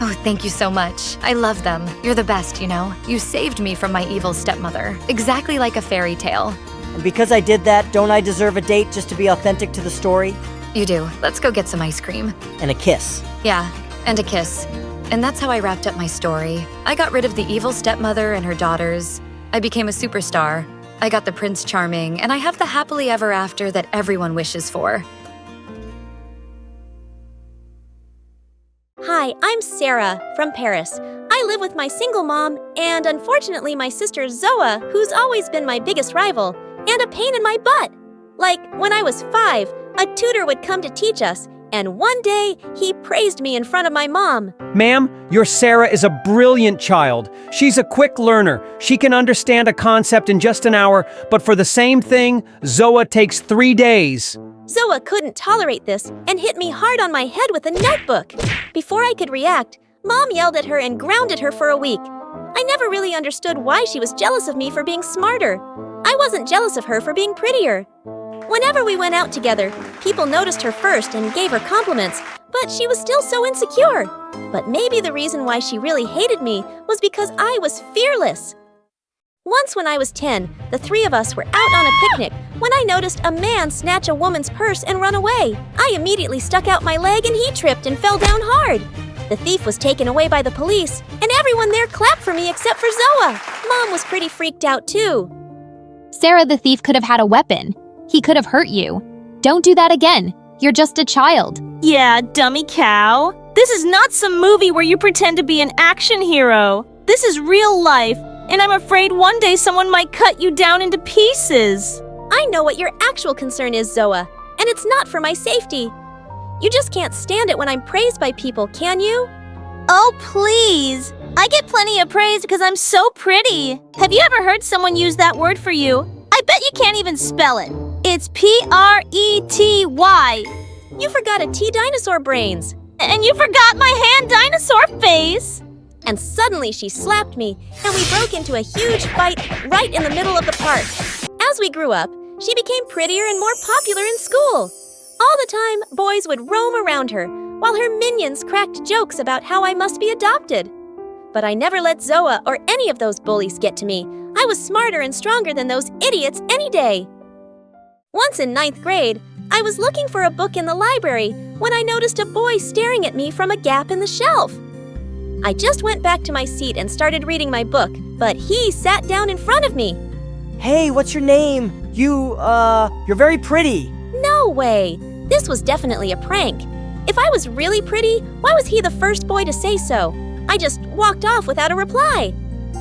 Oh, thank you so much. I love them. You're the best, you know. You saved me from my evil stepmother. Exactly like a fairy tale. And because I did that, don't I deserve a date just to be authentic to the story? You do. Let's go get some ice cream. And a kiss. Yeah, and a kiss. And that's how I wrapped up my story. I got rid of the evil stepmother and her daughters. I became a superstar. I got the Prince Charming, and I have the happily ever after that everyone wishes for. Hi, I'm Sarah from Paris. I live with my single mom and unfortunately my sister Zoa, who's always been my biggest rival, and a pain in my butt. Like, when I was 5, a tutor would come to teach us, and one day he praised me in front of my mom. Ma'am, your Sarah is a brilliant child. She's a quick learner. She can understand a concept in just an hour, but for the same thing, Zoa takes 3 days. Zoa couldn't tolerate this and hit me hard on my head with a notebook. Before I could react, Mom yelled at her and grounded her for a week. I never really understood why she was jealous of me for being smarter. I wasn't jealous of her for being prettier. Whenever we went out together, people noticed her first and gave her compliments, but she was still so insecure. But maybe the reason why she really hated me was because I was fearless. Once when I was 10, the 3 of us were out on a picnic when I noticed a man snatch a woman's purse and run away. I immediately stuck out my leg and he tripped and fell down hard. The thief was taken away by the police, and everyone there clapped for me except for Zoa. Mom was pretty freaked out too. Sarah the thief could have had a weapon. He could have hurt you. Don't do that again. You're just a child. Yeah, dummy cow. This is not some movie where you pretend to be an action hero. This is real life, and I'm afraid one day someone might cut you down into pieces. I know what your actual concern is, Zoa, and it's not for my safety. You just can't stand it when I'm praised by people, can you? Oh, please. I get plenty of praise because I'm so pretty. Have you ever heard someone use that word for you? I bet you can't even spell it. It's P-R-E-T-Y. You forgot a T dinosaur brains. And you forgot my hand dinosaur face. And suddenly she slapped me, and we broke into a huge fight right in the middle of the park. As we grew up, she became prettier and more popular in school. All the time, boys would roam around her, while her minions cracked jokes about how I must be adopted. But I never let Zoa or any of those bullies get to me. I was smarter and stronger than those idiots any day. Once in 9th grade, I was looking for a book in the library when I noticed a boy staring at me from a gap in the shelf. I just went back to my seat and started reading my book, but he sat down in front of me. Hey, what's your name? You're very pretty. No way! This was definitely a prank. If I was really pretty, why was he the first boy to say so? I just walked off without a reply.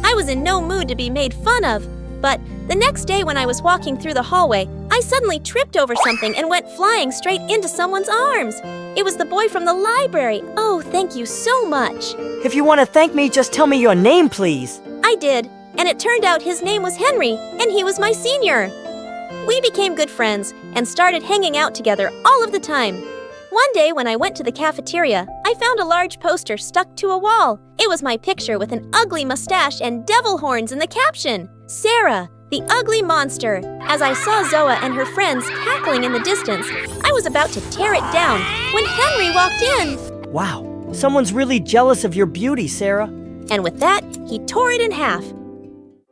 I was in no mood to be made fun of, but the next day when I was walking through the hallway, I suddenly tripped over something and went flying straight into someone's arms. It was the boy from the library. Oh, thank you so much. If you want to thank me, just tell me your name, please. I did, and it turned out his name was Henry, and he was my senior. We became good friends and started hanging out together all of the time. One day when I went to the cafeteria, I found a large poster stuck to a wall. It was my picture with an ugly mustache and devil horns in the caption. Sarah, the ugly monster. As I saw Zoa and her friends cackling in the distance, I was about to tear it down when Henry walked in. Wow, someone's really jealous of your beauty, Sarah. And with that, he tore it in half.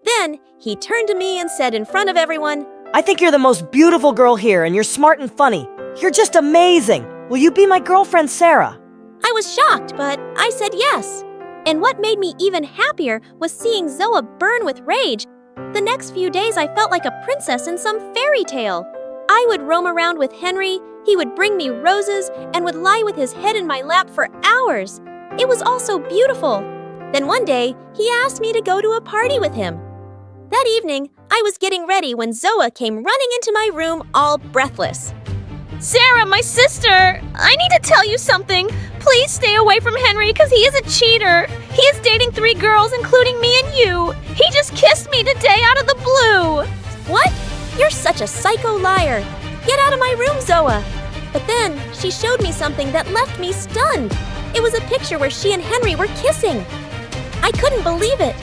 Then, he turned to me and said in front of everyone, I think you're the most beautiful girl here, and you're smart and funny. You're just amazing. Will you be my girlfriend, Sarah? I was shocked, but I said yes. And what made me even happier was seeing Zoa burn with rage. The next few days, I felt like a princess in some fairy tale. I would roam around with Henry, he would bring me roses, and would lie with his head in my lap for hours. It was all so beautiful. Then one day, he asked me to go to a party with him. That evening, I was getting ready when Zoa came running into my room all breathless. Sarah, my sister! I need to tell you something. Please stay away from Henry because he is a cheater. He is dating 3 girls, including me and you. He just kissed me today out of the blue. What? You're such a psycho liar. Get out of my room, Zoa. But then, she showed me something that left me stunned. It was a picture where she and Henry were kissing. I couldn't believe it.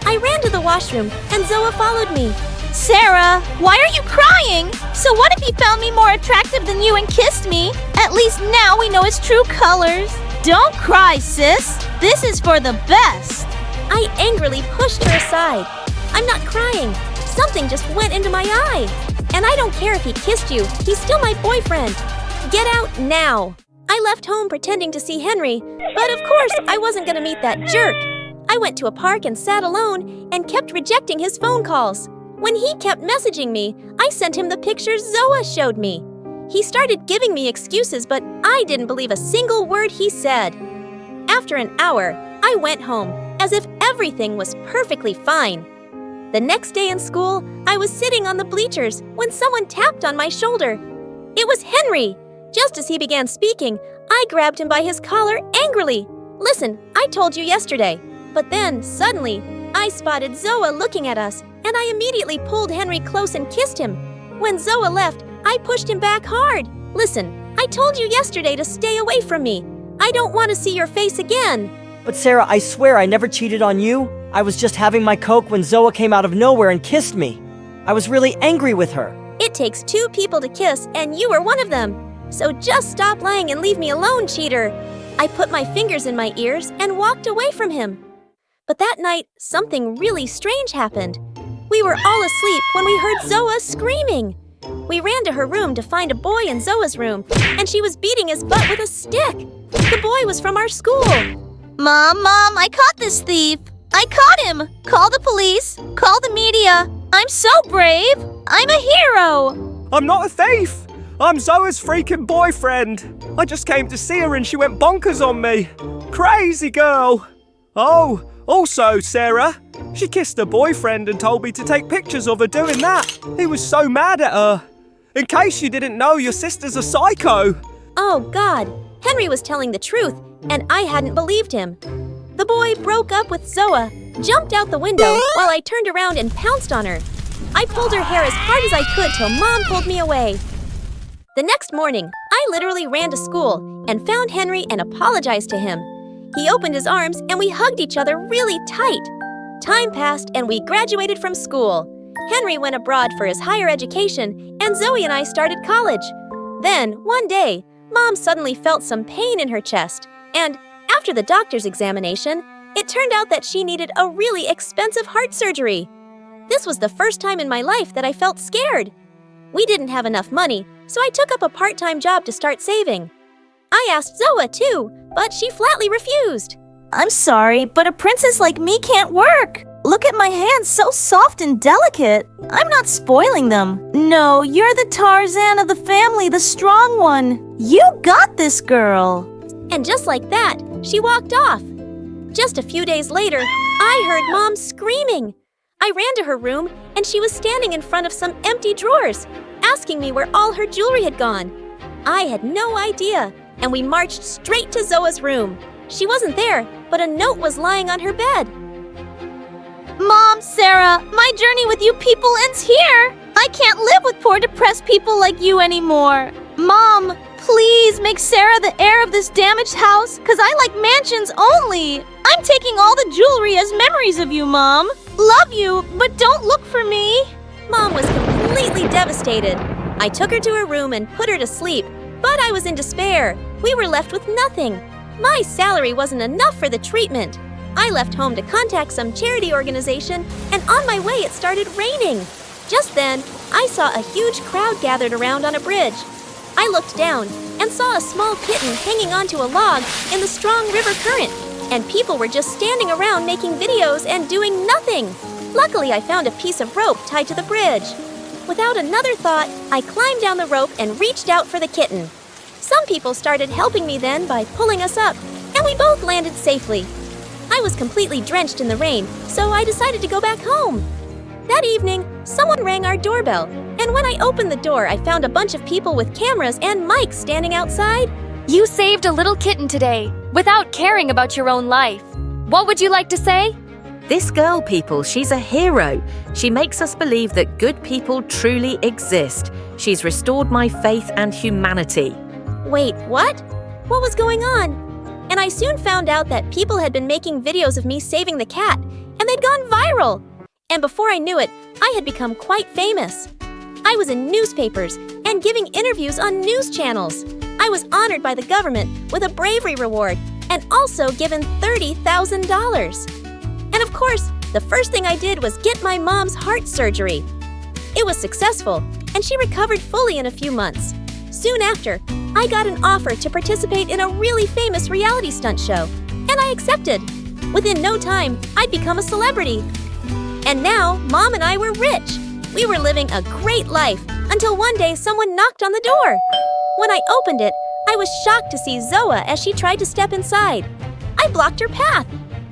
I ran to the washroom, and Zoa followed me. Sarah, why are you crying? So what if he found me more attractive than you and kissed me? At least now we know his true colors. Don't cry, sis. This is for the best. I angrily pushed her aside. I'm not crying. Something just went into my eye. And I don't care if he kissed you. He's still my boyfriend. Get out now. I left home pretending to see Henry, but of course I wasn't gonna meet that jerk. I went to a park and sat alone and kept rejecting his phone calls. When he kept messaging me, I sent him the pictures Zoa showed me. He started giving me excuses, but I didn't believe a single word he said. After an hour, I went home, as if everything was perfectly fine. The next day in school, I was sitting on the bleachers when someone tapped on my shoulder. It was Henry. Just as he began speaking, I grabbed him by his collar angrily. Listen, I told you yesterday. But then, suddenly, I spotted Zoa looking at us, and I immediately pulled Henry close and kissed him. When Zoa left, I pushed him back hard. Listen, I told you yesterday to stay away from me. I don't want to see your face again. But Sarah, I swear I never cheated on you. I was just having my Coke when Zoa came out of nowhere and kissed me. I was really angry with her. It takes 2 people to kiss, and you were one of them. So just stop lying and leave me alone, cheater. I put my fingers in my ears and walked away from him. But that night, something really strange happened. We were all asleep when we heard Zoa screaming. We ran to her room to find a boy in Zoa's room, and she was beating his butt with a stick. The boy was from our school. Mom, I caught this thief. I caught him. Call the police. Call the media. I'm so brave. I'm a hero. I'm not a thief. I'm Zoa's freaking boyfriend. I just came to see her and she went bonkers on me. Crazy girl. Oh, also, Sarah, she kissed her boyfriend and told me to take pictures of her doing that. He was so mad at her. In case you didn't know, your sister's a psycho. Oh, God. Henry was telling the truth, and I hadn't believed him. The boy broke up with Zoa, jumped out the window while I turned around and pounced on her. I pulled her hair as hard as I could till Mom pulled me away. The next morning, I literally ran to school and found Henry and apologized to him. He opened his arms and we hugged each other really tight. Time passed and we graduated from school. Henry went abroad for his higher education and Zoey and I started college. Then, one day, Mom suddenly felt some pain in her chest, and after the doctor's examination, it turned out that she needed a really expensive heart surgery. This was the first time in my life that I felt scared. We didn't have enough money, so I took up a part-time job to start saving. I asked Zoa too, but she flatly refused. I'm sorry, but a princess like me can't work. Look at my hands, so soft and delicate. I'm not spoiling them. No, you're the Tarzan of the family, the strong one. You got this, girl. And just like that, she walked off. Just a few days later, I heard Mom screaming. I ran to her room, and she was standing in front of some empty drawers, asking me where all her jewelry had gone. I had no idea, and we marched straight to Zoa's room. She wasn't there, but a note was lying on her bed. Mom, Sarah, my journey with you people ends here. I can't live with poor depressed people like you anymore. Mom, please make Sarah the heir of this damaged house, because I like mansions only. I'm taking all the jewelry as memories of you, Mom. Love you, but don't look for me. Mom was completely devastated. I took her to her room and put her to sleep, but I was in despair. We were left with nothing. My salary wasn't enough for the treatment. I left home to contact some charity organization, and on my way it started raining. Just then, I saw a huge crowd gathered around on a bridge. I looked down and saw a small kitten hanging onto a log in the strong river current, and people were just standing around making videos and doing nothing. Luckily, I found a piece of rope tied to the bridge. Without another thought, I climbed down the rope and reached out for the kitten. Some people started helping me then by pulling us up, and we both landed safely. I was completely drenched in the rain, so I decided to go back home. That evening, someone rang our doorbell, and when I opened the door, I found a bunch of people with cameras and mics standing outside. You saved a little kitten today, without caring about your own life. What would you like to say? This girl, people, she's a hero. She makes us believe that good people truly exist. She's restored my faith and humanity. Wait, what? What was going on? And I soon found out that people had been making videos of me saving the cat, and they'd gone viral. And before I knew it, I had become quite famous. I was in newspapers and giving interviews on news channels. I was honored by the government with a bravery reward and also given $30,000. And of course, the first thing I did was get my mom's heart surgery. It was successful, and she recovered fully in a few months. Soon after, I got an offer to participate in a really famous reality stunt show, and I accepted. Within no time, I'd become a celebrity. And now, Mom and I were rich. We were living a great life until one day someone knocked on the door. When I opened it, I was shocked to see Zoey as she tried to step inside. I blocked her path.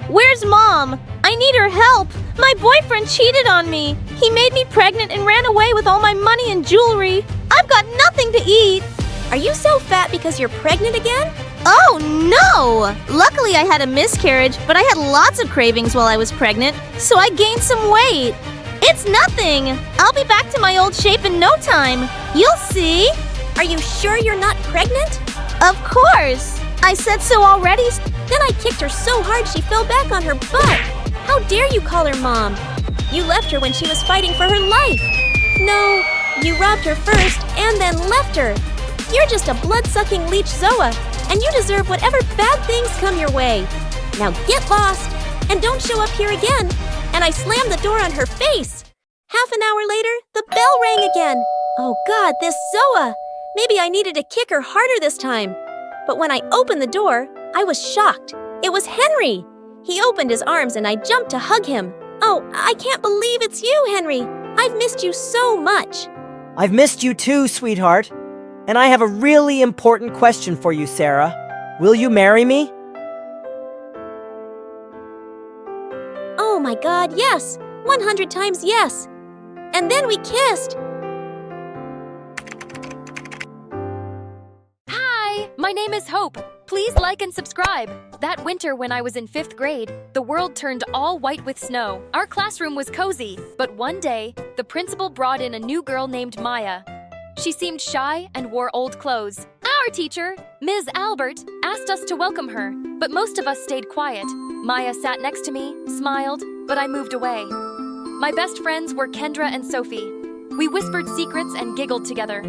Where's Mom? I need her help. My boyfriend cheated on me. He made me pregnant and ran away with all my money and jewelry. I've got nothing to eat. Are you so fat because you're pregnant again? Oh, no! Luckily, I had a miscarriage, but I had lots of cravings while I was pregnant, so I gained some weight. It's nothing. I'll be back to my old shape in no time. You'll see. Are you sure you're not pregnant? Of course. I said so already. Then I kicked her so hard she fell back on her butt. How dare you call her Mom? You left her when she was fighting for her life. No, you robbed her first and then left her. You're just a blood-sucking leech, Zoey, and you deserve whatever bad things come your way. Now get lost, and don't show up here again. And I slammed the door on her face. Half an hour later, the bell rang again. Oh God, this Zoey! Maybe I needed to kick her harder this time. But when I opened the door, I was shocked. It was Henry. He opened his arms and I jumped to hug him. Oh, I can't believe it's you, Henry. I've missed you so much. I've missed you too, sweetheart. And I have a really important question for you, Sarah. Will you marry me? Oh my God, yes. 100 times yes. And then we kissed. Hi, my name is Hope. Please like and subscribe. That winter when I was in 5th grade, the world turned all white with snow. Our classroom was cozy, but one day, the principal brought in a new girl named Maya. She seemed shy and wore old clothes. Our teacher, Ms. Albert, asked us to welcome her, but most of us stayed quiet. Maya sat next to me, smiled, but I moved away. My best friends were Kendra and Sophie. We whispered secrets and giggled together.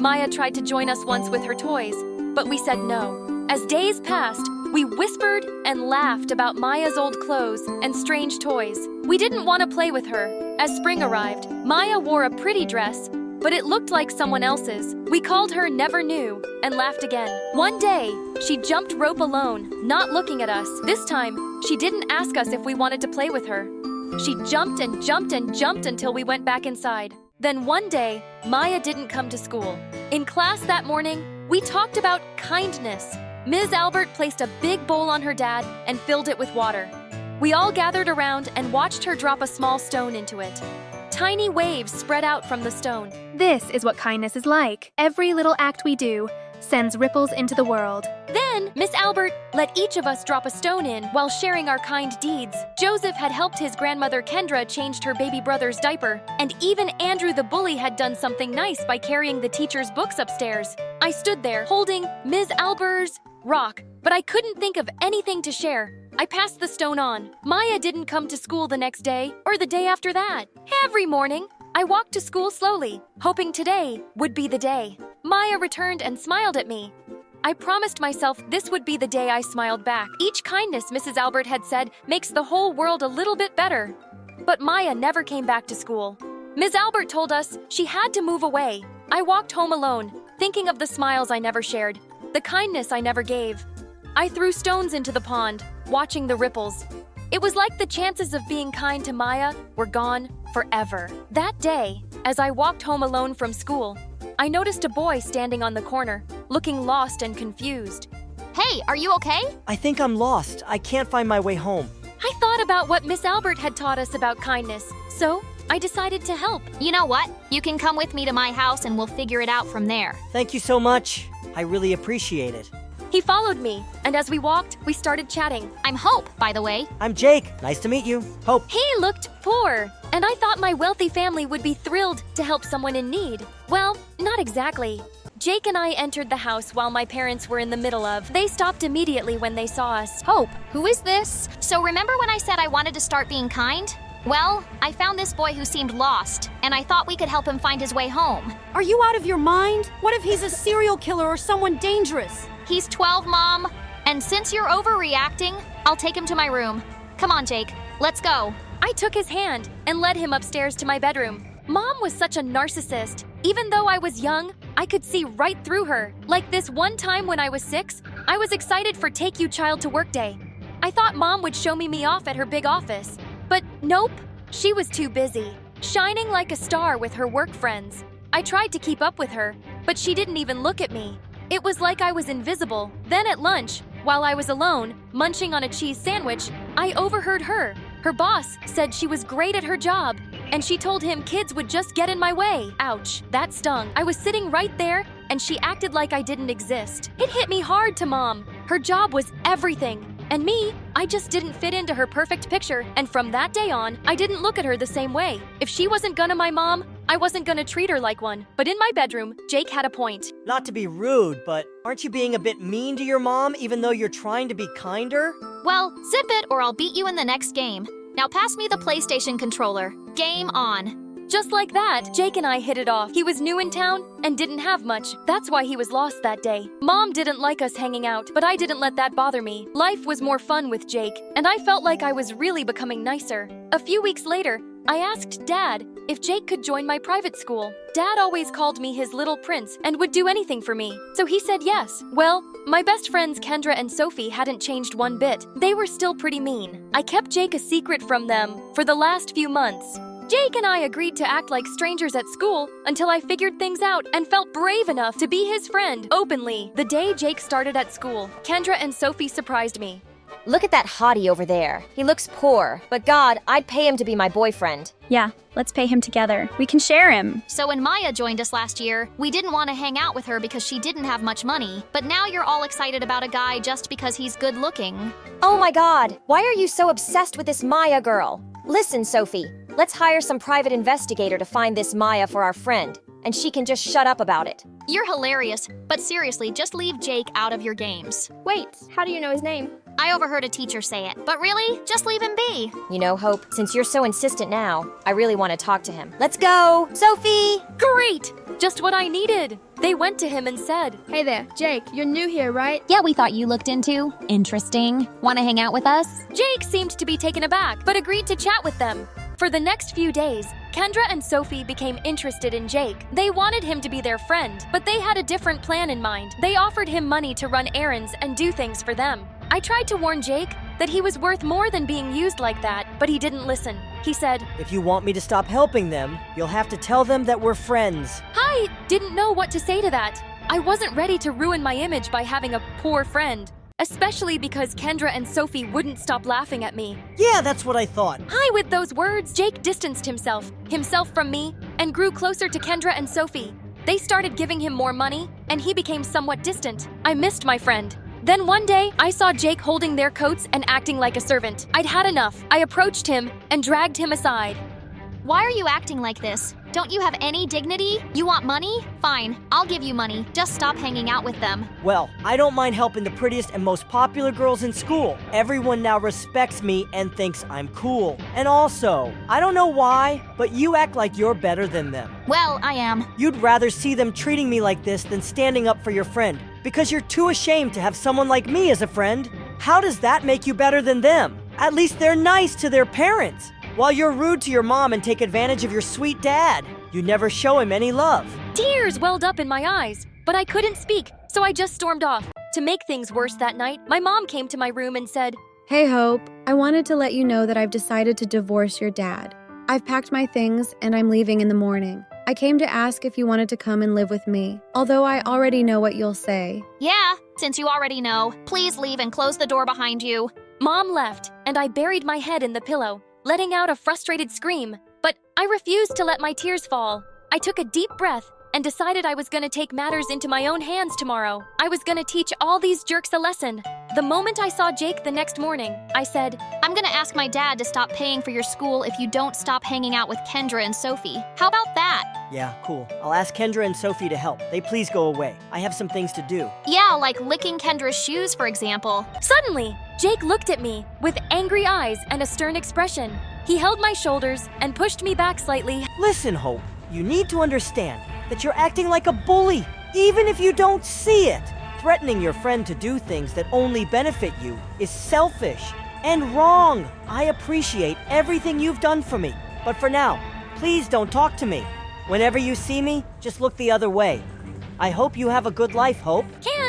Maya tried to join us once with her toys, but we said no. As days passed, we whispered and laughed about Maya's old clothes and strange toys. We didn't want to play with her. As spring arrived, Maya wore a pretty dress, but it looked like someone else's. We called her Never Knew and laughed again. One day, she jumped rope alone, not looking at us. This time, she didn't ask us if we wanted to play with her. She jumped and jumped and jumped until we went back inside. Then one day, Maya didn't come to school. In class that morning, we talked about kindness. Ms. Albert placed a big bowl on her dad and filled it with water. We all gathered around and watched her drop a small stone into it. Tiny waves spread out from the stone. This is what kindness is like. Every little act we do sends ripples into the world. Then, Miss Albert let each of us drop a stone in while sharing our kind deeds. Joseph had helped his grandmother Kendra change her baby brother's diaper, and even Andrew the bully had done something nice by carrying the teacher's books upstairs. I stood there, holding Ms. Albert's rock, but I couldn't think of anything to share. I passed the stone on. Maya didn't come to school the next day, or the day after that. Every morning, I walked to school slowly, hoping today would be the day. Maya returned and smiled at me. I promised myself this would be the day I smiled back. Each kindness Mrs. Albert had said makes the whole world a little bit better. But Maya never came back to school. Ms. Albert told us she had to move away. I walked home alone, thinking of the smiles I never shared, the kindness I never gave. I threw stones into the pond, watching the ripples. It was like the chances of being kind to Maya were gone forever. That day, as I walked home alone from school, I noticed a boy standing on the corner, looking lost and confused. Hey, are you okay? I think I'm lost. I can't find my way home. I thought about what Miss Albert had taught us about kindness, so I decided to help. You know what? You can come with me to my house and we'll figure it out from there. Thank you so much. I really appreciate it. He followed me, and as we walked, we started chatting. I'm Hope, by the way. I'm Jake. Nice to meet you. Hope. He looked poor, and I thought my wealthy family would be thrilled to help someone in need. Well, not exactly. Jake and I entered the house while my parents were in the middle of. They stopped immediately when they saw us. Hope, who is this? So remember when I said I wanted to start being kind? Well, I found this boy who seemed lost, and I thought we could help him find his way home. Are you out of your mind? What if he's a serial killer or someone dangerous? He's 12, Mom. And since you're overreacting, I'll take him to my room. Come on, Jake. Let's go. I took his hand and led him upstairs to my bedroom. Mom was such a narcissist. Even though I was young, I could see right through her. Like this one time when I was 6, I was excited for Take You Child to Work Day. I thought Mom would show me off at her big office. But nope, she was too busy, shining like a star with her work friends. I tried to keep up with her, but she didn't even look at me. It was like I was invisible. Then at lunch, while I was alone, munching on a cheese sandwich, I overheard her. Her boss said she was great at her job, and she told him kids would just get in my way. Ouch, that stung. I was sitting right there, and she acted like I didn't exist. It hit me hard to Mom. Her job was everything. And me, I just didn't fit into her perfect picture, and from that day on, I didn't look at her the same way. If she wasn't gonna my mom, I wasn't gonna treat her like one. But in my bedroom, Jake had a point. Not to be rude, but aren't you being a bit mean to your mom even though you're trying to be kinder? Well, zip it or I'll beat you in the next game. Now pass me the PlayStation controller. Game on. Just like that, Jake and I hit it off. He was new in town and didn't have much. That's why he was lost that day. Mom didn't like us hanging out, but I didn't let that bother me. Life was more fun with Jake, and I felt like I was really becoming nicer. A few weeks later, I asked Dad if Jake could join my private school. Dad always called me his little prince and would do anything for me, so he said yes. Well, my best friends Kendra and Sophie hadn't changed one bit. They were still pretty mean. I kept Jake a secret from them for the last few months. Jake and I agreed to act like strangers at school until I figured things out and felt brave enough to be his friend openly. The day Jake started at school, Kendra and Sophie surprised me. Look at that hottie over there. He looks poor, but God, I'd pay him to be my boyfriend. Yeah, let's pay him together. We can share him. So when Maya joined us last year, we didn't want to hang out with her because she didn't have much money. But now you're all excited about a guy just because he's good looking. Oh my God, why are you so obsessed with this Maya girl? Listen, Sophie, let's hire some private investigator to find this Maya for our friend, and she can just shut up about it. You're hilarious, but seriously, just leave Jake out of your games. Wait, how do you know his name? I overheard a teacher say it, but really, just leave him be. You know, Hope, since you're so insistent now, I really want to talk to him. Let's go! Sophie! Great! Just what I needed. They went to him and said, Hey there, Jake, you're new here, right? Yeah, we thought you looked into. Interesting. Want to hang out with us? Jake seemed to be taken aback, but agreed to chat with them. For the next few days, Kendra and Sophie became interested in Jake. They wanted him to be their friend, but they had a different plan in mind. They offered him money to run errands and do things for them. I tried to warn Jake that he was worth more than being used like that, but he didn't listen. He said, If you want me to stop helping them, you'll have to tell them that we're friends. I didn't know what to say to that. I wasn't ready to ruin my image by having a poor friend. Especially because Kendra and Sophie wouldn't stop laughing at me. Yeah, that's what I thought. With those words, Jake distanced himself from me, and grew closer to Kendra and Sophie. They started giving him more money, and he became somewhat distant. I missed my friend. Then one day, I saw Jake holding their coats and acting like a servant. I'd had enough. I approached him and dragged him aside. Why are you acting like this? Don't you have any dignity? You want money? Fine, I'll give you money. Just stop hanging out with them. Well, I don't mind helping the prettiest and most popular girls in school. Everyone now respects me and thinks I'm cool. And also, I don't know why, but you act like you're better than them. Well, I am. You'd rather see them treating me like this than standing up for your friend, because you're too ashamed to have someone like me as a friend. How does that make you better than them? At least they're nice to their parents. While you're rude to your mom and take advantage of your sweet dad, you never show him any love. Tears welled up in my eyes, but I couldn't speak, so I just stormed off. To make things worse that night, my mom came to my room and said, Hey Hope, I wanted to let you know that I've decided to divorce your dad. I've packed my things and I'm leaving in the morning. I came to ask if you wanted to come and live with me, although I already know what you'll say. Yeah, since you already know, please leave and close the door behind you. Mom left, and I buried my head in the pillow, letting out a frustrated scream. But I refused to let my tears fall. I took a deep breath and decided I was gonna take matters into my own hands tomorrow. I was gonna teach all these jerks a lesson. The moment I saw Jake the next morning, I said, I'm gonna ask my dad to stop paying for your school if you don't stop hanging out with Kendra and Sophie. How about that? Yeah, cool. I'll ask Kendra and Sophie to help. They please go away. I have some things to do. Yeah, like licking Kendra's shoes, for example. Suddenly, Jake looked at me with angry eyes and a stern expression. He held my shoulders and pushed me back slightly. Listen, Hope, you need to understand that you're acting like a bully, even if you don't see it. Threatening your friend to do things that only benefit you is selfish and wrong. I appreciate everything you've done for me, but for now, please don't talk to me. Whenever you see me, just look the other way. I hope you have a good life, Hope.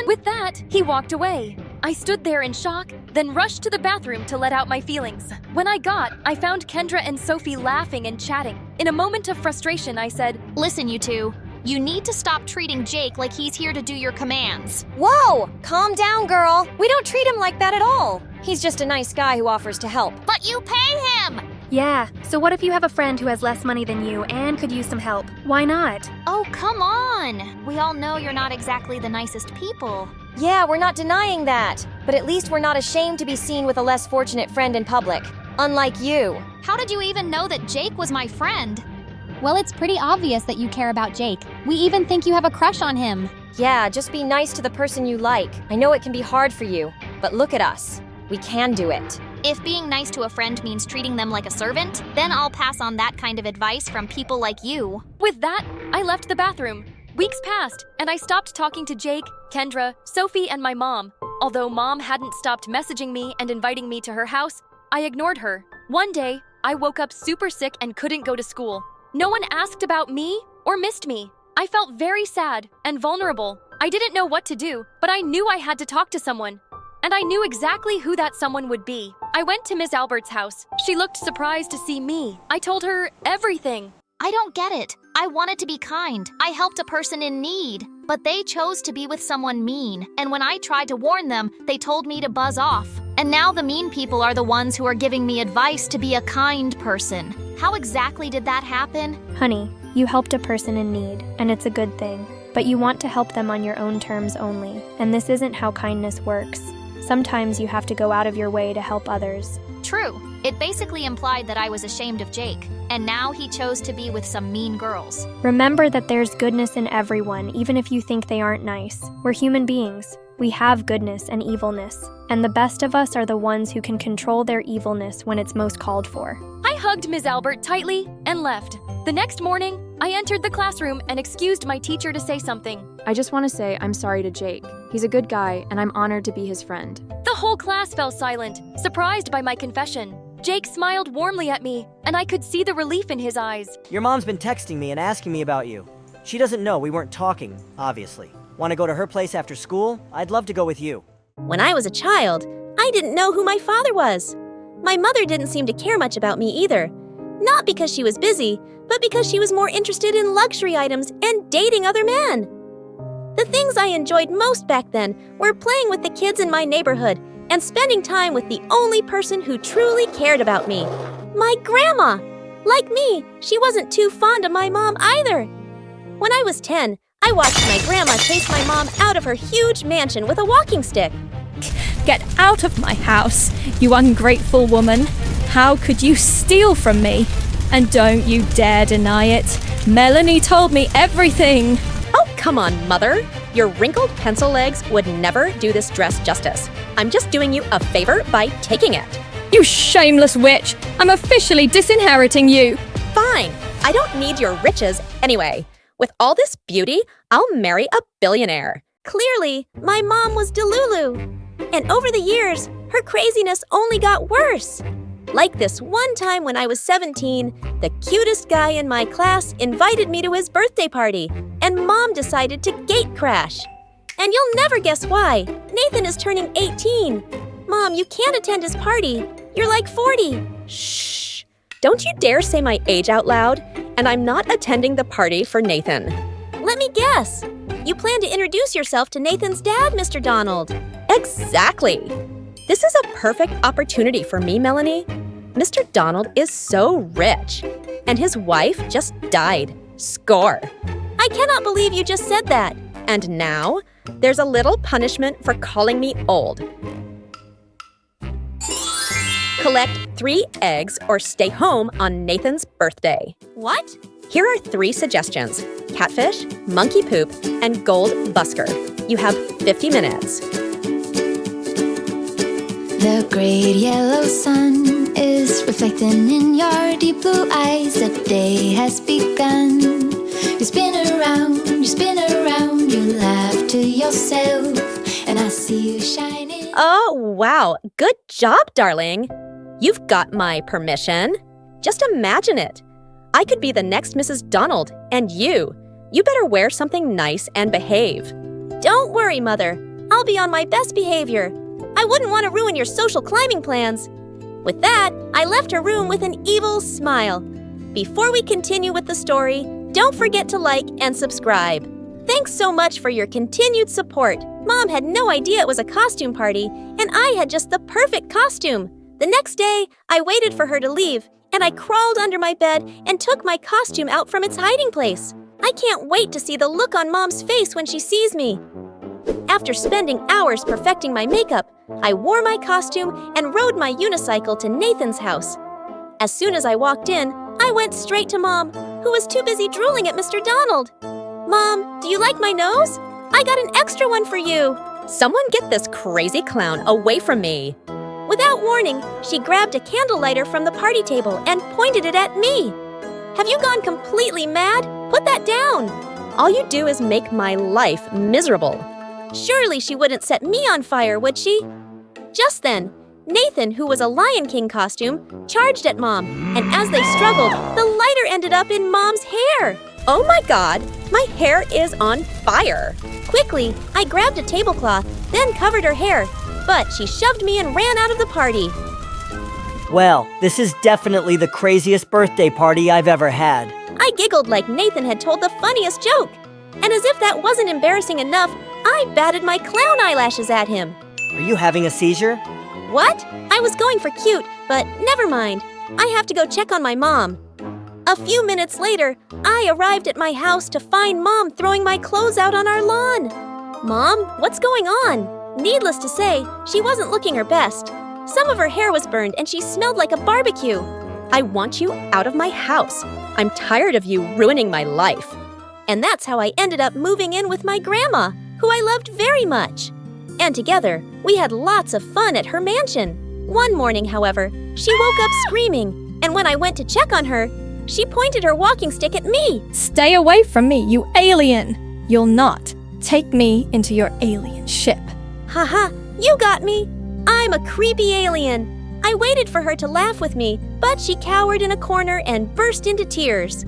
With that, he walked away. I stood there in shock, then rushed to the bathroom to let out my feelings. When I found Kendra and Sophie laughing and chatting. In a moment of frustration, I said, Listen, you two. You need to stop treating Jake like he's here to do your commands. Whoa! Calm down, girl. We don't treat him like that at all. He's just a nice guy who offers to help. But you pay him! Yeah, so what if you have a friend who has less money than you and could use some help? Why not? Oh, come on. We all know you're not exactly the nicest people. Yeah, we're not denying that. But at least we're not ashamed to be seen with a less fortunate friend in public. Unlike you. How did you even know that Jake was my friend? Well, it's pretty obvious that you care about Jake. We even think you have a crush on him. Yeah, just be nice to the person you like. I know it can be hard for you, but look at us. We can do it. If being nice to a friend means treating them like a servant, then I'll pass on that kind of advice from people like you. With that, I left the bathroom. Weeks passed, and I stopped talking to Jake, Kendra, Sophie, and my mom. Although Mom hadn't stopped messaging me and inviting me to her house, I ignored her. One day, I woke up super sick and couldn't go to school. No one asked about me or missed me. I felt very sad and vulnerable. I didn't know what to do, but I knew I had to talk to someone. And I knew exactly who that someone would be. I went to Miss Albert's house. She looked surprised to see me. I told her everything. I don't get it. I wanted to be kind. I helped a person in need, but they chose to be with someone mean. And when I tried to warn them, they told me to buzz off. And now the mean people are the ones who are giving me advice to be a kind person. How exactly did that happen? Honey, you helped a person in need, and it's a good thing. But you want to help them on your own terms only, and this isn't how kindness works. Sometimes you have to go out of your way to help others. True. It basically implied that I was ashamed of Jake, and now he chose to be with some mean girls. Remember that there's goodness in everyone, even if you think they aren't nice. We're human beings. We have goodness and evilness, and the best of us are the ones who can control their evilness when it's most called for. I hugged Ms. Albert tightly and left. The next morning, I entered the classroom and excused my teacher to say something. I just want to say I'm sorry to Jake. He's a good guy, and I'm honored to be his friend. The whole class fell silent, surprised by my confession. Jake smiled warmly at me, and I could see the relief in his eyes. Your mom's been texting me and asking me about you. She doesn't know we weren't talking, obviously. Want to go to her place after school? I'd love to go with you. When I was a child, I didn't know who my father was. My mother didn't seem to care much about me either. Not because she was busy, but because she was more interested in luxury items and dating other men. The things I enjoyed most back then were playing with the kids in my neighborhood and spending time with the only person who truly cared about me, my grandma. Like me, she wasn't too fond of my mom either. When I was 10, I watched my grandma chase my mom out of her huge mansion with a walking stick. Get out of my house, you ungrateful woman. How could you steal from me? And don't you dare deny it. Melanie told me everything. Oh, come on, Mother. Your wrinkled pencil legs would never do this dress justice. I'm just doing you a favor by taking it. You shameless witch! I'm officially disinheriting you. Fine. I don't need your riches anyway. With all this beauty, I'll marry a billionaire. Clearly, my mom was delulu. And over the years, her craziness only got worse. Like this one time when I was 17, the cutest guy in my class invited me to his birthday party, and Mom decided to gate crash. And you'll never guess why. Nathan is turning 18. Mom, you can't attend his party. You're like 40. Shh. Don't you dare say my age out loud. And I'm not attending the party for Nathan. Let me guess. You plan to introduce yourself to Nathan's dad, Mr. Donald. Exactly. This is a perfect opportunity for me, Melanie. Mr. Donald is so rich. and his wife just died. Score! I cannot believe you just said that. And now, there's a little punishment for calling me old. Collect 3 eggs or stay home on Nathan's birthday. What? Here are 3 suggestions: catfish, monkey poop, and gold busker. You have 50 minutes. The great yellow sun is reflecting in your deep blue eyes. The day has begun. You spin around, you laugh to yourself, and I see you shining. Oh, wow. Good job, darling. You've got my permission. Just imagine it. I could be the next Mrs. Donald, and you better wear something nice and behave. Don't worry, Mother. I'll be on my best behavior. I wouldn't want to ruin your social climbing plans. With that, I left her room with an evil smile. Before we continue with the story, don't forget to like and subscribe. Thanks so much for your continued support. Mom had no idea it was a costume party, and I had just the perfect costume. The next day, I waited for her to leave, and I crawled under my bed and took my costume out from its hiding place. I can't wait to see the look on Mom's face when she sees me. After spending hours perfecting my makeup, I wore my costume and rode my unicycle to Nathan's house. As soon as I walked in, I went straight to Mom, who was too busy drooling at Mr. Donald. Mom, do you like my nose? I got an extra one for you. Someone get this crazy clown away from me. Without warning, she grabbed a candle lighter from the party table and pointed it at me. Have you gone completely mad? Put that down. All you do is make my life miserable. Surely she wouldn't set me on fire, would she? Just then, Nathan, who was a Lion King costume, charged at Mom, and as they struggled, the lighter ended up in Mom's hair. Oh my God, my hair is on fire. Quickly, I grabbed a tablecloth, then covered her hair, but she shoved me and ran out of the party. Well, this is definitely the craziest birthday party I've ever had. I giggled like Nathan had told the funniest joke. And as if that wasn't embarrassing enough, I batted my clown eyelashes at him. Are you having a seizure? What? I was going for cute, but never mind. I have to go check on my mom. A few minutes later, I arrived at my house to find Mom throwing my clothes out on our lawn. Mom, what's going on? Needless to say, she wasn't looking her best. Some of her hair was burned and she smelled like a barbecue. I want you out of my house. I'm tired of you ruining my life. And that's how I ended up moving in with my grandma, who I loved very much. And together, we had lots of fun at her mansion. One morning, however, she woke up screaming, and when I went to check on her, she pointed her walking stick at me. Stay away from me, you alien! You'll not take me into your alien ship. Haha, you got me. I'm a creepy alien. I waited for her to laugh with me, but she cowered in a corner and burst into tears.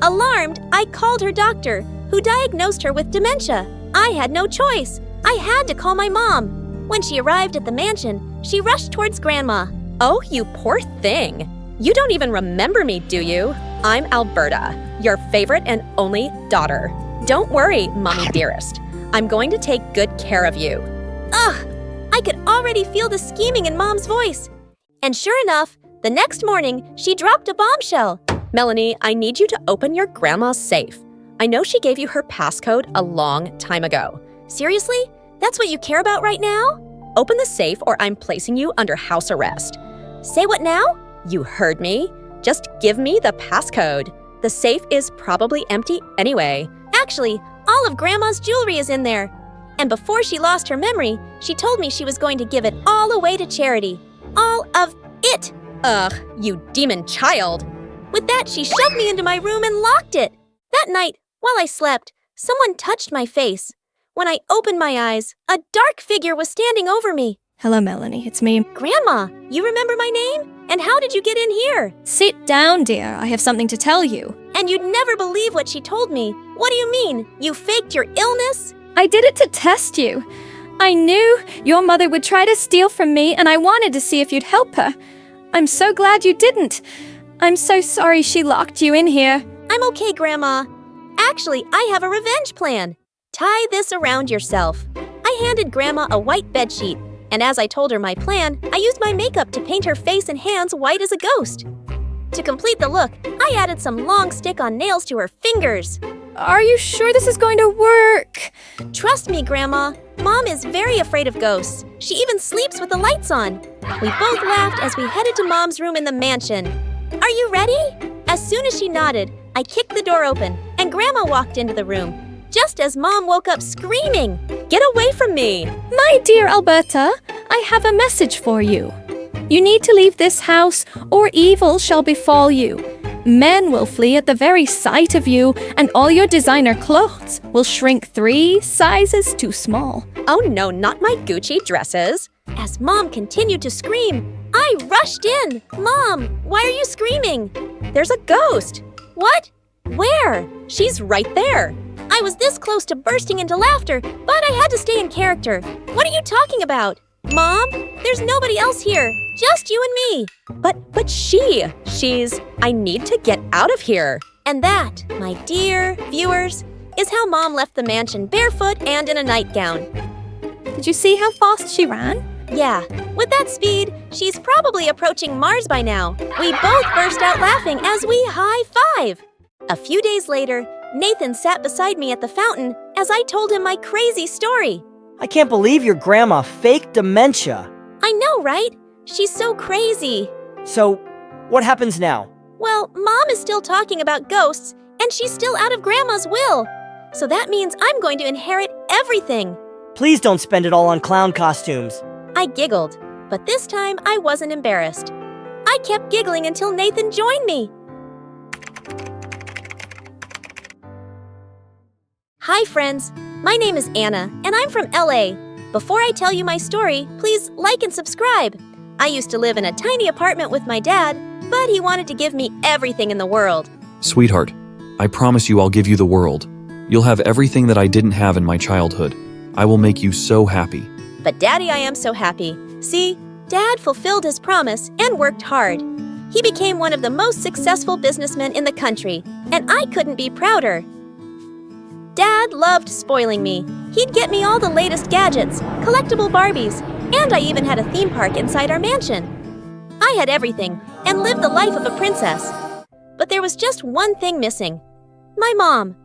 Alarmed, I called her doctor, who diagnosed her with dementia. I had no choice. I had to call my mom. When she arrived at the mansion, she rushed towards Grandma. Oh, you poor thing. You don't even remember me, do you? I'm Alberta, your favorite and only daughter. Don't worry, Mommy dearest. I'm going to take good care of you. Ugh! I could already feel the scheming in Mom's voice. And sure enough, the next morning, she dropped a bombshell. Melanie, I need you to open your grandma's safe. I know she gave you her passcode a long time ago. Seriously? That's what you care about right now? Open the safe or I'm placing you under house arrest. Say what now? You heard me. Just give me the passcode. The safe is probably empty anyway. Actually, all of Grandma's jewelry is in there. And before she lost her memory, she told me she was going to give it all away to charity. All of it. Ugh, you demon child. With that, she shoved me into my room and locked it. That night, while I slept, someone touched my face. When I opened my eyes, a dark figure was standing over me. Hello, Melanie, it's me. Grandma, you remember my name? And how did you get in here? Sit down, dear. I have something to tell you. And you'd never believe what she told me. What do you mean? You faked your illness? I did it to test you. I knew your mother would try to steal from me, and I wanted to see if you'd help her. I'm so glad you didn't. I'm so sorry she locked you in here. I'm okay, Grandma. Actually, I have a revenge plan. Tie this around yourself. I handed Grandma a white bedsheet, and as I told her my plan, I used my makeup to paint her face and hands white as a ghost. To complete the look, I added some long stick-on nails to her fingers. Are you sure this is going to work? Trust me, Grandma. Mom is very afraid of ghosts. She even sleeps with the lights on. We both laughed as we headed to Mom's room in the mansion. Are you ready? As soon as she nodded, I kicked the door open, and Grandma walked into the room, just as Mom woke up screaming, "Get away from me!" My dear Alberta, I have a message for you. You need to leave this house, or evil shall befall you. Men will flee at the very sight of you, and all your designer clothes will shrink 3 sizes too small. Oh no, not my Gucci dresses. As Mom continued to scream, I rushed in. Mom, why are you screaming? There's a ghost. What? Where? She's right there. I was this close to bursting into laughter, but I had to stay in character. What are you talking about? Mom, there's nobody else here. Just you and me. But she's, I need to get out of here. And that, my dear viewers, is how Mom left the mansion barefoot and in a nightgown. Did you see how fast she ran? Yeah, with that speed, she's probably approaching Mars by now. We both burst out laughing as we high-five. A few days later, Nathan sat beside me at the fountain as I told him my crazy story. I can't believe your grandma faked dementia. I know, right? She's so crazy. So, what happens now? Well, Mom is still talking about ghosts, and she's still out of Grandma's will. So that means I'm going to inherit everything. Please don't spend it all on clown costumes. I giggled, but this time I wasn't embarrassed. I kept giggling until Nathan joined me. Hi, friends. My name is Anna, and I'm from LA. Before I tell you my story, please like and subscribe. I used to live in a tiny apartment with my dad, but he wanted to give me everything in the world. Sweetheart, I promise you I'll give you the world. You'll have everything that I didn't have in my childhood. I will make you so happy. But Daddy, I am so happy. See, Dad fulfilled his promise and worked hard. He became one of the most successful businessmen in the country, and I couldn't be prouder. Dad loved spoiling me. He'd get me all the latest gadgets, collectible Barbies, and I even had a theme park inside our mansion. I had everything and lived the life of a princess. But there was just one thing missing. My mom.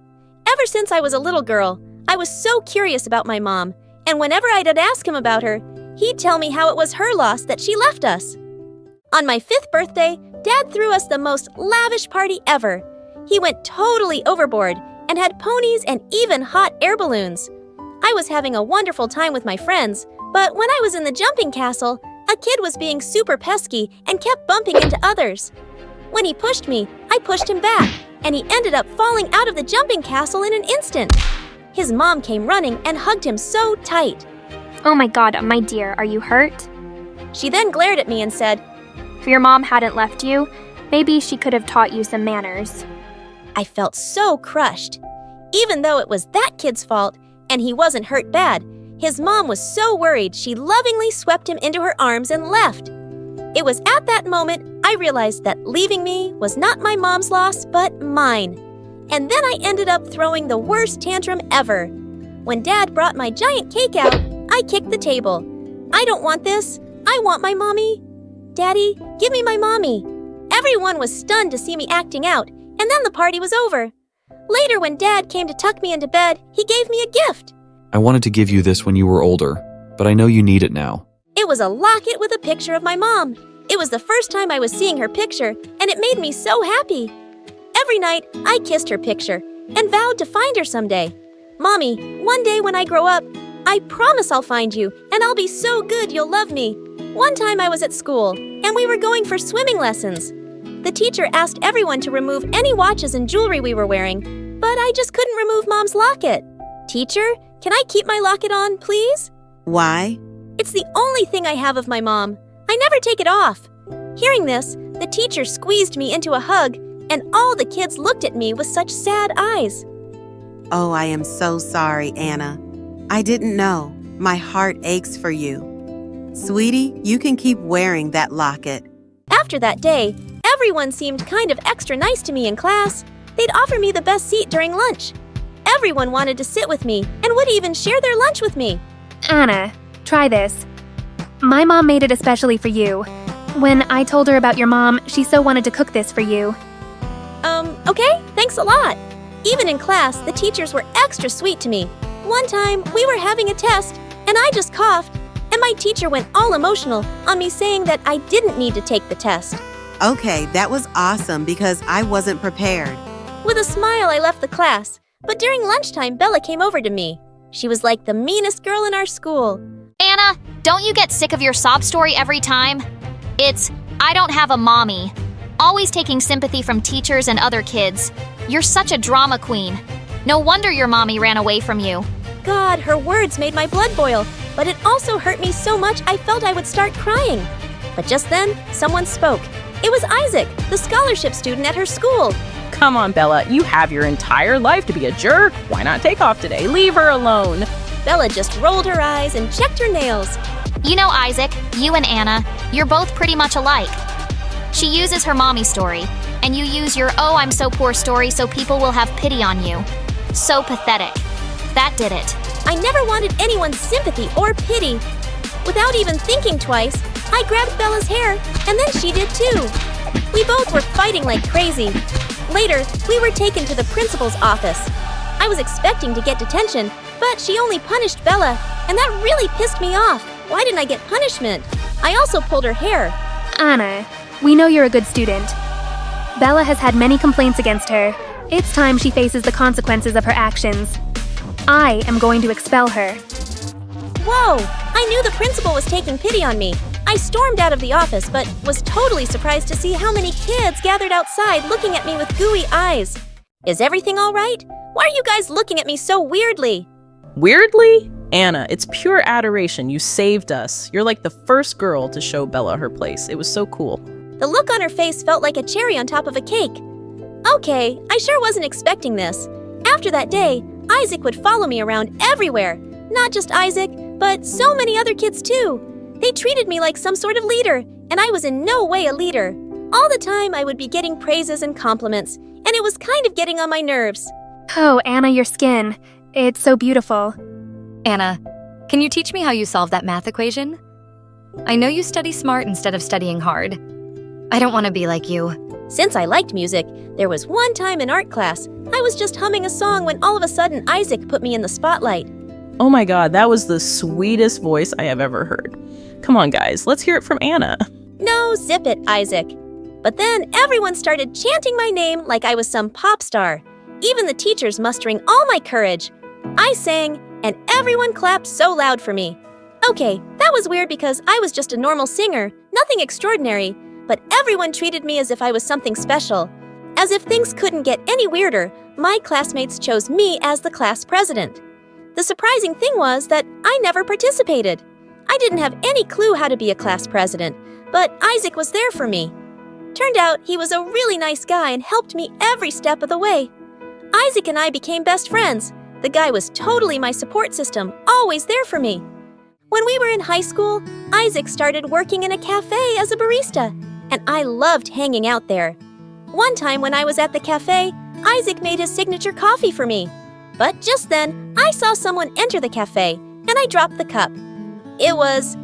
Ever since I was a little girl, I was so curious about my mom, and whenever I'd ask him about her, he'd tell me how it was her loss that she left us. On my 5th birthday, Dad threw us the most lavish party ever. He went totally overboard and had ponies and even hot air balloons. I was having a wonderful time with my friends, but when I was in the jumping castle, a kid was being super pesky and kept bumping into others. When he pushed me, I pushed him back, and he ended up falling out of the jumping castle in an instant. His mom came running and hugged him so tight. Oh my God, my dear, are you hurt? She then glared at me and said, If your mom hadn't left you, maybe she could have taught you some manners. I felt so crushed. Even though it was that kid's fault, and he wasn't hurt bad, his mom was so worried she lovingly swept him into her arms and left. It was at that moment I realized that leaving me was not my mom's loss, but mine. And then I ended up throwing the worst tantrum ever. When Dad brought my giant cake out, I kicked the table. I don't want this. I want my mommy. Daddy, give me my mommy. Everyone was stunned to see me acting out, and then the party was over. Later, when Dad came to tuck me into bed, he gave me a gift. I wanted to give you this when you were older, but I know you need it now. It was a locket with a picture of my mom. It was the first time I was seeing her picture, and it made me so happy. Every night, I kissed her picture and vowed to find her someday. Mommy, one day when I grow up, I promise I'll find you, and I'll be so good you'll love me. One time I was at school, and we were going for swimming lessons. The teacher asked everyone to remove any watches and jewelry we were wearing, but I just couldn't remove Mom's locket. Teacher, can I keep my locket on, please? Why? It's the only thing I have of my mom. I never take it off. Hearing this, the teacher squeezed me into a hug, and all the kids looked at me with such sad eyes. Oh, I am so sorry, Anna. I didn't know. My heart aches for you. Sweetie, you can keep wearing that locket. After that day, everyone seemed kind of extra nice to me in class. They'd offer me the best seat during lunch. Everyone wanted to sit with me and would even share their lunch with me. Anna, try this. My mom made it especially for you. When I told her about your mom, she so wanted to cook this for you. Okay, thanks a lot. Even in class, the teachers were extra sweet to me. One time, we were having a test, and I just coughed, and my teacher went all emotional on me saying that I didn't need to take the test. Okay, that was awesome because I wasn't prepared. With a smile, I left the class, but during lunchtime, Bella came over to me. She was like the meanest girl in our school. Anna, don't you get sick of your sob story every time? It's, I don't have a mommy. Always taking sympathy from teachers and other kids. You're such a drama queen. No wonder your mommy ran away from you. God, her words made my blood boil, but it also hurt me so much I felt I would start crying. But just then, someone spoke. It was Isaac, the scholarship student at her school. Come on, Bella, you have your entire life to be a jerk. Why not take off today? Leave her alone. Bella just rolled her eyes and checked her nails. You know, Isaac, you and Anna, you're both pretty much alike. She uses her mommy story, and you use your oh I'm so poor story so people will have pity on you. So pathetic. That did it. I never wanted anyone's sympathy or pity. Without even thinking twice, I grabbed Bella's hair, and then she did too. We both were fighting like crazy. Later, we were taken to the principal's office. I was expecting to get detention, but she only punished Bella, and that really pissed me off. Why didn't I get punishment? I also pulled her hair. Anna, we know you're a good student. Bella has had many complaints against her. It's time she faces the consequences of her actions. I am going to expel her. Whoa! I knew the principal was taking pity on me. I stormed out of the office, but was totally surprised to see how many kids gathered outside looking at me with gooey eyes. Is everything all right? Why are you guys looking at me so weirdly? Weirdly? Anna, it's pure adoration. You saved us. You're like the first girl to show Bella her place. It was so cool. The look on her face felt like a cherry on top of a cake. Okay, I sure wasn't expecting this. After that day, Isaac would follow me around everywhere. Not just Isaac, but so many other kids too. They treated me like some sort of leader, and I was in no way a leader. All the time I would be getting praises and compliments, and it was kind of getting on my nerves. Oh, Anna, your skin. It's so beautiful. Anna, can you teach me how you solve that math equation? I know you study smart instead of studying hard. I don't want to be like you. Since I liked music, there was one time in art class, I was just humming a song when all of a sudden Isaac put me in the spotlight. Oh my god, that was the sweetest voice I have ever heard. Come on, guys, let's hear it from Anna. No, zip it, Isaac. But then everyone started chanting my name like I was some pop star. Even the teachers mustering all my courage. I sang, and everyone clapped so loud for me. Okay, that was weird because I was just a normal singer, nothing extraordinary, but everyone treated me as if I was something special. As if things couldn't get any weirder, my classmates chose me as the class president. The surprising thing was that I never participated. I didn't have any clue how to be a class president, but Isaac was there for me. Turned out he was a really nice guy and helped me every step of the way. Isaac and I became best friends. The guy was totally my support system, always there for me. When we were in high school, Isaac started working in a cafe as a barista, and I loved hanging out there. One time when I was at the cafe, Isaac made his signature coffee for me. But just then, I saw someone enter the cafe, and I dropped the cup. It was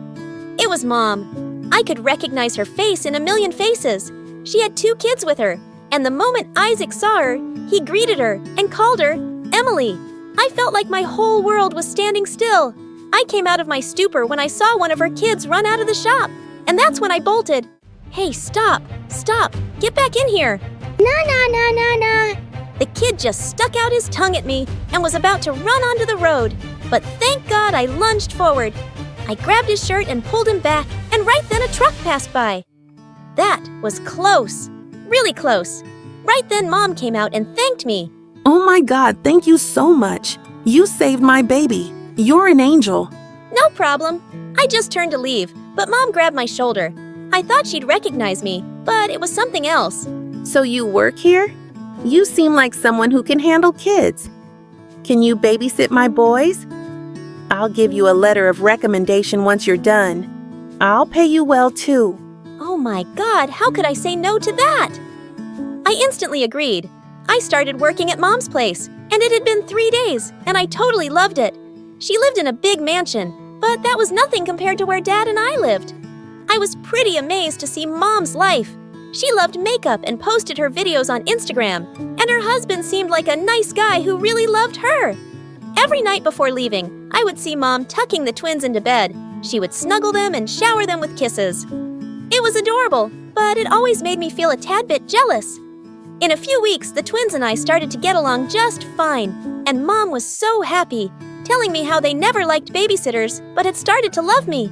Mom. I could recognize her face in a million faces. She had 2 kids with her, and the moment Isaac saw her, he greeted her and called her Emily. I felt like my whole world was standing still. I came out of my stupor when I saw one of her kids run out of the shop, and that's when I bolted. Hey, stop, get back in here. No. The kid just stuck out his tongue at me and was about to run onto the road, but thank God I lunged forward. I grabbed his shirt and pulled him back, and right then a truck passed by. That was close, really close. Right then Mom came out and thanked me. Oh my God, thank you so much. You saved my baby. You're an angel. No problem. I just turned to leave, but Mom grabbed my shoulder. I thought she'd recognize me, but it was something else. So you work here? You seem like someone who can handle kids. Can you babysit my boys? I'll give you a letter of recommendation once you're done. I'll pay you well too. Oh my God, how could I say no to that? I instantly agreed. I started working at Mom's place, and it had been 3 days, and I totally loved it. She lived in a big mansion, but that was nothing compared to where Dad and I lived. I was pretty amazed to see Mom's life. She loved makeup and posted her videos on Instagram, and her husband seemed like a nice guy who really loved her. Every night before leaving, I would see Mom tucking the twins into bed. She would snuggle them and shower them with kisses. It was adorable, but it always made me feel a tad bit jealous. In a few weeks, the twins and I started to get along just fine, and Mom was so happy, telling me how they never liked babysitters, but had started to love me.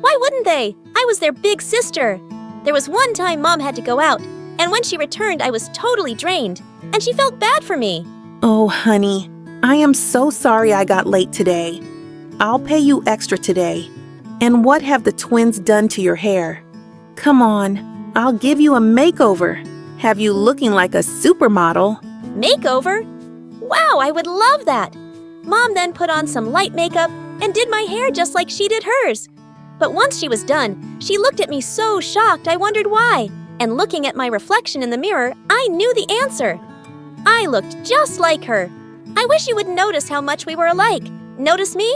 Why wouldn't they? I was their big sister. There was one time Mom had to go out, and when she returned, I was totally drained, and she felt bad for me. Oh, honey, I am so sorry I got late today. I'll pay you extra today. And what have the twins done to your hair? Come on, I'll give you a makeover. Have you looking like a supermodel? Makeover? Wow, I would love that. Mom then put on some light makeup and did my hair just like she did hers. But once she was done, she looked at me so shocked I wondered why. And looking at my reflection in the mirror, I knew the answer. I looked just like her. I wish you would notice how much we were alike. Notice me?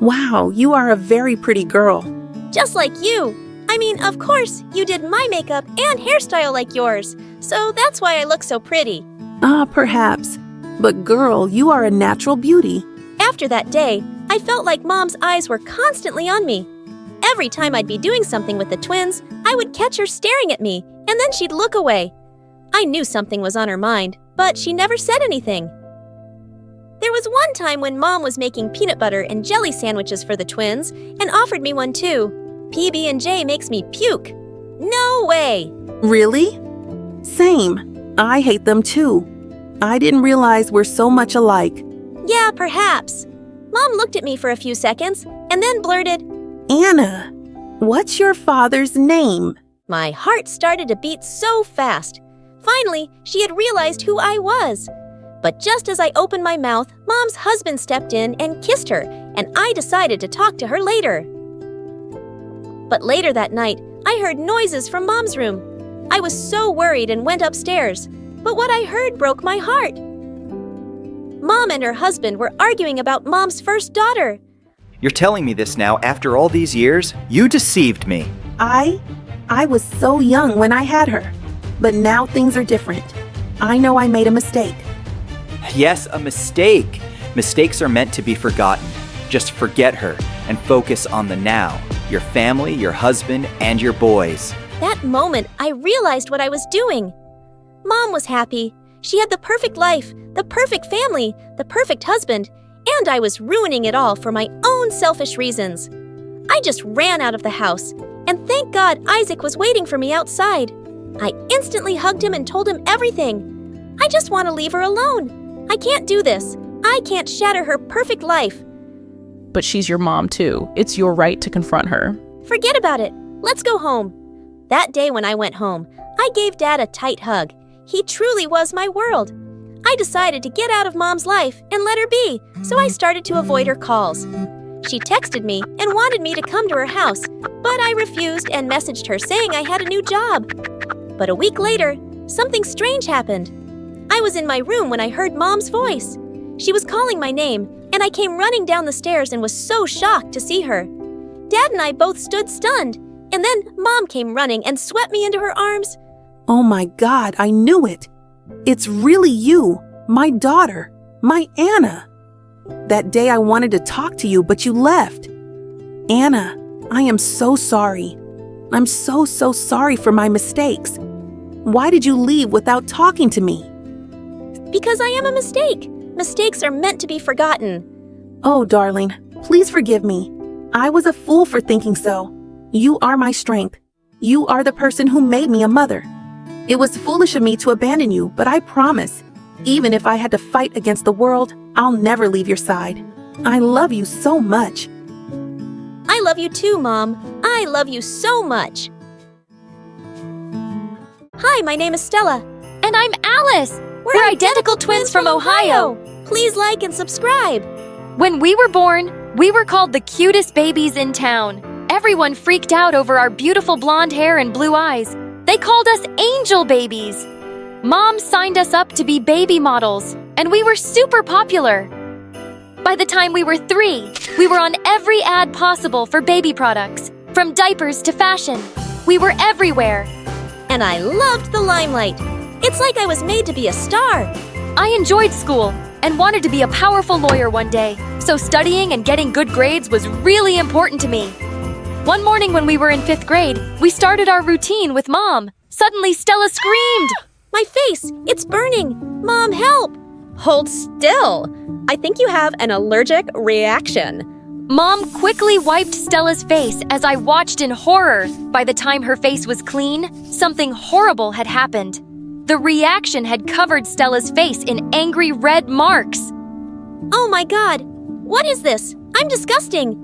Wow, you are a very pretty girl. Just like you. I mean, of course, you did my makeup and hairstyle like yours. So that's why I look so pretty. Ah, perhaps. But girl, you are a natural beauty. After that day, I felt like Mom's eyes were constantly on me. Every time I'd be doing something with the twins, I would catch her staring at me, and then she'd look away. I knew something was on her mind, but she never said anything. There was one time when Mom was making peanut butter and jelly sandwiches for the twins and offered me one too. PB&J makes me puke. No way! Really? Same. I hate them too. I didn't realize we're so much alike. Yeah, perhaps. Mom looked at me for a few seconds and then blurted, Anna, what's your father's name? My heart started to beat so fast. Finally, she had realized who I was. But just as I opened my mouth, Mom's husband stepped in and kissed her, and I decided to talk to her later. But later that night, I heard noises from Mom's room. I was so worried and went upstairs, but what I heard broke my heart. Mom and her husband were arguing about Mom's first daughter. You're telling me this now after all these years? You deceived me. I was so young when I had her. But now things are different. I know I made a mistake. Yes, a mistake. Mistakes are meant to be forgotten. Just forget her and focus on the now. Your family, your husband, and your boys. That moment, I realized what I was doing. Mom was happy. She had the perfect life, the perfect family, the perfect husband, and I was ruining it all for my own selfish reasons. I just ran out of the house, and thank God Isaac was waiting for me outside. I instantly hugged him and told him everything. I just want to leave her alone. I can't do this. I can't shatter her perfect life. But she's your mom too. It's your right to confront her. Forget about it. Let's go home. That day when I went home, I gave Dad a tight hug. He truly was my world. I decided to get out of Mom's life and let her be, so I started to avoid her calls. She texted me and wanted me to come to her house, but I refused and messaged her saying I had a new job. But a week later, something strange happened. I was in my room when I heard Mom's voice. She was calling my name, and I came running down the stairs and was so shocked to see her. Dad and I both stood stunned, and then Mom came running and swept me into her arms. Oh my God, I knew it. It's really you, my daughter, my Anna. That day I wanted to talk to you, but you left. Anna, I am so sorry. I'm so sorry for my mistakes. Why did you leave without talking to me? Because I am a mistake. Mistakes are meant to be forgotten. Oh, darling, please forgive me. I was a fool for thinking so. You are my strength. You are the person who made me a mother. It was foolish of me to abandon you, but I promise, even if I had to fight against the world, I'll never leave your side. I love you so much. I love you too, Mom. I love you so much. Hi, my name is Stella. And I'm Alice. We're identical twins from Ohio. Please like and subscribe. When we were born, we were called the cutest babies in town. Everyone freaked out over our beautiful blonde hair and blue eyes. They called us angel babies. Mom signed us up to be baby models, and we were super popular. By the time we were 3, we were on every ad possible for baby products. From diapers to fashion, we were everywhere. And I loved the limelight. It's like I was made to be a star. I enjoyed school and wanted to be a powerful lawyer one day, so studying and getting good grades was really important to me. One morning when we were in 5th grade, we started our routine with Mom. Suddenly, Stella screamed. My face, it's burning. Mom, help. Hold still. I think you have an allergic reaction. Mom quickly wiped Stella's face as I watched in horror. By the time her face was clean, something horrible had happened. The reaction had covered Stella's face in angry red marks. Oh my God, what is this? I'm disgusting.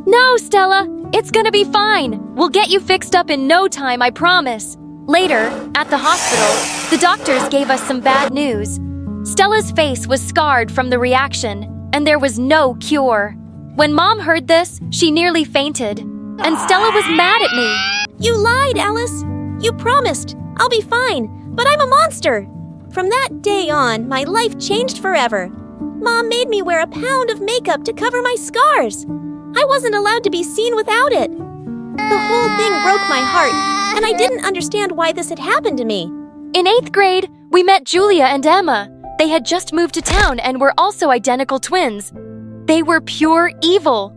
No, Stella, it's gonna be fine. We'll get you fixed up in no time, I promise. Later, at the hospital, the doctors gave us some bad news. Stella's face was scarred from the reaction, and there was no cure. When Mom heard this, she nearly fainted, and Stella was mad at me. You lied, Alice. You promised. I'll be fine, but I'm a monster. From that day on, my life changed forever. Mom made me wear a pound of makeup to cover my scars. I wasn't allowed to be seen without it. The whole thing broke my heart, and I didn't understand why this had happened to me. In 8th grade, we met Julia and Emma. They had just moved to town and were also identical twins. They were pure evil.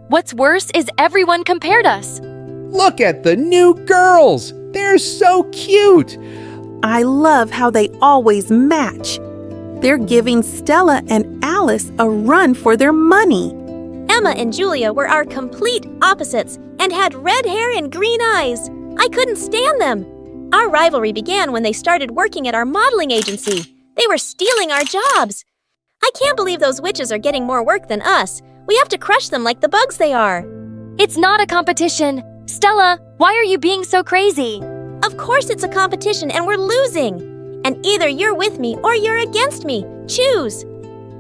What's worse is everyone compared us. Look at the new girls! They're so cute! I love how they always match. They're giving Stella and Alice a run for their money. Emma and Julia were our complete opposites and had red hair and green eyes. I couldn't stand them. Our rivalry began when they started working at our modeling agency. They were stealing our jobs. I can't believe those witches are getting more work than us. We have to crush them like the bugs they are. It's not a competition. Stella, why are you being so crazy? Of course it's a competition and we're losing. And either you're with me or you're against me. Choose.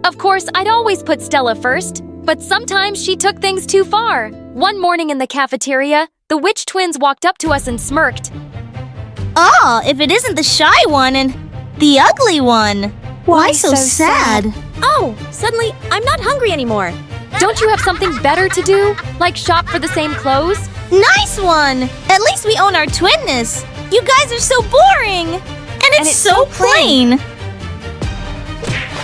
Of course, I'd always put Stella first, but sometimes she took things too far. One morning in the cafeteria, the witch twins walked up to us and smirked. Oh, if it isn't the shy one and the ugly one. Why so sad? Oh, suddenly I'm not hungry anymore. Don't you have something better to do? Like shop for the same clothes? Nice one! At least we own our twinness. You guys are so boring! And it's so plain!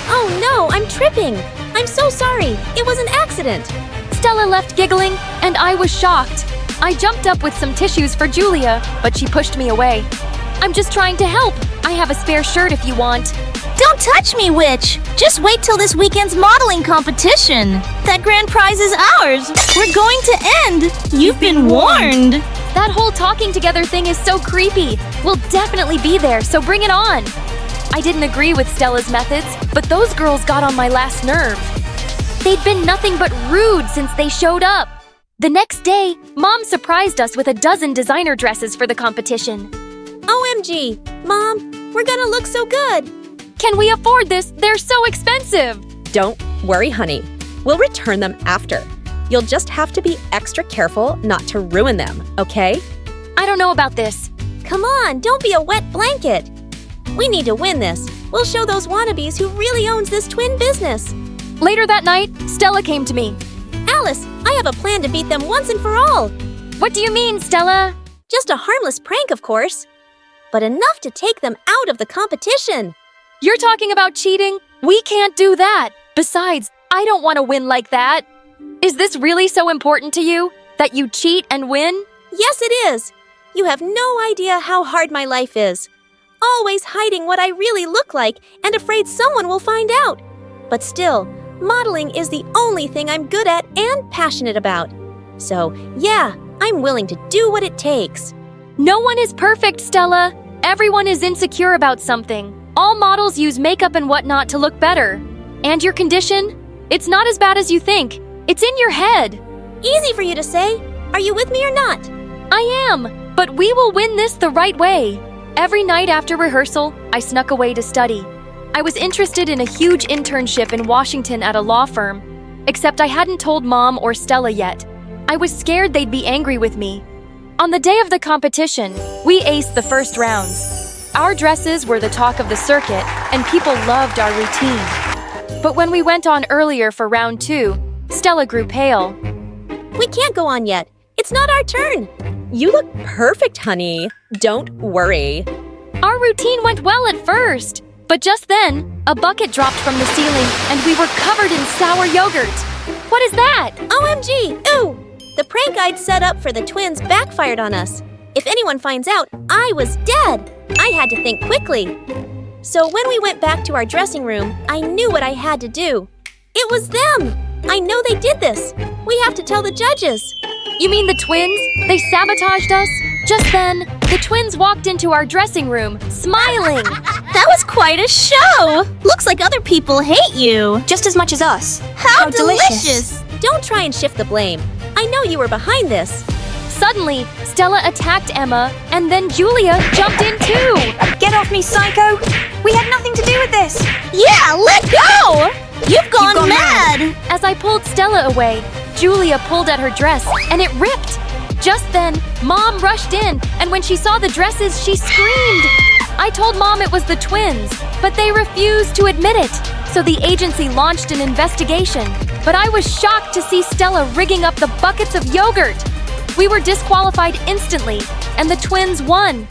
Oh no, I'm tripping! I'm so sorry. It was an accident. Stella left giggling, and I was shocked. I jumped up with some tissues for Julia, but she pushed me away. I'm just trying to help. I have a spare shirt if you want. Don't touch me, witch! Just wait till this weekend's modeling competition. That grand prize is ours. We're going to end. You've been warned. That whole talking together thing is so creepy. We'll definitely be there, so bring it on. I didn't agree with Stella's methods, but those girls got on my last nerve. They'd been nothing but rude since they showed up. The next day, Mom surprised us with a dozen designer dresses for the competition. OMG! Mom, we're gonna look so good! Can we afford this? They're so expensive! Don't worry, honey. We'll return them after. You'll just have to be extra careful not to ruin them, okay? I don't know about this. Come on, don't be a wet blanket. We need to win this. We'll show those wannabes who really owns this twin business. Later that night, Stella came to me. Alice, I have a plan to beat them once and for all. What do you mean, Stella? Just a harmless prank, of course. But enough to take them out of the competition. You're talking about cheating? We can't do that. Besides, I don't want to win like that. Is this really so important to you? That you cheat and win? Yes, it is. You have no idea how hard my life is. Always hiding what I really look like and afraid someone will find out. But still, modeling is the only thing I'm good at and passionate about. So, yeah, I'm willing to do what it takes. No one is perfect, Stella. Everyone is insecure about something. All models use makeup and whatnot to look better. And your condition? It's not as bad as you think. It's in your head. Easy for you to say. Are you with me or not? I am, but we will win this the right way. Every night after rehearsal, I snuck away to study. I was interested in a huge internship in Washington at a law firm, except I hadn't told Mom or Stella yet. I was scared they'd be angry with me. On the day of the competition, we aced the first rounds. Our dresses were the talk of the circuit, and people loved our routine. But when we went on earlier for round 2, Stella grew pale. We can't go on yet. It's It's not our turn. You look perfect, honey. Don't worry. Our routine went well at first, but just then, a bucket dropped from the ceiling and we were covered in sour yogurt. What is that? OMG! Ooh! The prank I'd set up for the twins backfired on us. If anyone finds out, I was dead. I had to think quickly. So when we went back to our dressing room, I knew what I had to do. It was them! I know they did this. We have to tell the judges. You mean the twins? They sabotaged us? Just then, the twins walked into our dressing room, smiling. That was quite a show! Looks like other people hate you. Just as much as us. How delicious! Don't try and shift the blame. I know you were behind this. Suddenly, Stella attacked Emma, and then Julia jumped in too. Get off me, psycho! We had nothing to do with this. Yeah, let go! You've gone mad! As I pulled Stella away, Julia pulled at her dress, and it ripped. Just then, Mom rushed in, and when she saw the dresses, she screamed. I told Mom it was the twins, but they refused to admit it. So the agency launched an investigation. But I was shocked to see Stella rigging up the buckets of yogurt. We were disqualified instantly, and the twins won.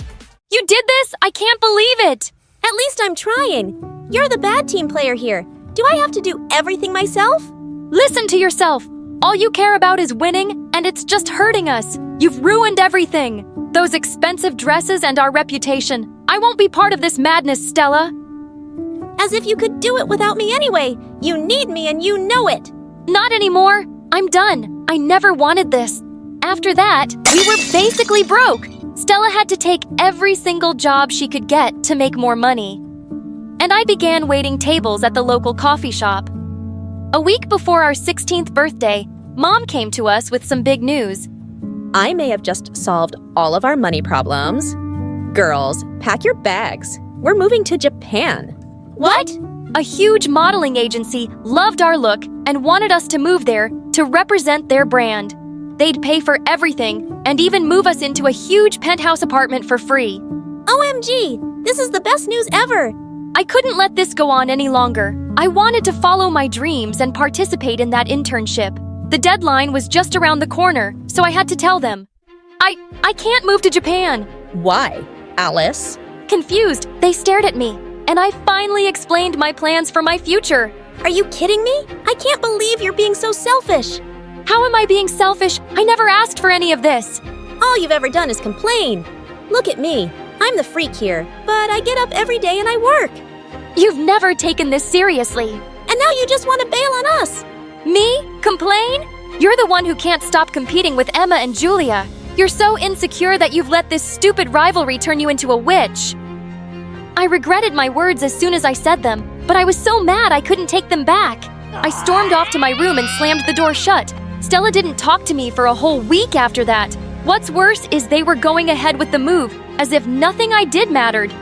You did this? I can't believe it! At least I'm trying. You're the bad team player here. Do I have to do everything myself? Listen to yourself. All you care about is winning, and it's just hurting us. You've ruined everything. Those expensive dresses and our reputation. I won't be part of this madness, Stella. As if you could do it without me anyway. You need me and you know it. Not anymore. I'm done. I never wanted this. After that, we were basically broke. Stella had to take every single job she could get to make more money. And I began waiting tables at the local coffee shop. A week before our 16th birthday, Mom came to us with some big news. I may have just solved all of our money problems. Girls, pack your bags. We're moving to Japan. What? A huge modeling agency loved our look and wanted us to move there to represent their brand. They'd pay for everything and even move us into a huge penthouse apartment for free. OMG! This is the best news ever! I couldn't let this go on any longer. I wanted to follow my dreams and participate in that internship. The deadline was just around the corner, so I had to tell them. I can't move to Japan. Why, Alice? Confused, they stared at me, and I finally explained my plans for my future. Are you kidding me? I can't believe you're being so selfish. How am I being selfish? I never asked for any of this. All you've ever done is complain. Look at me. I'm the freak here, but I get up every day and I work. You've never taken this seriously. And now you just want to bail on us. Me? Complain? You're the one who can't stop competing with Emma and Julia. You're so insecure that you've let this stupid rivalry turn you into a witch. I regretted my words as soon as I said them, but I was so mad I couldn't take them back. I stormed off to my room and slammed the door shut. Stella didn't talk to me for a whole week after that. What's worse is they were going ahead with the move, as if nothing I did mattered.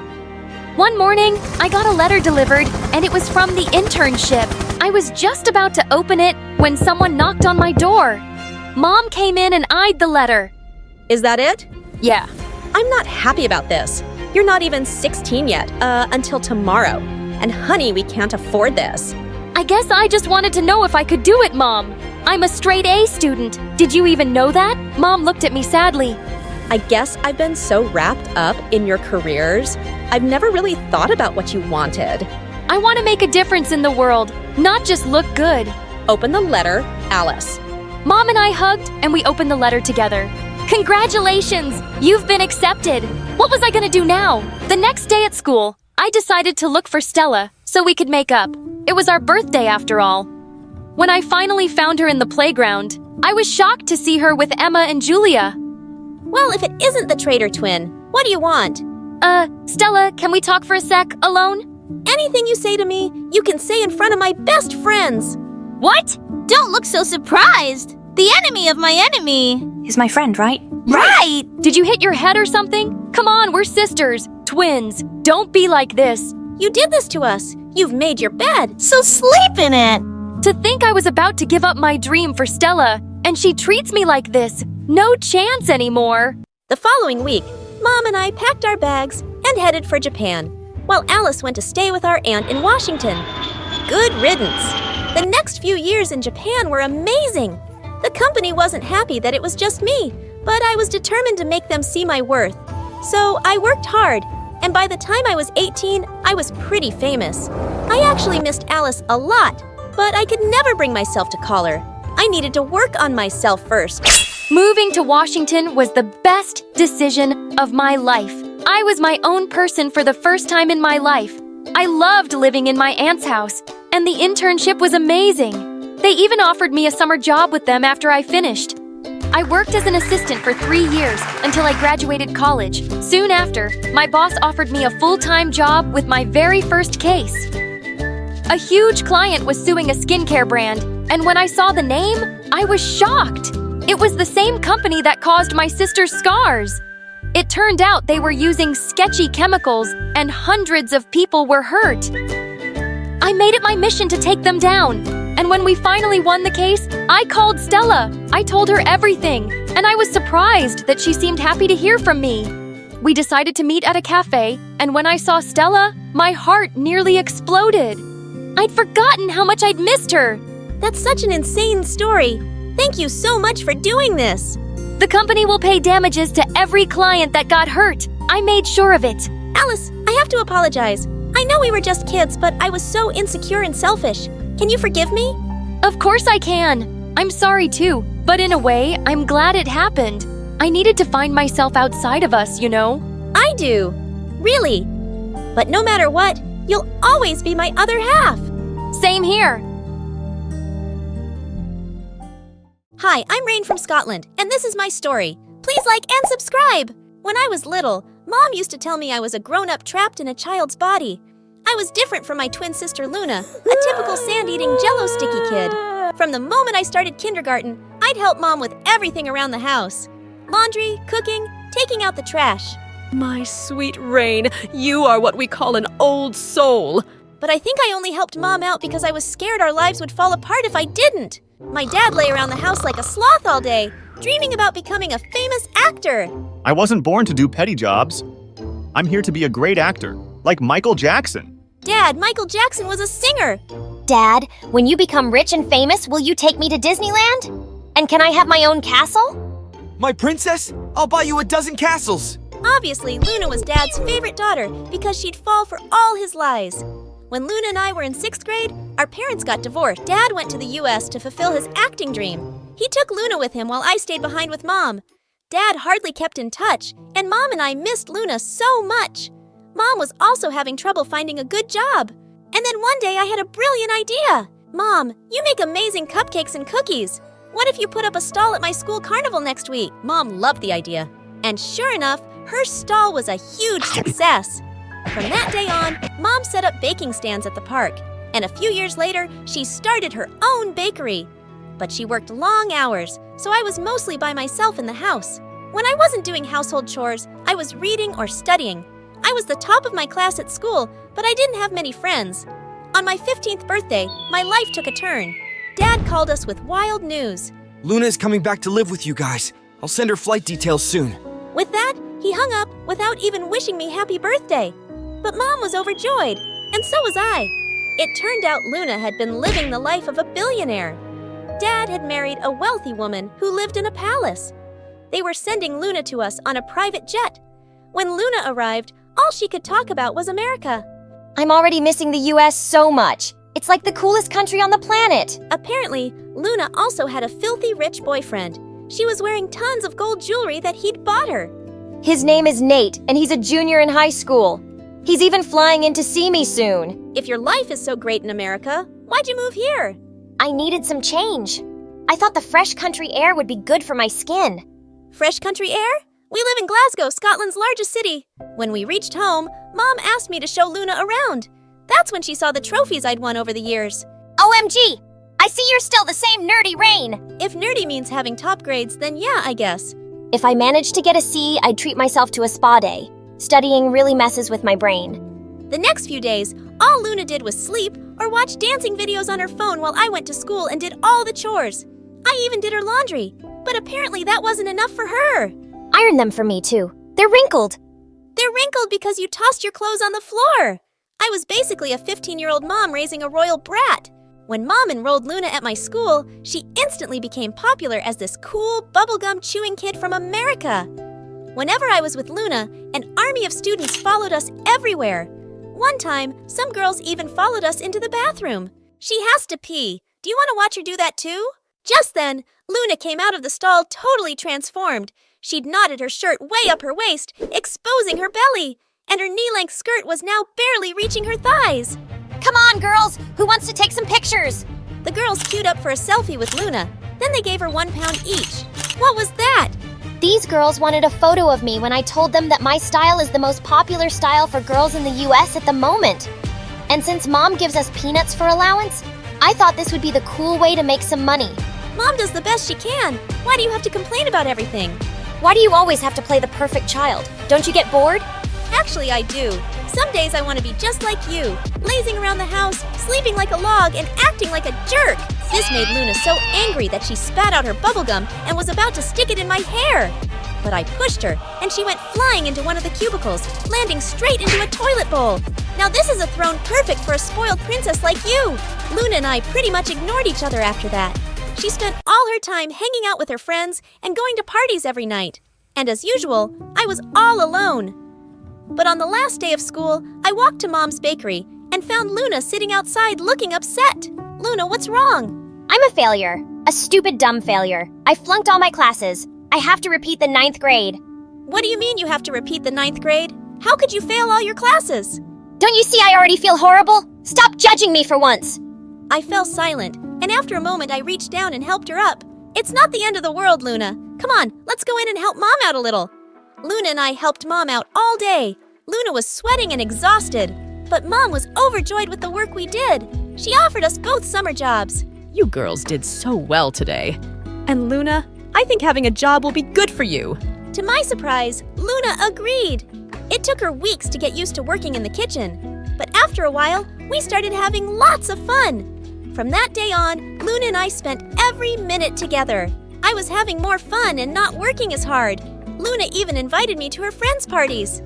One morning, I got a letter delivered, and it was from the internship. I was just about to open it when someone knocked on my door. Mom came in and eyed the letter. Is that it? Yeah. I'm not happy about this. You're not even 16 yet, until tomorrow. And honey, we can't afford this. I guess I just wanted to know if I could do it, Mom. I'm a straight A student. Did you even know that? Mom looked at me sadly. I guess I've been so wrapped up in your careers, I've never really thought about what you wanted. I want to make a difference in the world, not just look good. Open the letter, Alice. Mom and I hugged, and we opened the letter together. Congratulations! You've been accepted. What was I gonna do now? The next day at school, I decided to look for Stella so we could make up. It was our birthday after all. When I finally found her in the playground, I was shocked to see her with Emma and Julia. Well, if it isn't the traitor twin, what do you want? Stella, can we talk for a sec, alone? Anything you say to me, you can say in front of my best friends. What? Don't look so surprised. The enemy of my enemy is my friend, right? Right! Did you hit your head or something? Come on, we're sisters, twins. Don't be like this. You did this to us. You've made your bed. So sleep in it. To think I was about to give up my dream for Stella, and she treats me like this. No chance anymore. The following week, Mom and I packed our bags and headed for Japan, while Alice went to stay with our aunt in Washington. Good riddance. The next few years in Japan were amazing. The company wasn't happy that it was just me, but I was determined to make them see my worth. So I worked hard, and by the time I was 18, I was pretty famous. I actually missed Alice a lot, but I could never bring myself to call her. I needed to work on myself first. Moving to Washington was the best decision of my life. I was my own person for the first time in my life. I loved living in my aunt's house, and the internship was amazing. They even offered me a summer job with them after I finished. I worked as an assistant for 3 years until I graduated college. Soon after, my boss offered me a full-time job with my very first case. A huge client was suing a skincare brand, and when I saw the name, I was shocked. It was the same company that caused my sister's scars. It turned out they were using sketchy chemicals, and hundreds of people were hurt. I made it my mission to take them down. And when we finally won the case, I called Stella. I told her everything, and I was surprised that she seemed happy to hear from me. We decided to meet at a cafe, and when I saw Stella, my heart nearly exploded. I'd forgotten how much I'd missed her. That's such an insane story. Thank you so much for doing this. The company will pay damages to every client that got hurt. I made sure of it. Alice, I have to apologize. I know we were just kids, but I was so insecure and selfish. Can you forgive me? Of course I can. I'm sorry too, but in a way, I'm glad it happened. I needed to find myself outside of us, you know? I do. Really. But no matter what, you'll always be my other half. Same here. Hi, I'm Rain from Scotland, and this is my story. Please like and subscribe! When I was little, Mom used to tell me I was a grown-up trapped in a child's body. I was different from my twin sister Luna, a typical sand-eating Jell-O sticky kid. From the moment I started kindergarten, I'd help Mom with everything around the house. Laundry, cooking, taking out the trash. My sweet Rain, you are what we call an old soul. But I think I only helped Mom out because I was scared our lives would fall apart if I didn't. My dad lay around the house like a sloth all day, dreaming about becoming a famous actor. I wasn't born to do petty jobs. I'm here to be a great actor, like Michael Jackson. Dad, Michael Jackson was a singer. Dad, when you become rich and famous, will you take me to Disneyland? And can I have my own castle? My princess? I'll buy you a dozen castles. Obviously, Luna was Dad's favorite daughter because she'd fall for all his lies. When Luna and I were in 6th grade, our parents got divorced. Dad went to the US to fulfill his acting dream. He took Luna with him while I stayed behind with Mom. Dad hardly kept in touch, and Mom and I missed Luna so much. Mom was also having trouble finding a good job. And then one day I had a brilliant idea. Mom, you make amazing cupcakes and cookies. What if you put up a stall at my school carnival next week? Mom loved the idea. And sure enough, her stall was a huge success. From that day on, Mom set up baking stands at the park. And a few years later, she started her own bakery. But she worked long hours, so I was mostly by myself in the house. When I wasn't doing household chores, I was reading or studying. I was the top of my class at school, but I didn't have many friends. On my 15th birthday, my life took a turn. Dad called us with wild news. Luna is coming back to live with you guys. I'll send her flight details soon. With that, he hung up without even wishing me happy birthday. But Mom was overjoyed, and so was I. It turned out Luna had been living the life of a billionaire. Dad had married a wealthy woman who lived in a palace. They were sending Luna to us on a private jet. When Luna arrived, all she could talk about was America. I'm already missing the US so much. It's like the coolest country on the planet. Apparently, Luna also had a filthy rich boyfriend. She was wearing tons of gold jewelry that he'd bought her. His name is Nate, and he's a junior in high school. He's even flying in to see me soon. If your life is so great in America, why'd you move here? I needed some change. I thought the fresh country air would be good for my skin. Fresh country air? We live in Glasgow, Scotland's largest city. When we reached home, Mom asked me to show Luna around. That's when she saw the trophies I'd won over the years. OMG! I see you're still the same nerdy Rain. If nerdy means having top grades, then yeah, I guess. If I managed to get a C, I'd treat myself to a spa day. Studying really messes with my brain. The next few days, all Luna did was sleep or watch dancing videos on her phone while I went to school and did all the chores. I even did her laundry, but apparently that wasn't enough for her. Iron them for me, too. They're wrinkled. They're wrinkled because you tossed your clothes on the floor. I was basically a 15-year-old mom raising a royal brat. When Mom enrolled Luna at my school, she instantly became popular as this cool, bubblegum chewing kid from America. Whenever I was with Luna, an army of students followed us everywhere. One time, some girls even followed us into the bathroom. She has to pee. Do you want to watch her do that too? Just then, Luna came out of the stall totally transformed. She'd knotted her shirt way up her waist, exposing her belly, and her knee-length skirt was now barely reaching her thighs. Come on, girls! Who wants to take some pictures? The girls queued up for a selfie with Luna. Then they gave her £1 each. What was that? These girls wanted a photo of me when I told them that my style is the most popular style for girls in the US at the moment. And since Mom gives us peanuts for allowance, I thought this would be the cool way to make some money. Mom does the best she can. Why do you have to complain about everything? Why do you always have to play the perfect child? Don't you get bored? Actually, I do. Some days I want to be just like you, lazing around the house, sleeping like a log, and acting like a jerk. This made Luna so angry that she spat out her bubblegum and was about to stick it in my hair. But I pushed her, and she went flying into one of the cubicles, landing straight into a toilet bowl. Now this is a throne perfect for a spoiled princess like you. Luna and I pretty much ignored each other after that. She spent all her time hanging out with her friends and going to parties every night. And as usual, I was all alone. But on the last day of school, I walked to Mom's bakery and found Luna sitting outside looking upset. Luna, what's wrong? I'm a failure. A stupid, dumb failure. I flunked all my classes. I have to repeat the 9th grade. What do you mean you have to repeat the 9th grade? How could you fail all your classes? Don't you see I already feel horrible? Stop judging me for once. I fell silent, and after a moment I reached down and helped her up. It's not the end of the world, Luna. Come on, let's go in and help Mom out a little. Luna and I helped Mom out all day. Luna was sweating and exhausted, but Mom was overjoyed with the work we did. She offered us both summer jobs. You girls did so well today. And Luna, I think having a job will be good for you. To my surprise, Luna agreed. It took her weeks to get used to working in the kitchen, but after a while, we started having lots of fun. From that day on, Luna and I spent every minute together. I was having more fun and not working as hard. Luna even invited me to her friends' parties.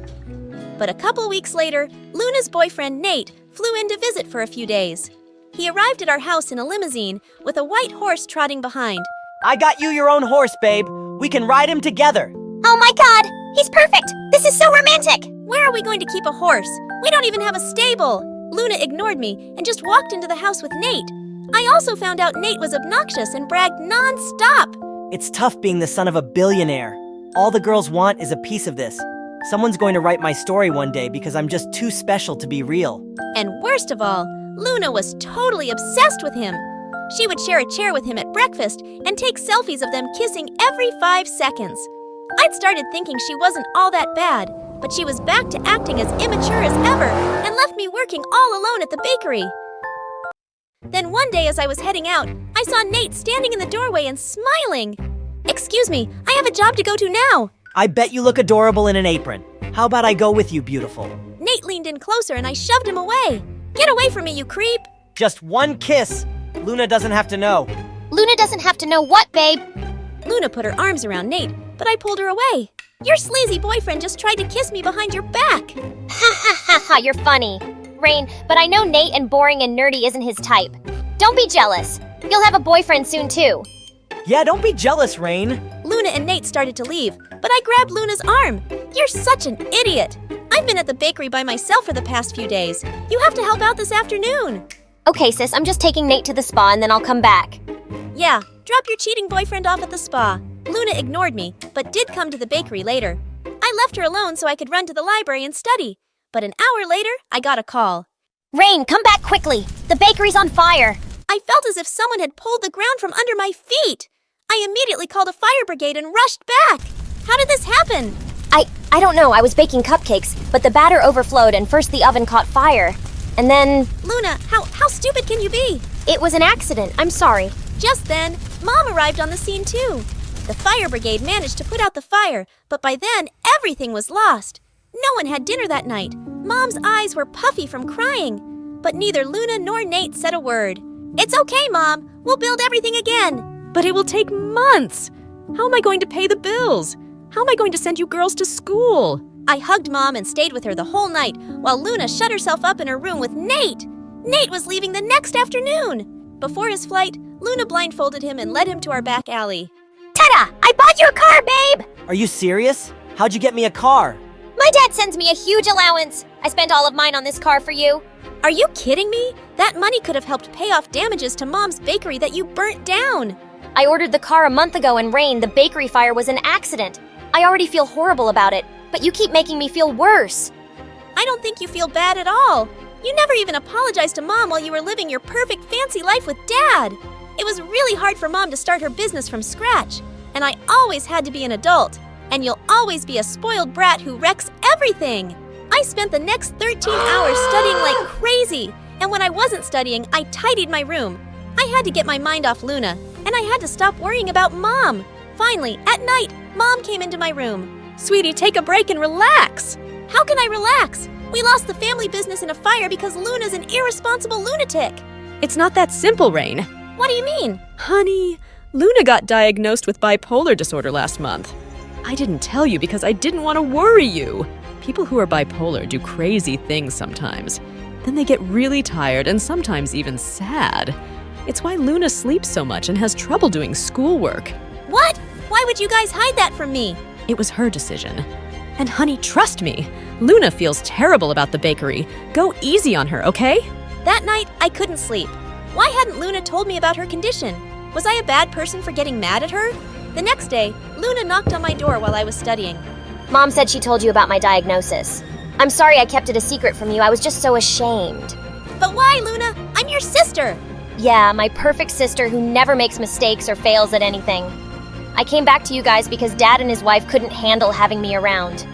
But a couple weeks later, Luna's boyfriend Nate flew in to visit for a few days. He arrived at our house in a limousine with a white horse trotting behind. I got you your own horse, babe. We can ride him together. Oh my God! He's perfect! This is so romantic! Where are we going to keep a horse? We don't even have a stable. Luna ignored me and just walked into the house with Nate. I also found out Nate was obnoxious and bragged non-stop. It's tough being the son of a billionaire. All the girls want is a piece of this. Someone's going to write my story one day because I'm just too special to be real. And worst of all, Luna was totally obsessed with him. She would share a chair with him at breakfast and take selfies of them kissing every 5 seconds. I'd started thinking she wasn't all that bad, but she was back to acting as immature as ever and left me working all alone at the bakery. Then one day as I was heading out, I saw Nate standing in the doorway and smiling. Excuse me, I have a job to go to now. I bet you look adorable in an apron. How about I go with you, beautiful? Nate leaned in closer and I shoved him away. Get away from me, you creep. Just one kiss. Luna doesn't have to know. Luna doesn't have to know what, babe? Luna put her arms around Nate, but I pulled her away. Your sleazy boyfriend just tried to kiss me behind your back. Ha ha ha ha, you're funny. Rain, but I know Nate and boring and nerdy isn't his type. Don't be jealous. You'll have a boyfriend soon too. Yeah, don't be jealous, Rain. Luna and Nate started to leave, but I grabbed Luna's arm. You're such an idiot. I've been at the bakery by myself for the past few days. You have to help out this afternoon. Okay, sis, I'm just taking Nate to the spa and then I'll come back. Yeah, drop your cheating boyfriend off at the spa. Luna ignored me, but did come to the bakery later. I left her alone so I could run to the library and study. But an hour later, I got a call. Rain, come back quickly. The bakery's on fire. I felt as if someone had pulled the ground from under my feet. I immediately called a fire brigade and rushed back. How did this happen? I don't know. I was baking cupcakes, but the batter overflowed and first the oven caught fire. And then... Luna, how stupid can you be? It was an accident. I'm sorry. Just then, Mom arrived on the scene too. The fire brigade managed to put out the fire, but by then, everything was lost. No one had dinner that night. Mom's eyes were puffy from crying. But neither Luna nor Nate said a word. It's okay, Mom. We'll build everything again. But it will take months. How am I going to pay the bills? How am I going to send you girls to school? I hugged Mom and stayed with her the whole night while Luna shut herself up in her room with Nate. Nate was leaving the next afternoon. Before his flight, Luna blindfolded him and led him to our back alley. Ta-da! I bought you a car, babe! Are you serious? How'd you get me a car? My dad sends me a huge allowance. I spent all of mine on this car for you. Are you kidding me? That money could have helped pay off damages to Mom's bakery that you burnt down. I ordered the car a month ago and Rain, the bakery fire was an accident. I already feel horrible about it, but you keep making me feel worse. I don't think you feel bad at all. You never even apologized to Mom while you were living your perfect fancy life with Dad. It was really hard for Mom to start her business from scratch, and I always had to be an adult. And you'll always be a spoiled brat who wrecks everything. I spent the next 13 hours studying like crazy, and when I wasn't studying, I tidied my room. I had to get my mind off Luna, and I had to stop worrying about Mom. Finally, at night, Mom came into my room. Sweetie, take a break and relax. How can I relax? We lost the family business in a fire because Luna's an irresponsible lunatic. It's not that simple, Rain. What do you mean? Honey, Luna got diagnosed with bipolar disorder last month. I didn't tell you because I didn't want to worry you. People who are bipolar do crazy things sometimes. Then they get really tired and sometimes even sad. It's why Luna sleeps so much and has trouble doing schoolwork. What? Why would you guys hide that from me? It was her decision. And honey, trust me, Luna feels terrible about the bakery. Go easy on her, okay? That night, I couldn't sleep. Why hadn't Luna told me about her condition? Was I a bad person for getting mad at her? The next day, Luna knocked on my door while I was studying. Mom said she told you about my diagnosis. I'm sorry I kept it a secret from you. I was just so ashamed. But why, Luna? I'm your sister. Yeah, my perfect sister who never makes mistakes or fails at anything. I came back to you guys because Dad and his wife couldn't handle having me around.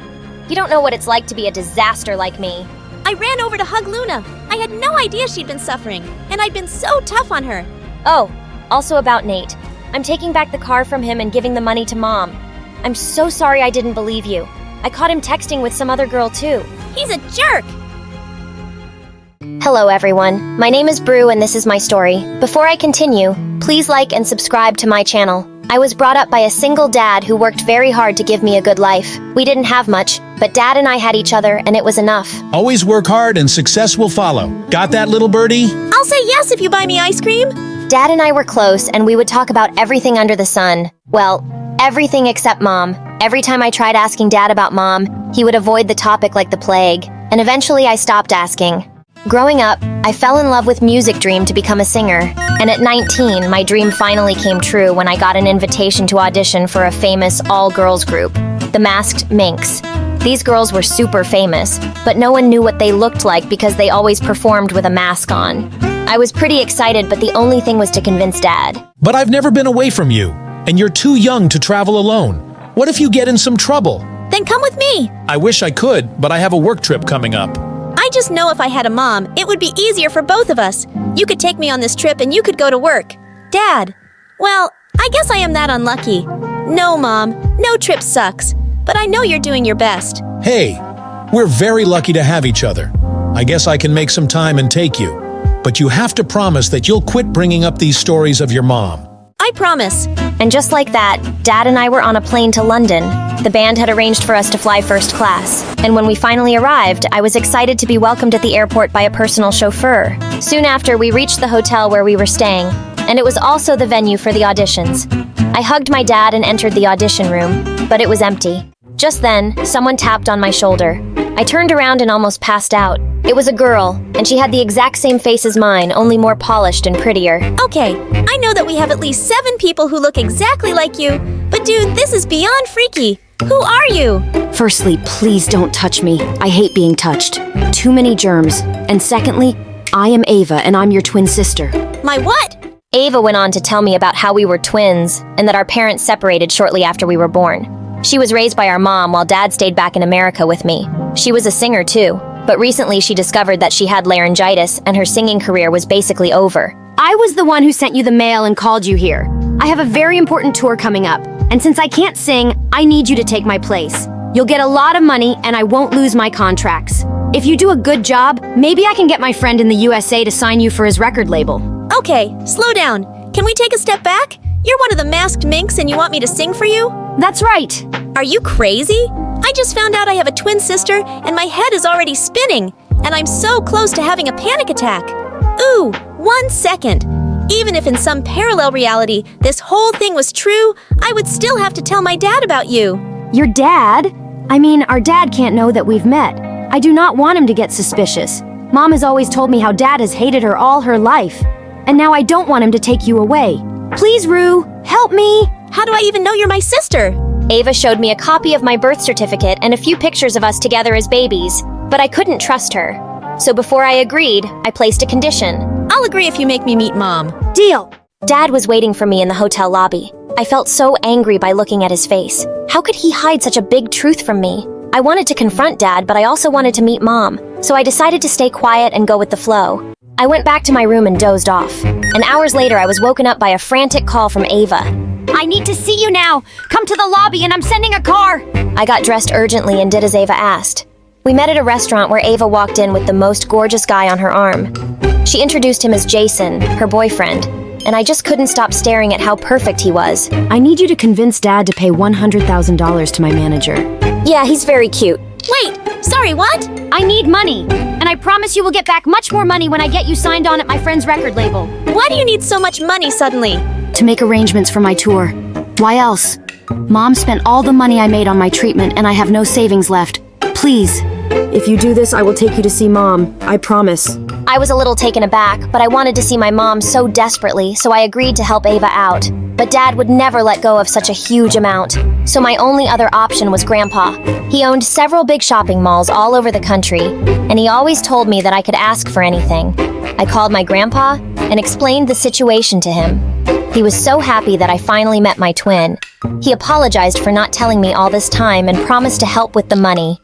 You don't know what it's like to be a disaster like me. I ran over to hug Luna. I had no idea she'd been suffering, and I'd been so tough on her. Oh, also about Nate. I'm taking back the car from him and giving the money to Mom. I'm so sorry I didn't believe you. I caught him texting with some other girl too. He's a jerk! Hello everyone, my name is Brew and this is my story. Before I continue, please like and subscribe to my channel. I was brought up by a single dad who worked very hard to give me a good life. We didn't have much, but Dad and I had each other and it was enough. Always work hard and success will follow. Got that, little birdie? I'll say yes if you buy me ice cream. Dad and I were close and we would talk about everything under the sun. Well, everything except Mom. Every time I tried asking Dad about Mom, he would avoid the topic like the plague. And eventually I stopped asking. Growing up, I fell in love with music dream to become a singer. And at 19, my dream finally came true when I got an invitation to audition for a famous all-girls group, the Masked Minx. These girls were super famous, but no one knew what they looked like because they always performed with a mask on. I was pretty excited, but the only thing was to convince Dad. But I've never been away from you, and you're too young to travel alone. What if you get in some trouble? Then come with me. I wish I could, but I have a work trip coming up. I just know if I had a mom, it would be easier for both of us. You could take me on this trip and you could go to work. Dad, well, I guess I am that unlucky. No, Mom, no trip sucks, but I know you're doing your best. Hey, we're very lucky to have each other. I guess I can make some time and take you. But you have to promise that you'll quit bringing up these stories of your mom. I promise. And just like that, Dad and I were on a plane to London. The band had arranged for us to fly first class. And when we finally arrived, I was excited to be welcomed at the airport by a personal chauffeur. Soon after, we reached the hotel where we were staying, and it was also the venue for the auditions. I hugged my dad and entered the audition room, but it was empty. Just then, someone tapped on my shoulder. I turned around and almost passed out. It was a girl, and she had the exact same face as mine, only more polished and prettier. Okay, I know that we have at least 7 people who look exactly like you, but dude, this is beyond freaky. Who are you? Firstly, please don't touch me. I hate being touched. Too many germs. And secondly, I am Ava, and I'm your twin sister. My what? Ava went on to tell me about how we were twins, and that our parents separated shortly after we were born. She was raised by our mom while Dad stayed back in America with me. She was a singer too, but recently she discovered that she had laryngitis and her singing career was basically over. I was the one who sent you the mail and called you here. I have a very important tour coming up, and since I can't sing, I need you to take my place. You'll get a lot of money and I won't lose my contracts. If you do a good job, maybe I can get my friend in the USA to sign you for his record label. Okay, slow down. Can we take a step back? You're one of the Masked Minx and you want me to sing for you? That's right. Are you crazy? I just found out I have a twin sister and my head is already spinning, and I'm so close to having a panic attack. Ooh, 1 second. Even if in some parallel reality this whole thing was true, I would still have to tell my dad about you. Your dad? I mean, our dad can't know that we've met. I do not want him to get suspicious. Mom has always told me how Dad has hated her all her life. And now I don't want him to take you away. Please, Rue, help me! How do I even know you're my sister? Ava showed me a copy of my birth certificate and a few pictures of us together as babies, but I couldn't trust her. So before I agreed, I placed a condition. I'll agree if you make me meet Mom. Deal! Dad was waiting for me in the hotel lobby. I felt so angry by looking at his face. How could he hide such a big truth from me? I wanted to confront Dad, but I also wanted to meet Mom, so I decided to stay quiet and go with the flow. I went back to my room and dozed off. And hours later, I was woken up by a frantic call from Ava. I need to see you now! Come to the lobby and I'm sending a car! I got dressed urgently and did as Ava asked. We met at a restaurant where Ava walked in with the most gorgeous guy on her arm. She introduced him as Jason, her boyfriend, and I just couldn't stop staring at how perfect he was. I need you to convince Dad to pay $100,000 to my manager. Yeah, he's very cute. Wait, sorry, what? I need money, and I promise you will get back much more money when I get you signed on at my friend's record label. Why do you need so much money suddenly? To make arrangements for my tour. Why else? Mom spent all the money I made on my treatment and I have no savings left. Please. If you do this, I will take you to see Mom. I promise. I was a little taken aback, but I wanted to see my mom so desperately, so I agreed to help Ava out. But Dad would never let go of such a huge amount, so my only other option was Grandpa. He owned several big shopping malls all over the country, and he always told me that I could ask for anything. I called my grandpa and explained the situation to him. He was so happy that I finally met my twin. He apologized for not telling me all this time and promised to help with the money.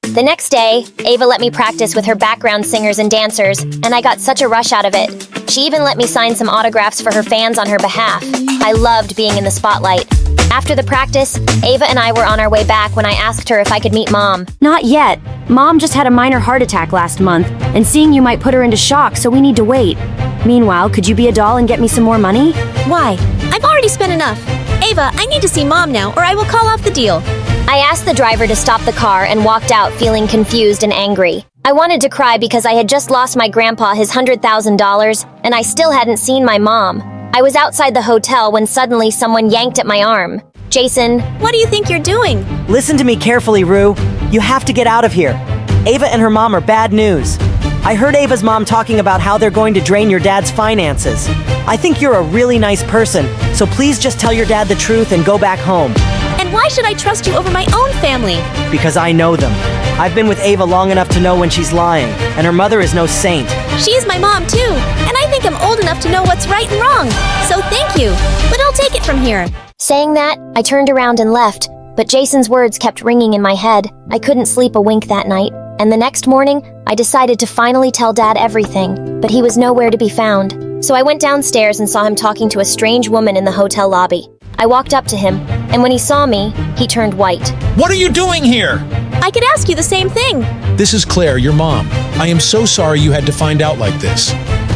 The next day, Ava let me practice with her background singers and dancers, and I got such a rush out of it. She even let me sign some autographs for her fans on her behalf. I loved being in the spotlight. After the practice, Ava and I were on our way back when I asked her if I could meet Mom. Not yet. Mom just had a minor heart attack last month, and seeing you might put her into shock, so we need to wait. Meanwhile, could you be a doll and get me some more money? Why? I've already spent enough. Ava, I need to see Mom now, or I will call off the deal. I asked the driver to stop the car and walked out feeling confused and angry. I wanted to cry because I had just lost my grandpa his $100,000 and I still hadn't seen my mom. I was outside the hotel when suddenly someone yanked at my arm. Jason. What do you think you're doing? Listen to me carefully, Rue. You have to get out of here. Ava and her mom are bad news. I heard Ava's mom talking about how they're going to drain your dad's finances. I think you're a really nice person, so please just tell your dad the truth and go back home. And why should I trust you over my own family? Because I know them. I've been with Ava long enough to know when she's lying, and her mother is no saint. She's my mom too, and I think I'm old enough to know what's right and wrong. So thank you, but I'll take it from here. Saying that, I turned around and left, but Jason's words kept ringing in my head. I couldn't sleep a wink that night, and the next morning, I decided to finally tell Dad everything, but he was nowhere to be found. So I went downstairs and saw him talking to a strange woman in the hotel lobby. I walked up to him, and when he saw me, he turned white. What are you doing here? I could ask you the same thing. This is Claire, your mom. I am so sorry you had to find out like this.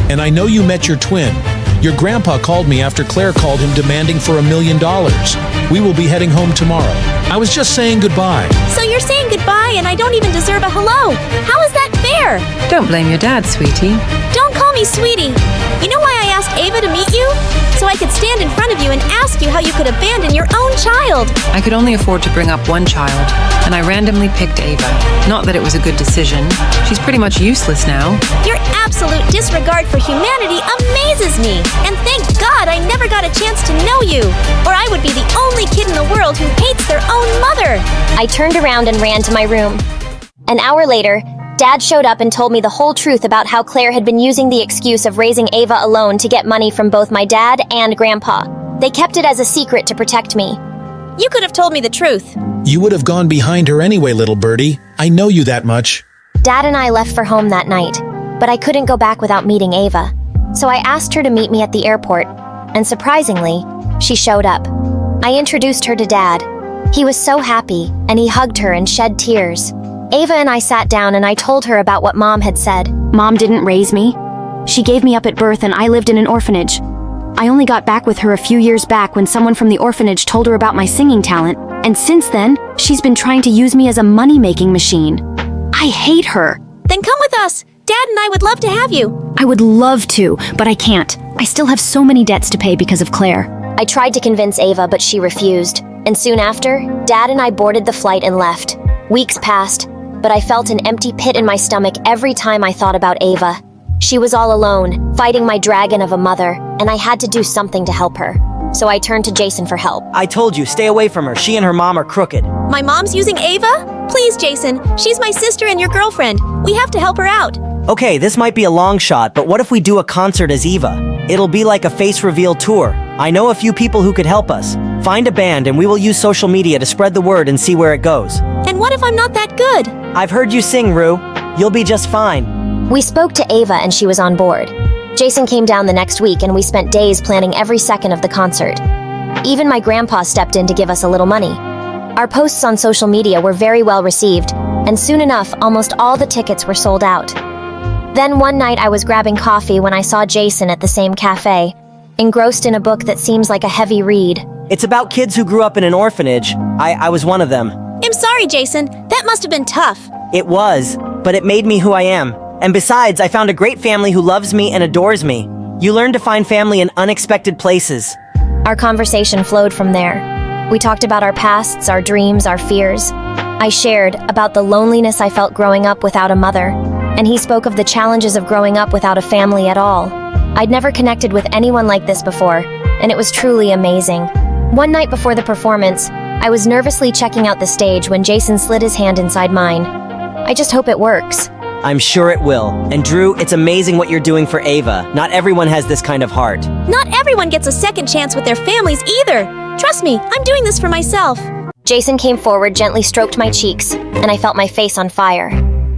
And I know you met your twin. Your grandpa called me after Claire called him demanding for $1 million. We will be heading home tomorrow. I was just saying goodbye. So you're saying goodbye and I don't even deserve a hello. How is that fair? Don't blame your dad, sweetie. Don't call me sweetie. You know why I asked Ava to meet you? So I could stand in front of you and ask you how you could abandon your own child. I could only afford to bring up one child, and I randomly picked Ava. Not that it was a good decision. She's pretty much useless now. Your absolute disregard for humanity amazes me. And thank God I never got a chance to know you, or I would be the only kid in the world who hates their own mother. I turned around and ran to my room. An hour later, Dad showed up and told me the whole truth about how Claire had been using the excuse of raising Ava alone to get money from both my dad and Grandpa. They kept it as a secret to protect me. You could have told me the truth. You would have gone behind her anyway, little birdie. I know you that much. Dad and I left for home that night, but I couldn't go back without meeting Ava. So I asked her to meet me at the airport, and surprisingly, she showed up. I introduced her to Dad. He was so happy, and he hugged her and shed tears. Ava and I sat down and I told her about what Mom had said. Mom didn't raise me. She gave me up at birth and I lived in an orphanage. I only got back with her a few years back when someone from the orphanage told her about my singing talent, and since then, she's been trying to use me as a money-making machine. I hate her. Then come with us. Dad and I would love to have you. I would love to, but I can't. I still have so many debts to pay because of Claire. I tried to convince Ava, but she refused. And soon after, Dad and I boarded the flight and left. Weeks passed, but I felt an empty pit in my stomach every time I thought about Ava. She was all alone, fighting my dragon of a mother, and I had to do something to help her. So I turned to Jason for help. I told you, stay away from her. She and her mom are crooked. My mom's using Ava? Please, Jason. She's my sister and your girlfriend. We have to help her out. Okay, this might be a long shot, but what if we do a concert as Eva? It'll be like a face reveal tour. I know a few people who could help us. Find a band and we will use social media to spread the word and see where it goes. And what if I'm not that good? I've heard you sing, Rue. You'll be just fine. We spoke to Ava and she was on board. Jason came down the next week and we spent days planning every second of the concert. Even my grandpa stepped in to give us a little money. Our posts on social media were very well received, and soon enough, almost all the tickets were sold out. Then one night I was grabbing coffee when I saw Jason at the same cafe, engrossed in a book that seems like a heavy read. It's about kids who grew up in an orphanage. I was one of them. I'm sorry, Jason. That must have been tough. It was, but it made me who I am. And besides, I found a great family who loves me and adores me. You learn to find family in unexpected places. Our conversation flowed from there. We talked about our pasts, our dreams, our fears. I shared about the loneliness I felt growing up without a mother, and he spoke of the challenges of growing up without a family at all. I'd never connected with anyone like this before, and it was truly amazing. One night before the performance, I was nervously checking out the stage when Jason slid his hand inside mine. I just hope it works. I'm sure it will. And Drew, it's amazing what you're doing for Ava. Not everyone has this kind of heart. Not everyone gets a second chance with their families either. Trust me, I'm doing this for myself. Jason came forward, gently stroked my cheeks, and I felt my face on fire.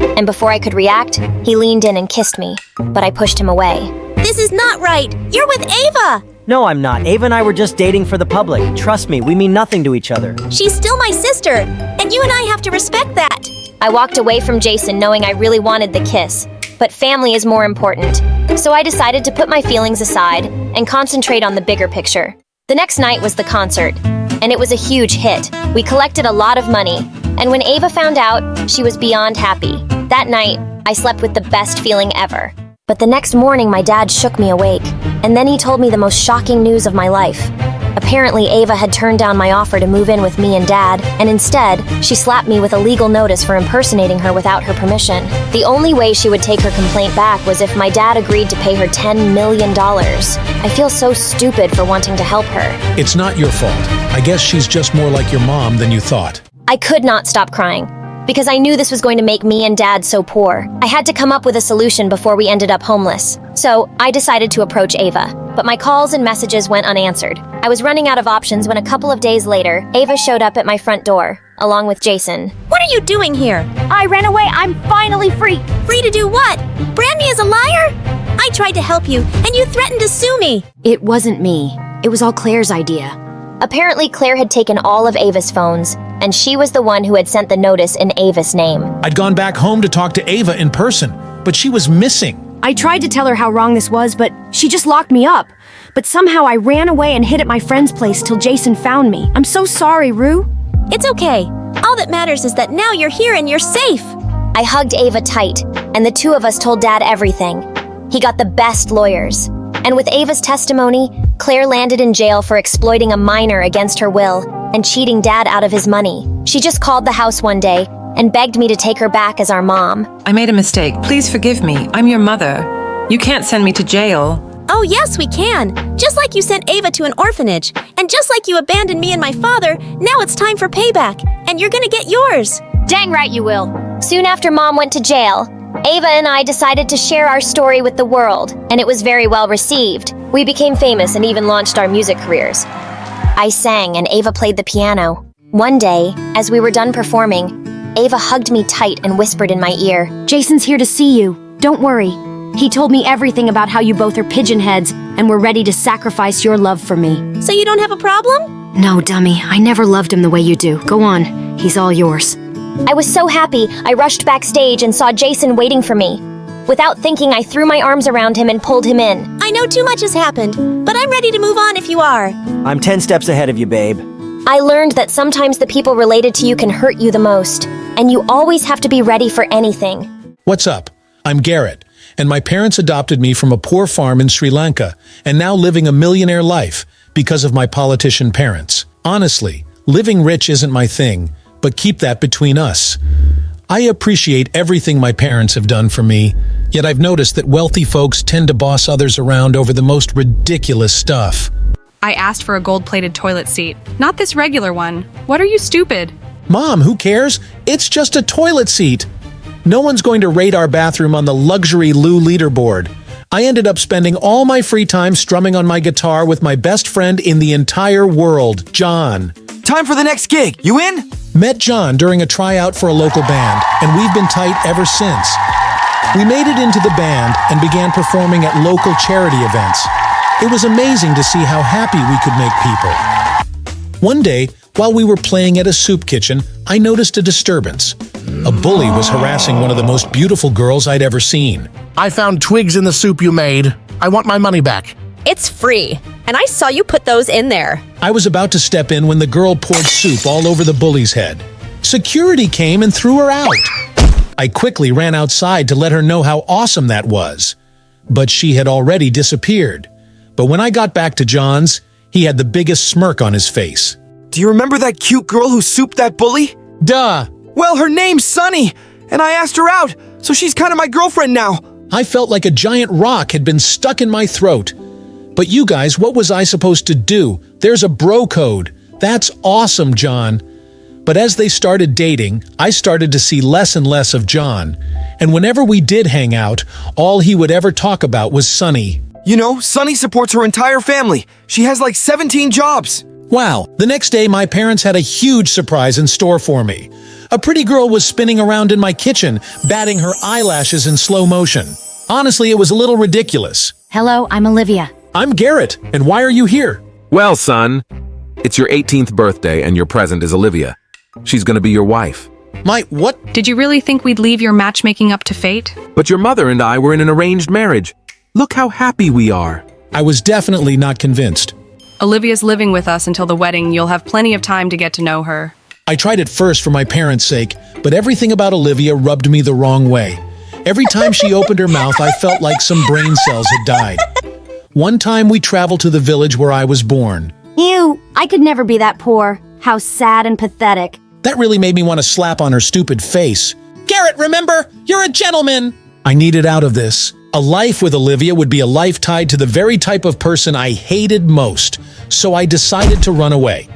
And before I could react, he leaned in and kissed me, but I pushed him away. This is not right. You're with Ava. No, I'm not. Ava and I were just dating for the public. Trust me, we mean nothing to each other. She's still my sister, and you and I have to respect that. I walked away from Jason knowing I really wanted the kiss, but family is more important. So I decided to put my feelings aside and concentrate on the bigger picture. The next night was the concert, and it was a huge hit. We collected a lot of money, and when Ava found out, she was beyond happy. That night, I slept with the best feeling ever. But the next morning, my dad shook me awake, and then he told me the most shocking news of my life. Apparently, Ava had turned down my offer to move in with me and Dad, and instead, she slapped me with a legal notice for impersonating her without her permission. The only way she would take her complaint back was if my dad agreed to pay her $10 million. I feel so stupid for wanting to help her. It's not your fault. I guess she's just more like your mom than you thought. I could not stop crying, because I knew this was going to make me and Dad so poor. I had to come up with a solution before we ended up homeless. So, I decided to approach Ava, but my calls and messages went unanswered. I was running out of options when a couple of days later, Ava showed up at my front door, along with Jason. What are you doing here? I ran away. I'm finally free. Free to do what? Brand me as a liar? I tried to help you, and you threatened to sue me. It wasn't me. It was all Claire's idea. Apparently, Claire had taken all of Ava's phones, and she was the one who had sent the notice in Ava's name. I'd gone back home to talk to Ava in person, but she was missing. I tried to tell her how wrong this was, but she just locked me up. But somehow I ran away and hid at my friend's place till Jason found me. I'm so sorry, Rue. It's okay. All that matters is that now you're here and you're safe. I hugged Ava tight, and the two of us told Dad everything. He got the best lawyers. And with Ava's testimony, Claire landed in jail for exploiting a minor against her will and cheating Dad out of his money. She just called the house one day and begged me to take her back as our mom. I made a mistake. Please forgive me. I'm your mother. You can't send me to jail. Oh, yes, we can. Just like you sent Ava to an orphanage. And just like you abandoned me and my father, now it's time for payback. And you're gonna get yours. Dang right you will. Soon after Mom went to jail, Ava and I decided to share our story with the world, and it was very well received. We became famous and even launched our music careers. I sang and Ava played the piano. One day, as we were done performing, Ava hugged me tight and whispered in my ear, Jason's here to see you. Don't worry. He told me everything about how you both are pigeon heads and were ready to sacrifice your love for me. So you don't have a problem? No, dummy. I never loved him the way you do. Go on. He's all yours. I was so happy, I rushed backstage and saw Jason waiting for me. Without thinking, I threw my arms around him and pulled him in. I know too much has happened, but I'm ready to move on if you are. I'm 10 steps ahead of you, babe. I learned that sometimes the people related to you can hurt you the most, and you always have to be ready for anything. What's up? I'm Garrett, and my parents adopted me from a poor farm in Sri Lanka, and now living a millionaire life because of my politician parents. Honestly, living rich isn't my thing, but keep that between us. I appreciate everything my parents have done for me, yet I've noticed that wealthy folks tend to boss others around over the most ridiculous stuff. I asked for a gold-plated toilet seat, not this regular one. What are you, stupid? Mom, who cares? It's just a toilet seat. No one's going to rate our bathroom on the luxury loo leaderboard. I ended up spending all my free time strumming on my guitar with my best friend in the entire world, John. Time for the next gig. You in? Met John during a tryout for a local band, and we've been tight ever since. We made it into the band and began performing at local charity events. It was amazing to see how happy we could make people. One day, while we were playing at a soup kitchen, I noticed a disturbance. A bully was harassing one of the most beautiful girls I'd ever seen. I found twigs in the soup you made. I want my money back. It's free, and I saw you put those in there. I was about to step in when the girl poured soup all over the bully's head. Security came and threw her out. I quickly ran outside to let her know how awesome that was. But she had already disappeared. But when I got back to John's, he had the biggest smirk on his face. Do you remember that cute girl who souped that bully? Duh! Well, her name's Sunny, and I asked her out, so she's kind of my girlfriend now. I felt like a giant rock had been stuck in my throat. But you guys, what was I supposed to do? There's a bro code. That's awesome, John. But as they started dating, I started to see less and less of John. And whenever we did hang out, all he would ever talk about was Sunny. You know, Sunny supports her entire family. She has like 17 jobs. Wow, the next day my parents had a huge surprise in store for me. A pretty girl was spinning around in my kitchen, batting her eyelashes in slow motion. Honestly, it was a little ridiculous. Hello, I'm Olivia. I'm Garrett, and why are you here? Well, son, it's your 18th birthday and your present is Olivia. She's gonna be your wife. My what? Did you really think we'd leave your matchmaking up to fate? But your mother and I were in an arranged marriage. Look how happy we are. I was definitely not convinced. Olivia's living with us until the wedding. You'll have plenty of time to get to know her. I tried it first for my parents' sake, but everything about Olivia rubbed me the wrong way. Every time she opened her mouth, I felt like some brain cells had died. One time we traveled to the village where I was born. Ew, I could never be that poor. How sad and pathetic. That really made me want to slap on her stupid face. Garrett, remember? You're a gentleman! I needed out of this. A life with Olivia would be a life tied to the very type of person I hated most, so I decided to run away.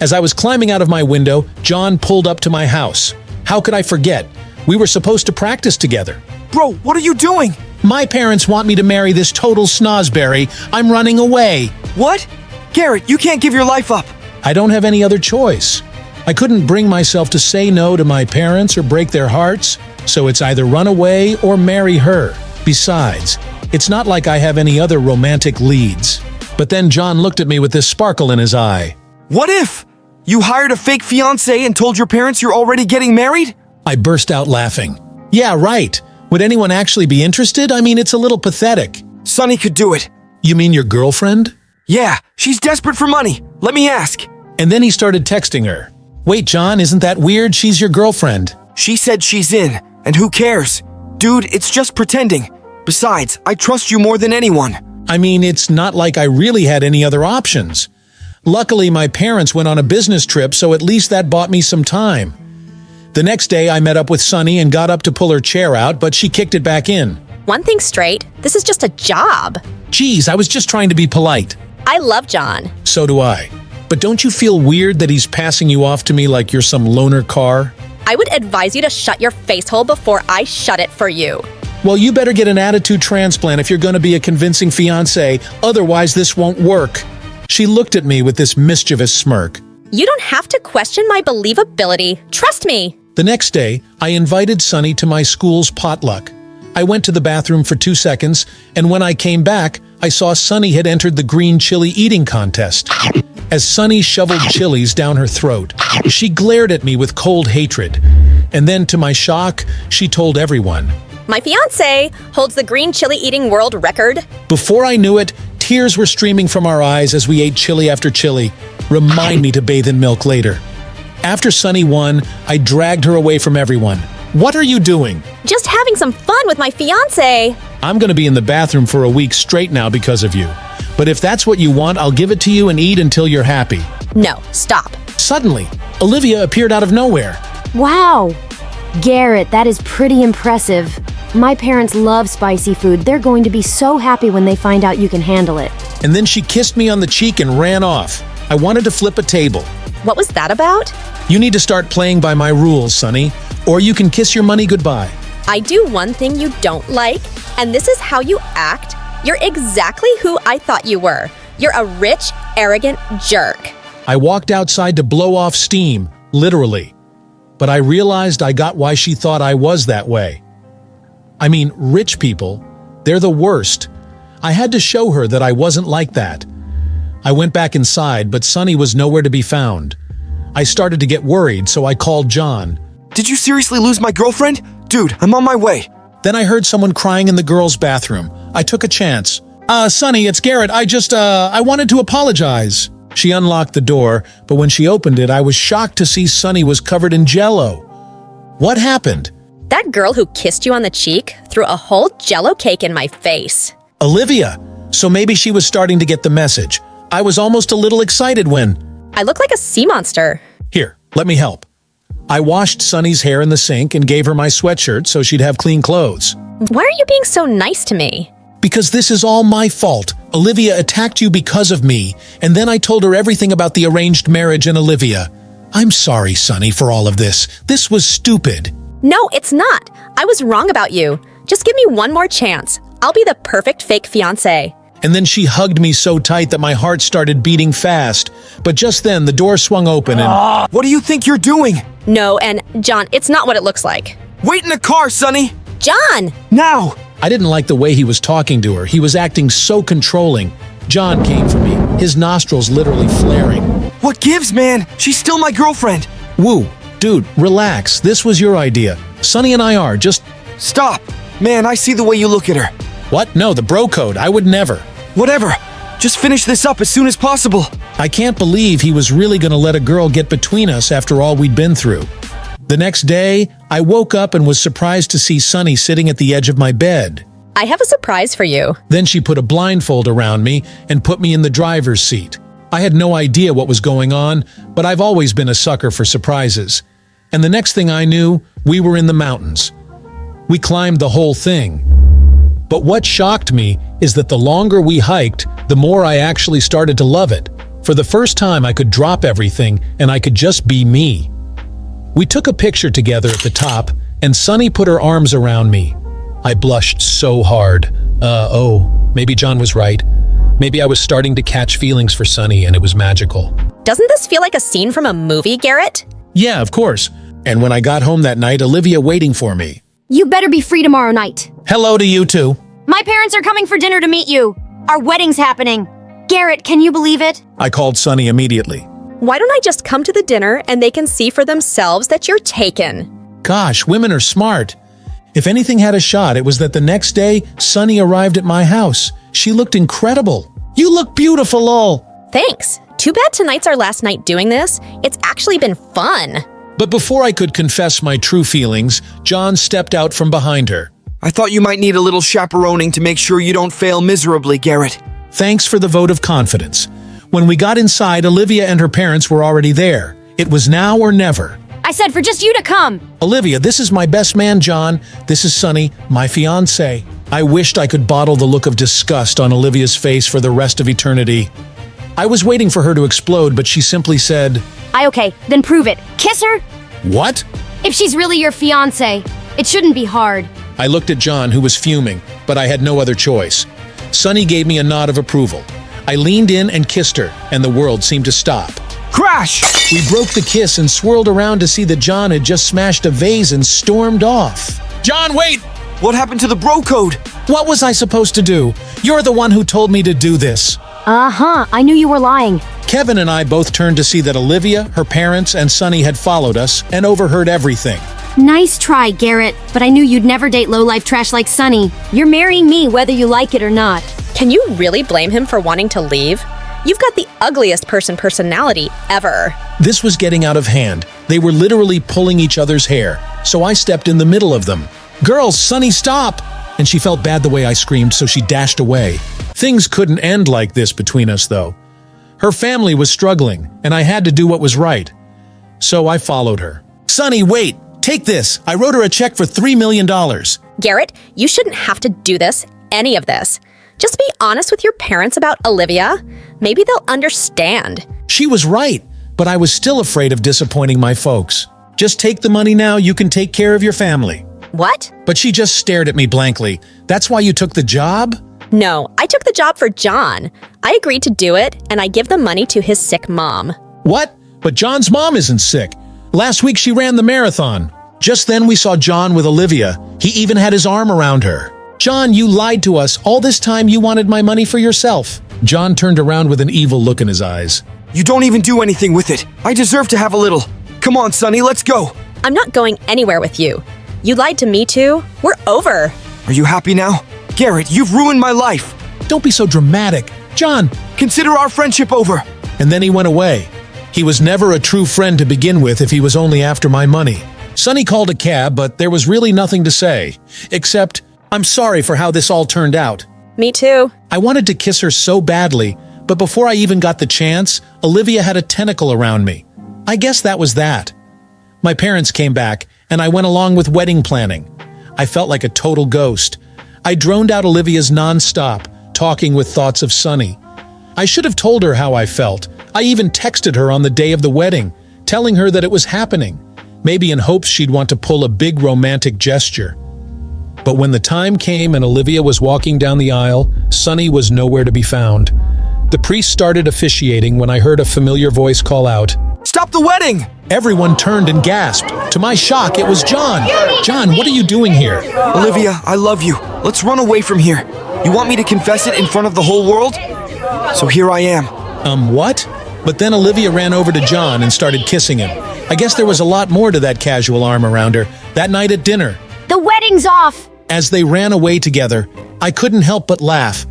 As I was climbing out of my window, John pulled up to my house. How could I forget? We were supposed to practice together. Bro, what are you doing? My parents want me to marry this total snozberry. I'm running away. What? Garrett, you can't give your life up. I don't have any other choice. I couldn't bring myself to say no to my parents or break their hearts, so it's either run away or marry her. Besides, it's not like I have any other romantic leads. But then John looked at me with this sparkle in his eye. What if? You hired a fake fiancé and told your parents you're already getting married? I burst out laughing. Yeah, right. Would anyone actually be interested? I mean, it's a little pathetic. Sunny could do it. You mean your girlfriend? Yeah, she's desperate for money. Let me ask. And then he started texting her. Wait, John, isn't that weird? She's your girlfriend. She said she's in, and who cares? Dude, it's just pretending. Besides, I trust you more than anyone. I mean, it's not like I really had any other options. Luckily, my parents went on a business trip, so at least that bought me some time. The next day, I met up with Sunny and got up to pull her chair out, but she kicked it back in. One thing straight, this is just a job. Geez, I was just trying to be polite. I love John. So do I. But don't you feel weird that he's passing you off to me like you're some loaner car? I would advise you to shut your face hole before I shut it for you. Well, you better get an attitude transplant if you're going to be a convincing fiancé, otherwise this won't work. She looked at me with this mischievous smirk. You don't have to question my believability. Trust me. The next day, I invited Sunny to my school's potluck. I went to the bathroom for 2 seconds, and when I came back, I saw Sunny had entered the green chili eating contest. As Sunny shoveled chilies down her throat, she glared at me with cold hatred. And then, to my shock, she told everyone. My fiancé holds the green chili eating world record. Before I knew it, tears were streaming from our eyes as we ate chili after chili. Remind me to bathe in milk later. After Sunny won, I dragged her away from everyone. What are you doing? Just having some fun with my fiance. I'm gonna be in the bathroom for a week straight now because of you. But if that's what you want, I'll give it to you and eat until you're happy. No, stop. Suddenly, Olivia appeared out of nowhere. Wow. Garrett, that is pretty impressive. My parents love spicy food. They're going to be so happy when they find out you can handle it. And then she kissed me on the cheek and ran off. I wanted to flip a table. What was that about? You need to start playing by my rules, Sonny, or you can kiss your money goodbye. I do one thing you don't like, and this is how you act. You're exactly who I thought you were. You're a rich, arrogant jerk. I walked outside to blow off steam, literally. But I realized I got why she thought I was that way. I mean, rich people, they're the worst. I had to show her that I wasn't like that. I went back inside, but Sonny was nowhere to be found. I started to get worried, so I called John. Did you seriously lose my girlfriend? Dude, I'm on my way. Then I heard someone crying in the girls' bathroom. I took a chance. Sonny, it's Garrett. I wanted to apologize. She unlocked the door, but when she opened it, I was shocked to see Sonny was covered in Jell-O. What happened? That girl who kissed you on the cheek threw a whole Jell-O cake in my face. Olivia. So maybe she was starting to get the message. I was almost a little excited when... I look like a sea monster. Here, let me help. I washed Sonny's hair in the sink and gave her my sweatshirt so she'd have clean clothes. Why are you being so nice to me? Because this is all my fault. Olivia attacked you because of me, and then I told her everything about the arranged marriage and Olivia. I'm sorry, Sonny, for all of this. This was stupid. No, it's not. I was wrong about you. Just give me one more chance. I'll be the perfect fake fiancé. And then she hugged me so tight that my heart started beating fast. But just then, the door swung open and... What do you think you're doing? No, and John, it's not what it looks like. Wait in the car, Sonny! John! Now! I didn't like the way he was talking to her. He was acting so controlling. John came for me, his nostrils literally flaring. What gives, man? She's still my girlfriend. Woo, dude, relax. This was your idea. Sonny and I are just... Stop! Man, I see the way you look at her. What? No, the bro code. I would never. Whatever. Just finish this up as soon as possible. I can't believe he was really gonna let a girl get between us after all we'd been through. The next day, I woke up and was surprised to see Sonny sitting at the edge of my bed. I have a surprise for you. Then she put a blindfold around me and put me in the driver's seat. I had no idea what was going on, but I've always been a sucker for surprises. And the next thing I knew, we were in the mountains. We climbed the whole thing. But what shocked me is that the longer we hiked, the more I actually started to love it. For the first time, I could drop everything and I could just be me. We took a picture together at the top, and Sonny put her arms around me. I blushed so hard. Maybe John was right. Maybe I was starting to catch feelings for Sonny, and it was magical. Doesn't this feel like a scene from a movie, Garrett? Yeah, of course. And when I got home that night, Olivia waiting for me. You better be free tomorrow night. Hello to you too. My parents are coming for dinner to meet you. Our wedding's happening. Garrett, can you believe it? I called Sonny immediately. Why don't I just come to the dinner and they can see for themselves that you're taken? Gosh, women are smart. If anything had a shot, it was that the next day, Sonny arrived at my house. She looked incredible. You look beautiful, all. Thanks. Too bad tonight's our last night doing this. It's actually been fun. But before I could confess my true feelings, John stepped out from behind her. I thought you might need a little chaperoning to make sure you don't fail miserably, Garrett. Thanks for the vote of confidence. When we got inside, Olivia and her parents were already there. It was now or never. I said for just you to come. Olivia, this is my best man, John. This is Sonny, my fiancé. I wished I could bottle the look of disgust on Olivia's face for the rest of eternity. I was waiting for her to explode, but she simply said, Okay, then prove it. Kiss her? What? If she's really your fiancé, it shouldn't be hard. I looked at John, who was fuming, but I had no other choice. Sonny gave me a nod of approval. I leaned in and kissed her, and the world seemed to stop. Crash! We broke the kiss and swirled around to see that John had just smashed a vase and stormed off. John, wait! What happened to the bro code? What was I supposed to do? You're the one who told me to do this. I knew you were lying. Kevin and I both turned to see that Olivia, her parents, and Sonny had followed us and overheard everything. Nice try, Garrett, but I knew you'd never date low-life trash like Sonny. You're marrying me whether you like it or not. Can you really blame him for wanting to leave? You've got the ugliest personality ever. This was getting out of hand. They were literally pulling each other's hair, so I stepped in the middle of them. "Girls, Sunny, stop!" And she felt bad the way I screamed, so she dashed away. Things couldn't end like this between us, though. Her family was struggling, and I had to do what was right. So I followed her. "Sunny, wait! Take this! I wrote her a check for $3 million. Garrett, you shouldn't have to do this, any of this. Just be honest with your parents about Olivia. Maybe they'll understand. She was right, but I was still afraid of disappointing my folks. "Just take the money now, you can take care of your family." What? But she just stared at me blankly. "That's why you took the job?" No, I took the job for John. I agreed to do it, and I give the money to his sick mom. "What? But John's mom isn't sick. Last week she ran the marathon." Just then we saw John with Olivia. He even had his arm around her. "John, you lied to us. All this time you wanted my money for yourself." John turned around with an evil look in his eyes. You don't even do anything with it. I deserve to have a little. Come on, Sunny, let's go. I'm not going anywhere with you. You lied to me too. We're over. Are you happy now? Garrett, you've ruined my life. Don't be so dramatic. John, consider our friendship over. And then he went away. He was never a true friend to begin with if he was only after my money. Sunny called a cab, but there was really nothing to say. Except, I'm sorry for how this all turned out. Me too. I wanted to kiss her so badly, but before I even got the chance, Olivia had a tentacle around me. I guess that was that. My parents came back, and I went along with wedding planning. I felt like a total ghost. I droned out Olivia's non-stop, talking with thoughts of Sunny. I should have told her how I felt. I even texted her on the day of the wedding, telling her that it was happening, maybe in hopes she'd want to pull a big romantic gesture. But when the time came and Olivia was walking down the aisle, Sunny was nowhere to be found. The priest started officiating when I heard a familiar voice call out, "Stop the wedding!" Everyone turned and gasped. To my shock, it was John. John, what are you doing here? Olivia, I love you. Let's run away from here. You want me to confess it in front of the whole world? So here I am. What? But then Olivia ran over to John and started kissing him. I guess there was a lot more to that casual arm around her that night at dinner. The wedding's off! As they ran away together, I couldn't help but laugh.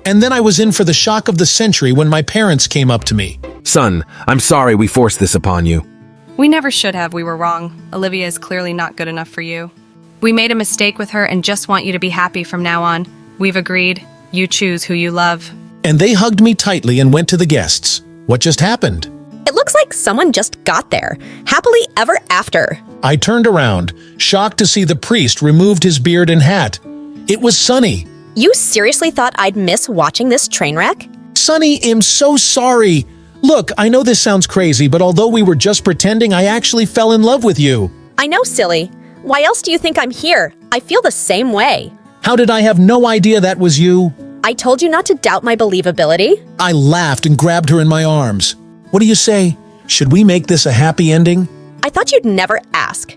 And then I was in for the shock of the century when my parents came up to me. Son, I'm sorry we forced this upon you. We never should have. We were wrong. Olivia is clearly not good enough for you. We made a mistake with her and just want you to be happy from now on. We've agreed. You choose who you love. And they hugged me tightly and went to the guests. What just happened? It looks like someone just got there. Happily ever after. I turned around, shocked to see the priest removed his beard and hat. It was Sunny. You seriously thought I'd miss watching this train wreck? Sunny, I'm so sorry. Look, I know this sounds crazy, but although we were just pretending, I actually fell in love with you. I know, silly. Why else do you think I'm here? I feel the same way. How did I have no idea that was you? I told you not to doubt my believability. I laughed and grabbed her in my arms. What do you say? Should we make this a happy ending? I thought you'd never ask.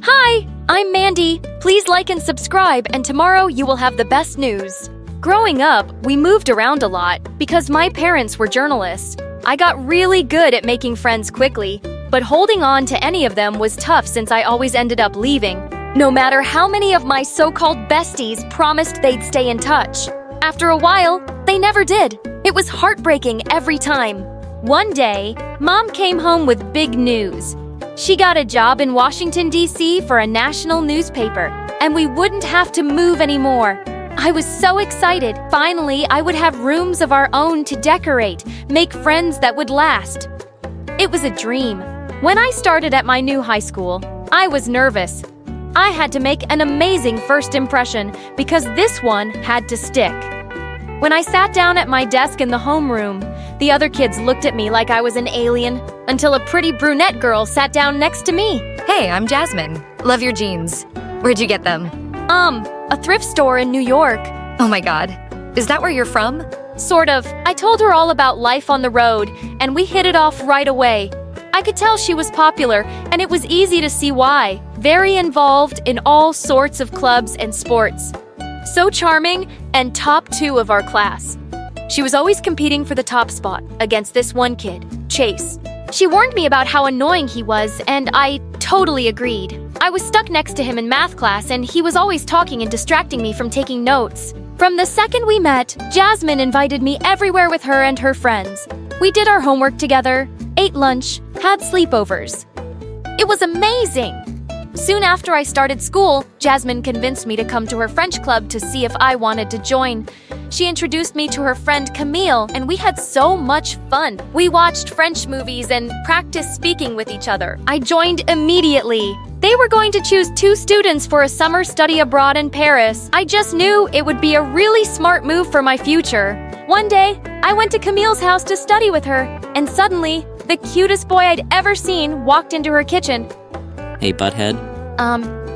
Hi, I'm Mandy. Please like and subscribe, and tomorrow you will have the best news. Growing up, we moved around a lot because my parents were journalists. I got really good at making friends quickly, but holding on to any of them was tough since I always ended up leaving, no matter how many of my so-called besties promised they'd stay in touch. After a while, they never did. It was heartbreaking every time. One day, Mom came home with big news. She got a job in Washington, D.C. for a national newspaper, and we wouldn't have to move anymore. I was so excited. Finally, I would have rooms of our own to decorate, make friends that would last. It was a dream. When I started at my new high school, I was nervous. I had to make an amazing first impression because this one had to stick. When I sat down at my desk in the homeroom, the other kids looked at me like I was an alien until a pretty brunette girl sat down next to me. Hey, I'm Jasmine. Love your jeans. Where'd you get them? A thrift store in New York. Oh my god. Is that where you're from? Sort of. I told her all about life on the road, and we hit it off right away. I could tell she was popular, and it was easy to see why. Very involved in all sorts of clubs and sports. So charming, and top 2 of our class. She was always competing for the top spot against this one kid, Chase. She warned me about how annoying he was, and I totally agreed. I was stuck next to him in math class, and he was always talking and distracting me from taking notes. From the second we met, Jasmine invited me everywhere with her and her friends. We did our homework together, ate lunch, had sleepovers. It was amazing! Soon after I started school, Jasmine convinced me to come to her French club to see if I wanted to join. She introduced me to her friend Camille, and we had so much fun. We watched French movies and practiced speaking with each other. I joined immediately. They were going to choose 2 students for a summer study abroad in Paris. I just knew it would be a really smart move for my future. One day, I went to Camille's house to study with her, and suddenly, the cutest boy I'd ever seen walked into her kitchen. Hey, butthead.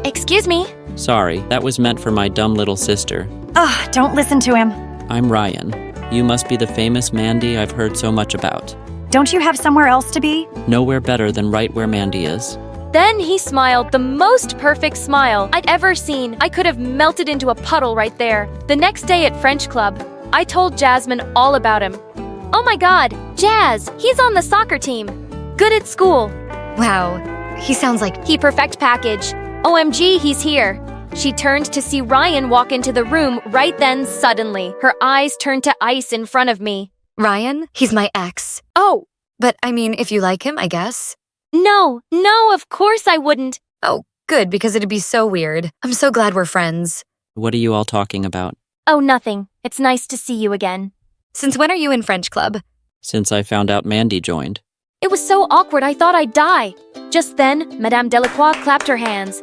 Excuse me? Sorry, that was meant for my dumb little sister. Ugh, don't listen to him. I'm Ryan. You must be the famous Mandy I've heard so much about. Don't you have somewhere else to be? Nowhere better than right where Mandy is. Then he smiled the most perfect smile I'd ever seen. I could have melted into a puddle right there. The next day at French Club, I told Jasmine all about him. Oh my god, Jazz, he's on the soccer team. Good at school. Wow, he sounds like... He perfect package. OMG, he's here. She turned to see Ryan walk into the room right then suddenly. Her eyes turned to ice in front of me. Ryan? He's my ex. Oh. But I mean, if you like him, I guess. No, of course I wouldn't. Oh, good, because it'd be so weird. I'm so glad we're friends. What are you all talking about? Oh, nothing. It's nice to see you again. Since when are you in French Club? Since I found out Mandy joined. It was so awkward I thought I'd die. Just then, Madame Delacroix clapped her hands.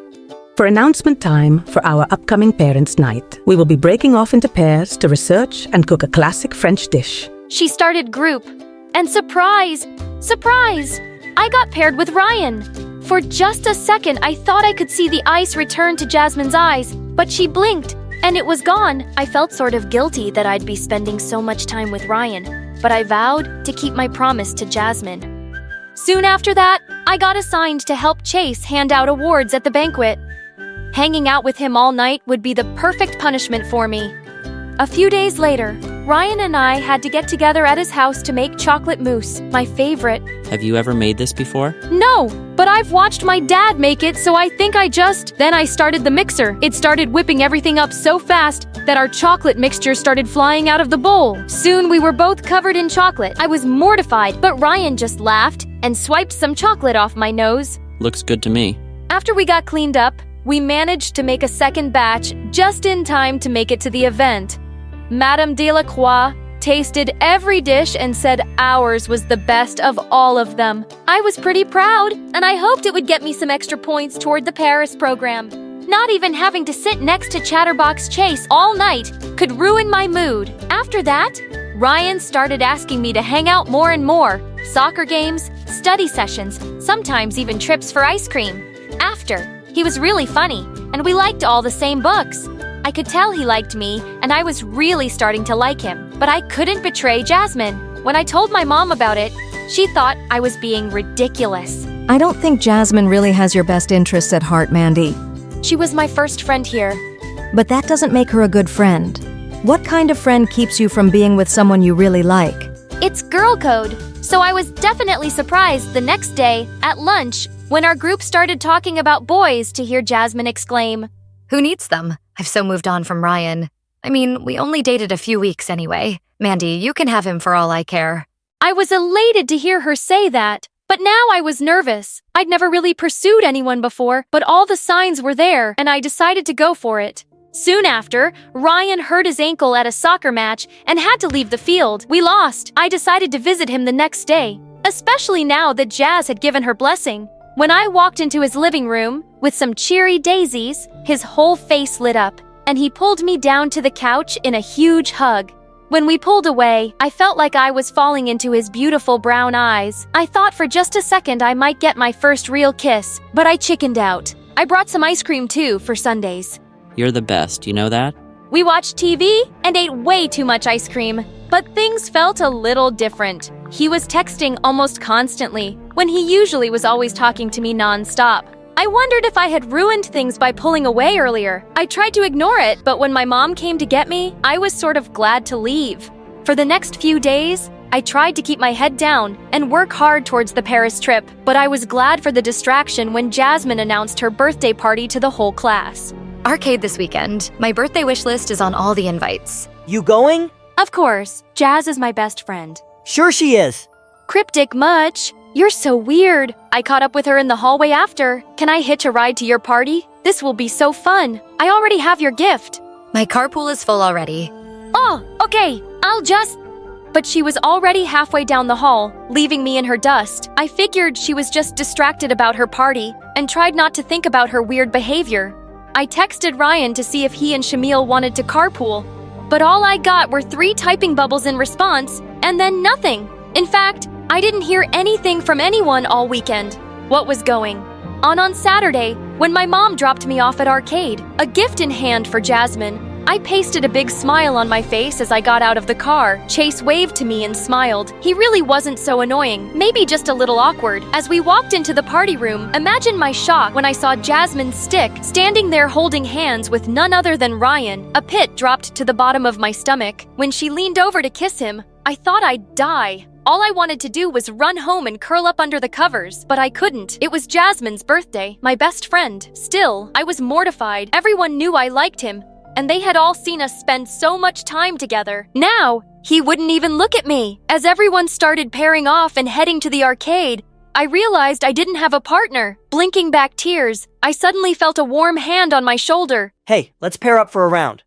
For announcement time for our upcoming Parents' Night, we will be breaking off into pairs to research and cook a classic French dish. She started group. And surprise! I got paired with Ryan. For just a second, I thought I could see the ice return to Jasmine's eyes, but she blinked, and it was gone. I felt sort of guilty that I'd be spending so much time with Ryan, but I vowed to keep my promise to Jasmine. Soon after that, I got assigned to help Chase hand out awards at the banquet. Hanging out with him all night would be the perfect punishment for me. A few days later, Ryan and I had to get together at his house to make chocolate mousse, my favorite. Have you ever made this before? No, but I've watched my dad make it, so I think Then I started the mixer. It started whipping everything up so fast that our chocolate mixture started flying out of the bowl. Soon we were both covered in chocolate. I was mortified, but Ryan just laughed and swiped some chocolate off my nose. Looks good to me. After we got cleaned up, we managed to make a second batch just in time to make it to the event. Madame Delacroix tasted every dish and said ours was the best of all of them. I was pretty proud, and I hoped it would get me some extra points toward the Paris program. Not even having to sit next to Chatterbox Chase all night could ruin my mood. After that, Ryan started asking me to hang out more and more. Soccer games, study sessions, sometimes even trips for ice cream. He was really funny, and we liked all the same books. I could tell he liked me, and I was really starting to like him. But I couldn't betray Jasmine. When I told my mom about it, she thought I was being ridiculous. I don't think Jasmine really has your best interests at heart, Mandy. She was my first friend here. But that doesn't make her a good friend. What kind of friend keeps you from being with someone you really like? It's girl code. So I was definitely surprised the next day, at lunch, when our group started talking about boys, to hear Jasmine exclaim, "Who needs them? I've so moved on from Ryan. I mean, we only dated a few weeks anyway. Mandy, you can have him for all I care." I was elated to hear her say that, but now I was nervous. I'd never really pursued anyone before, but all the signs were there, and I decided to go for it. Soon after, Ryan hurt his ankle at a soccer match and had to leave the field. We lost. I decided to visit him the next day, especially now that Jazz had given her blessing. When I walked into his living room with some cheery daisies, his whole face lit up, and he pulled me down to the couch in a huge hug. When we pulled away, I felt like I was falling into his beautiful brown eyes. I thought for just a second I might get my first real kiss, but I chickened out. I brought some ice cream too for Sundays. You're the best, you know that? We watched TV and ate way too much ice cream, but things felt a little different. He was texting almost constantly, when he usually was always talking to me non-stop. I wondered if I had ruined things by pulling away earlier. I tried to ignore it, but when my mom came to get me, I was sort of glad to leave. For the next few days, I tried to keep my head down and work hard towards the Paris trip, but I was glad for the distraction when Jasmine announced her birthday party to the whole class. Arcade this weekend. My birthday wish list is on all the invites. You going? Of course. Jazz is my best friend. Sure she is. Cryptic much. You're so weird. I caught up with her in the hallway after. Can I hitch a ride to your party? This will be so fun. I already have your gift. My carpool is full already. Oh, okay. But she was already halfway down the hall, leaving me in her dust. I figured she was just distracted about her party and tried not to think about her weird behavior. I texted Ryan to see if he and Shamil wanted to carpool, but all I got were 3 typing bubbles in response, and then nothing. In fact, I didn't hear anything from anyone all weekend. What was going on Saturday, when my mom dropped me off at arcade, a gift in hand for Jasmine, I pasted a big smile on my face as I got out of the car. Chase waved to me and smiled. He really wasn't so annoying, maybe just a little awkward. As we walked into the party room, imagine my shock when I saw Jasmine's stick standing there holding hands with none other than Ryan. A pit dropped to the bottom of my stomach. When she leaned over to kiss him, I thought I'd die. All I wanted to do was run home and curl up under the covers, but I couldn't. It was Jasmine's birthday, my best friend. Still, I was mortified. Everyone knew I liked him, and they had all seen us spend so much time together. Now, he wouldn't even look at me. As everyone started pairing off and heading to the arcade, I realized I didn't have a partner. Blinking back tears, I suddenly felt a warm hand on my shoulder. Hey, let's pair up for a round.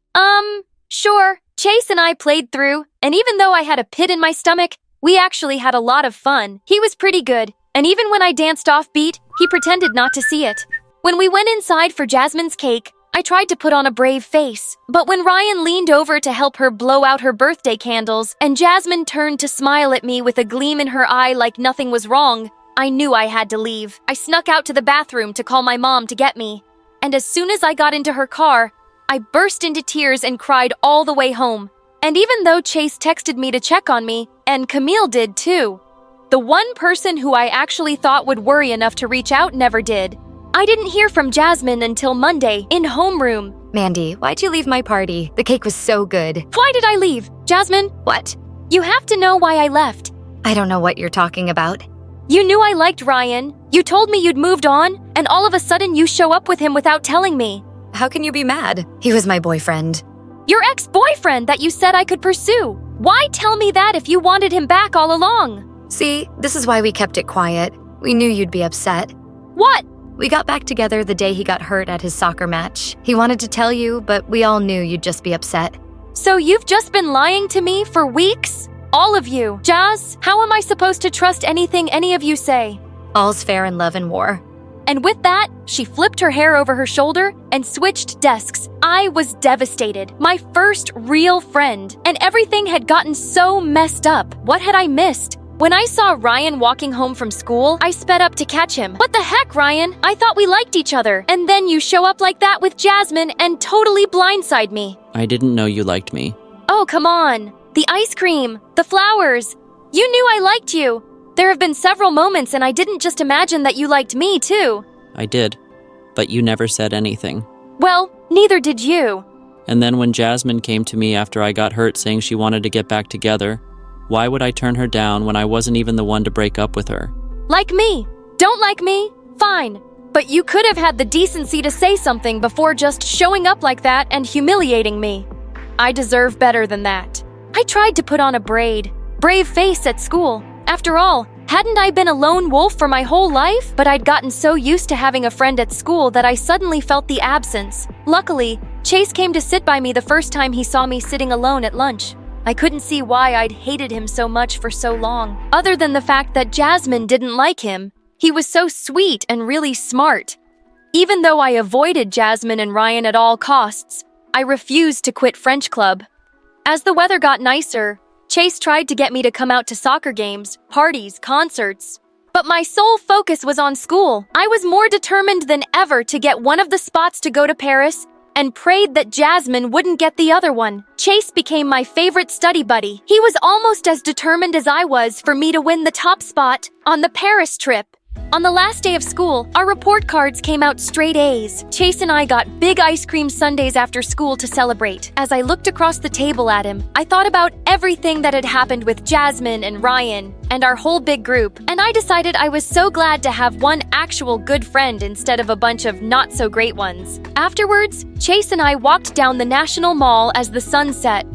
Sure. Chase and I played through, and even though I had a pit in my stomach, we actually had a lot of fun. He was pretty good, and even when I danced offbeat, he pretended not to see it. When we went inside for Jasmine's cake, I tried to put on a brave face, but when Ryan leaned over to help her blow out her birthday candles and Jasmine turned to smile at me with a gleam in her eye like nothing was wrong, I knew I had to leave. I snuck out to the bathroom to call my mom to get me, and as soon as I got into her car, I burst into tears and cried all the way home. And even though Chase texted me to check on me, and Camille did too, the one person who I actually thought would worry enough to reach out never did. I didn't hear from Jasmine until Monday in homeroom. Mandy, why'd you leave my party? The cake was so good. Why did I leave? Jasmine? What? You have to know why I left. I don't know what you're talking about. You knew I liked Ryan. You told me you'd moved on, and all of a sudden you show up with him without telling me. How can you be mad? He was my boyfriend. Your ex-boyfriend that you said I could pursue. Why tell me that if you wanted him back all along? See, this is why we kept it quiet. We knew you'd be upset. What? We got back together the day he got hurt at his soccer match. He wanted to tell you, but we all knew you'd just be upset. So you've just been lying to me for weeks? All of you. Jazz, how am I supposed to trust anything any of you say? All's fair in love and war. And with that, she flipped her hair over her shoulder and switched desks. I was devastated. My first real friend. And everything had gotten so messed up. What had I missed? When I saw Ryan walking home from school, I sped up to catch him. What the heck, Ryan? I thought we liked each other. And then you show up like that with Jasmine and totally blindside me. I didn't know you liked me. Oh, come on. The ice cream, the flowers. You knew I liked you. There have been several moments and I didn't just imagine that you liked me, too. I did, but you never said anything. Well, neither did you. And then when Jasmine came to me after I got hurt saying she wanted to get back together, why would I turn her down when I wasn't even the one to break up with her? Like me. Don't like me? Fine. But you could have had the decency to say something before just showing up like that and humiliating me. I deserve better than that. I tried to put on a brave face at school. After all, hadn't I been a lone wolf for my whole life? But I'd gotten so used to having a friend at school that I suddenly felt the absence. Luckily, Chase came to sit by me the first time he saw me sitting alone at lunch. I couldn't see why I'd hated him so much for so long, other than the fact that Jasmine didn't like him. He was so sweet and really smart. Even though I avoided Jasmine and Ryan at all costs, I refused to quit French club. As the weather got nicer, Chase tried to get me to come out to soccer games, parties, concerts. But my sole focus was on school. I was more determined than ever to get one of the spots to go to Paris and prayed that Jasmine wouldn't get the other one. Chase became my favorite study buddy. He was almost as determined as I was for me to win the top spot on the Paris trip. On the last day of school, our report cards came out straight A's. Chase and I got big ice cream sundaes after school to celebrate. As I looked across the table at him, I thought about everything that had happened with Jasmine and Ryan and our whole big group, and I decided I was so glad to have one actual good friend instead of a bunch of not-so-great ones. Afterwards, Chase and I walked down the National Mall as the sun set.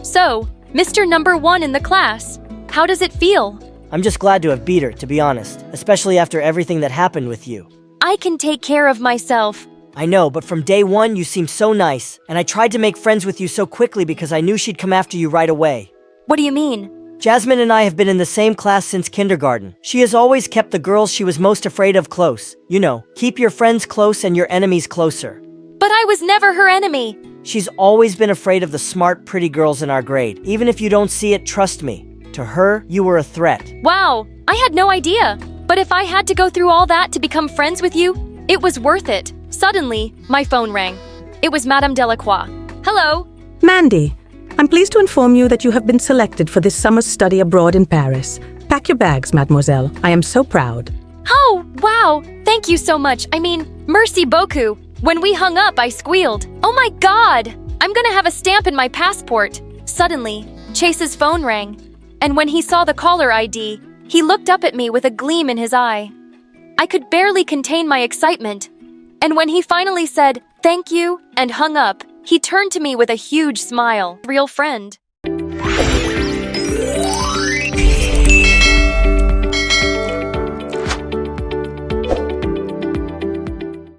So, Mr. Number 1 in the class, how does it feel? I'm just glad to have beat her, to be honest, especially after everything that happened with you. I can take care of myself. I know, but from day one you seemed so nice, and I tried to make friends with you so quickly because I knew she'd come after you right away. What do you mean? Jasmine and I have been in the same class since kindergarten. She has always kept the girls she was most afraid of close. You know, keep your friends close and your enemies closer. But I was never her enemy. She's always been afraid of the smart, pretty girls in our grade. Even if you don't see it, trust me. To her, you were a threat. Wow, I had no idea. But if I had to go through all that to become friends with you, it was worth it. Suddenly, my phone rang. It was Madame Delacroix. Hello? Mandy, I'm pleased to inform you that you have been selected for this summer's study abroad in Paris. Pack your bags, mademoiselle. I am so proud. Oh, wow. Thank you so much. I mean, merci beaucoup. When we hung up, I squealed. Oh my God! I'm gonna have a stamp in my passport. Suddenly, Chase's phone rang. And when he saw the caller ID, he looked up at me with a gleam in his eye. I could barely contain my excitement. And when he finally said, "Thank you," and hung up, he turned to me with a huge smile. Real friend.